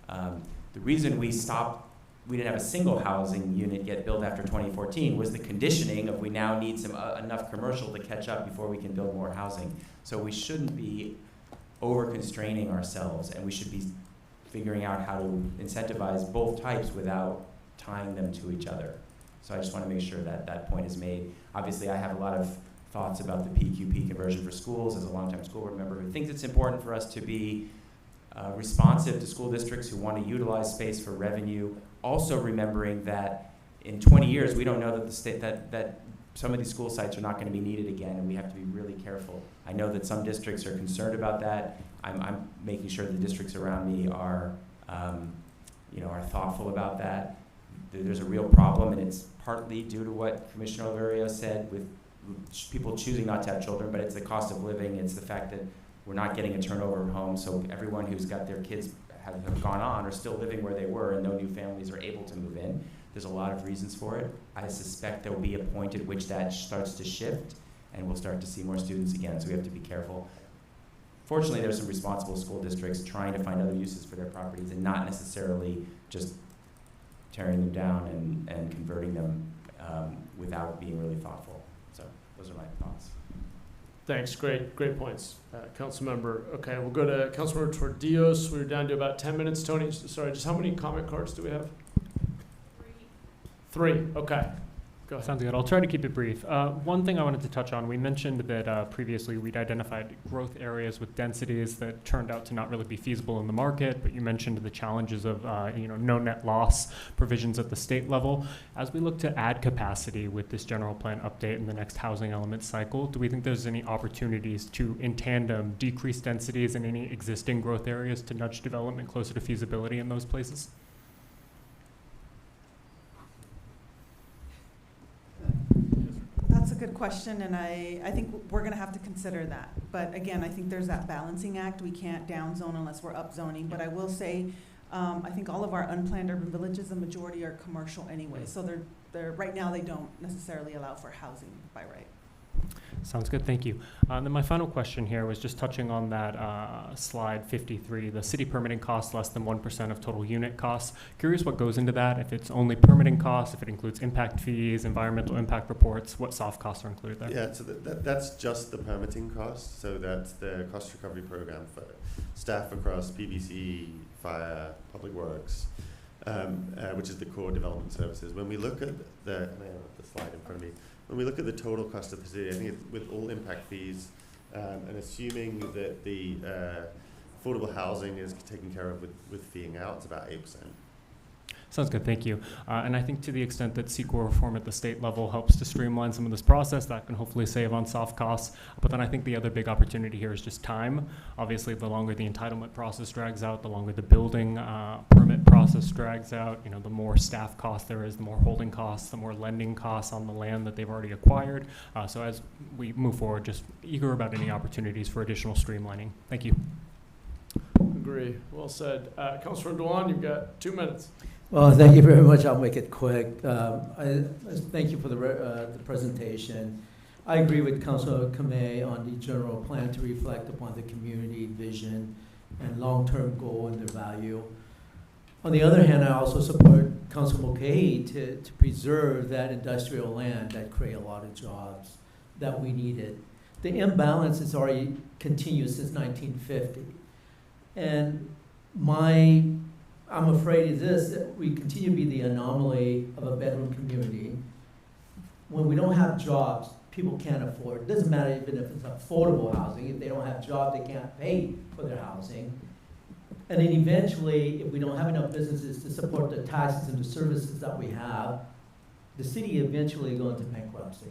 The reason we didn't have a single housing unit get built after 2014 was the conditioning of we now need enough commercial to catch up before we can build more housing. So we shouldn't be over-constraining ourselves, and we should be figuring out how to incentivize both types without tying them to each other. So I just want to make sure that that point is made. Obviously, I have a lot of thoughts about the PQP conversion for schools as a longtime school board member who thinks it's important for us to be responsive to school districts who want to utilize space for revenue. Also remembering that in 20 years, we don't know that that some of these school sites are not going to be needed again, and we have to be really careful. I know that some districts are concerned about that. I'm making sure the districts around me are thoughtful about that. There's a real problem, and it's partly due to what Commissioner Oliverio said with people choosing not to have children, but it's the cost of living. It's the fact that we're not getting a turnover of homes, so everyone who's got their kids have gone on are still living where they were, and no new families are able to move in. There's a lot of reasons for it. I suspect there will be a point at which that starts to shift, and we'll start to see more students again, so we have to be careful. Fortunately, there's some responsible school districts trying to find other uses for their properties and not necessarily just tearing them down and converting them without being really thoughtful. So those are my thoughts. Thanks, great points, Councilmember. Okay, we'll go to Councilmember Tordios. We're down to about 10 minutes. Tony, sorry, just how many comment cards do we have? 3, okay. Go ahead. Sounds good. I'll try to keep it brief. One thing I wanted to touch on, we mentioned that previously we'd identified growth areas with densities that turned out to not really be feasible in the market, but you mentioned the challenges of no net loss provisions at the state level. As we look to add capacity with this general plan update in the next housing element cycle, do we think there's any opportunities to, in tandem, decrease densities in any existing growth areas to nudge development closer to feasibility in those places? That's a good question, and I think we're going to have to consider that. But again, I think there's that balancing act. We can't down zone unless we're up zoning. But I will say, I think all of our unplanned urban villages, the majority are commercial anyway. So they're right now they don't necessarily allow for housing by right. Sounds good, thank you. And then my final question here was just touching on that slide 53, the city permitting costs less than 1% of total unit costs. Curious what goes into that, if it's only permitting costs, if it includes impact fees, environmental impact reports, what soft costs are included there? Yeah, so that's just the permitting cost. So that's the cost recovery program for staff across PVC, fire, public works, which is the core development services. When we look at the slide in front of me, when we look at the total cost of the city, I think it's with all impact fees and assuming that the affordable housing is taken care of with feeing out, it's about 8%. Sounds good, thank you. And I think to the extent that CEQA reform at the state level helps to streamline some of this process, that can hopefully save on soft costs. But then I think the other big opportunity here is just time. Obviously, the longer the entitlement process drags out, the longer the building permit process drags out, the more staff cost there is, the more holding costs, the more lending costs on the land that they've already acquired. So as we move forward, just eager about any opportunities for additional streamlining. Thank you. Agree. Well said. Councilor Dewan, you've got 2 minutes. Well, thank you very much. I'll make it quick. I thank you for the presentation. I agree with Councilor Kamei on the general plan to reflect upon the community vision and long-term goal and their value. On the other hand, I also support Councilor Mulcahy to preserve that industrial land that create a lot of jobs that we needed. The imbalance has already continued since 1950. And I'm afraid is this, that we continue to be the anomaly of a bedroom community. When we don't have jobs, people can't afford, it doesn't matter even if it's affordable housing, if they don't have jobs, they can't pay for their housing. And then eventually, if we don't have enough businesses to support the taxes and the services that we have, the city eventually go into bankruptcy.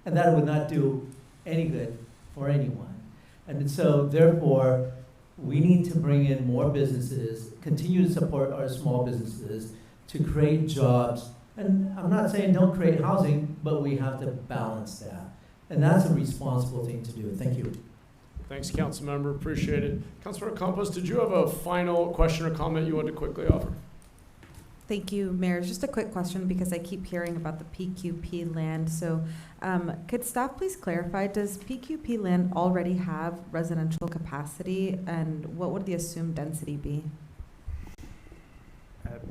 And that would not do any good for anyone. And so therefore, we need to bring in more businesses, continue to support our small businesses, to create jobs. And I'm not saying don't create housing, but we have to balance that. And that's a responsible thing to do. Thank you. Thanks, Councilmember. Appreciate it. Councilmember Campos, did you have a final question or comment you wanted to quickly offer? Thank you, Mayor. Just a quick question because I keep hearing about the PQP land. So could staff please clarify, does PQP land already have residential capacity, and what would the assumed density be?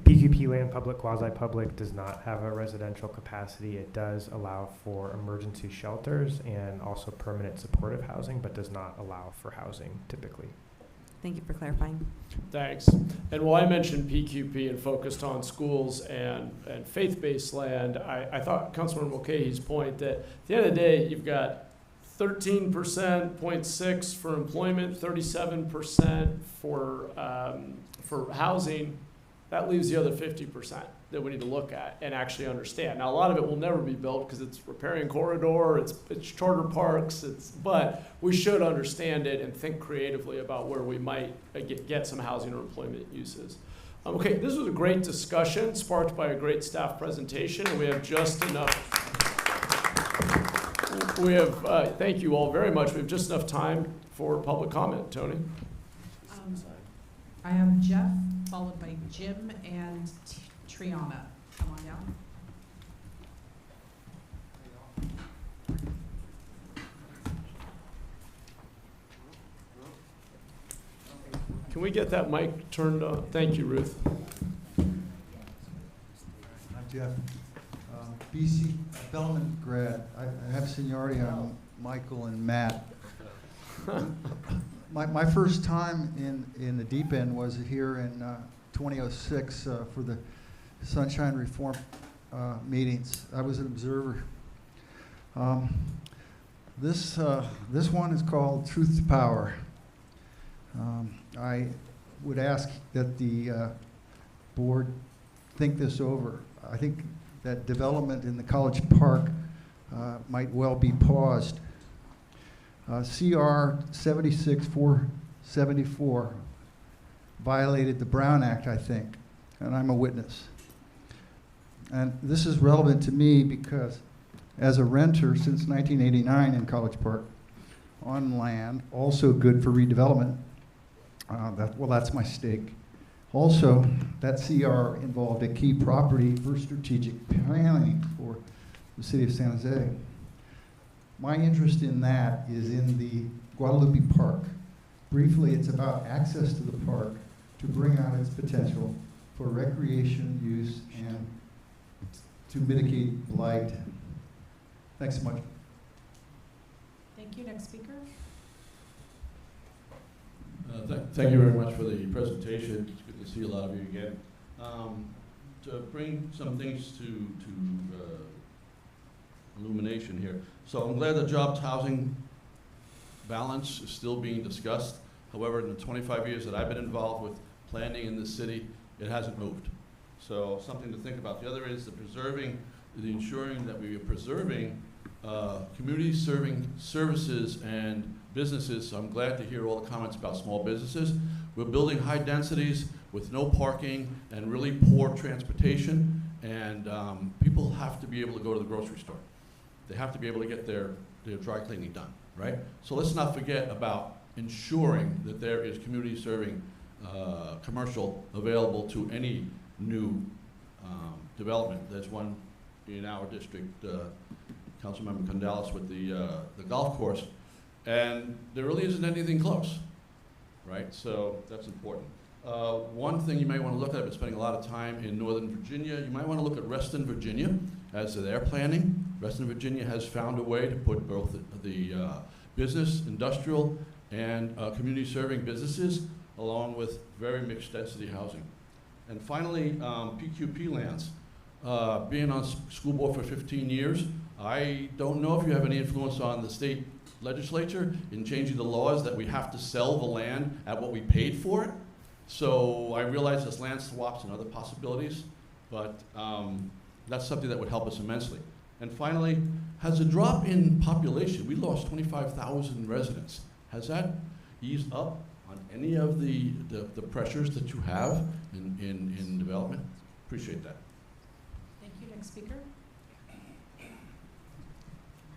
PQP land, public, quasi-public, does not have a residential capacity. It does allow for emergency shelters and also permanent supportive housing, but does not allow for housing typically. Thank you for clarifying. Thanks. And while I mentioned PQP and focused on schools and faith-based land, I thought Councilmember Mulcahy's point that at the end of the day, you've got 13%, 0.6 for employment, 37% for housing. That leaves the other 50% that we need to look at and actually understand. Now, a lot of it will never be built because it's riparian corridor, it's charter parks, but we should understand it and think creatively about where we might get some housing or employment uses. Okay, this was a great discussion sparked by a great staff presentation, and we have just enough. Thank you all very much. We have just enough time for public comment. Tony? I am Jeff, followed by Jim and Triana. Come on down. Can we get that mic turned on? Thank you, Ruth. I'm Jeff, BC Bellman grad. I have seniority on Michael and Matt. My first time in the deep end was here in 2006 for the Sunshine Reform meetings. I was an observer. This one is called Truth to Power. I would ask that the board think this over. I think that development in the College Park might well be paused. CR 76474 violated the Brown Act, I think, and I'm a witness. And this is relevant to me because as a renter since 1989 in College Park, on land, also good for redevelopment, that's my stake. Also, that CR involved a key property for strategic planning for the city of San Jose. My interest in that is in the Guadalupe Park. Briefly, it's about access to the park to bring out its potential for recreation use and to mitigate blight. Thanks so much. Thank you. Next speaker. Thank you very much for the presentation. It's good to see a lot of you again. To bring some things to illumination here. So I'm glad the jobs housing balance is still being discussed. However, in the 25 years that I've been involved with planning in this city, it hasn't moved. So something to think about. The other is the ensuring that we are preserving community serving services and businesses. So I'm glad to hear all the comments about small businesses. We're building high densities with no parking and really poor transportation, and people have to be able to go to the grocery store. They have to be able to get their dry cleaning done, right? So let's not forget about ensuring that there is community serving commercial available to any new development. There's one in our district, Councilmember Condalis with the golf course, and there really isn't anything close, right? So that's important. One thing you might want to look at, I've been spending a lot of time in Northern Virginia, you might want to look at Reston, Virginia, as to their planning. Reston, Virginia has found a way to put both the business, industrial, and community serving businesses along with very mixed density housing. And finally, PQP lands. Being on school board for 15 years, I don't know if you have any influence on the state legislature in changing the laws that we have to sell the land at what we paid for it. So I realize there's land swaps and other possibilities, but that's something that would help us immensely. And finally, has a drop in population, we lost 25,000 residents. Has that eased up on any of the pressures that you have in development? Appreciate that. Thank you. Next speaker.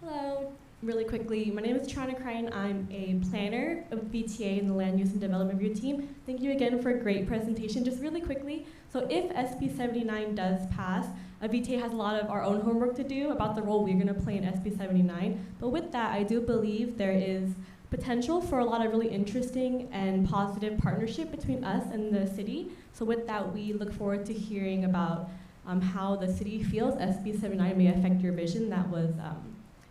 Hello. Really quickly, my name is Trina Crane. I'm a planner of VTA in the Land Use and Development Review team. Thank you again for a great presentation. Just really quickly, so if SB 79 does pass, VTA has a lot of our own homework to do about the role we're going to play in SB 79. But with that, I do believe there is potential for a lot of really interesting and positive partnership between us and the city. So with that, we look forward to hearing about how the city feels SB 79 may affect your vision that was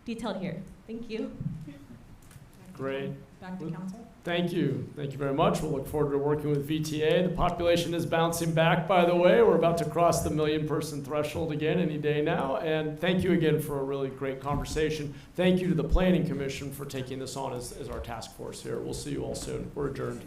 detailed here. Thank you. Great. Back to council. Thank you. Thank you very much. We'll look forward to working with VTA. The population is bouncing back, by the way. We're about to cross the 1 million person threshold again any day now. And thank you again for a really great conversation. Thank you to the Planning Commission for taking this on as our task force here. We'll see you all soon. We're adjourned.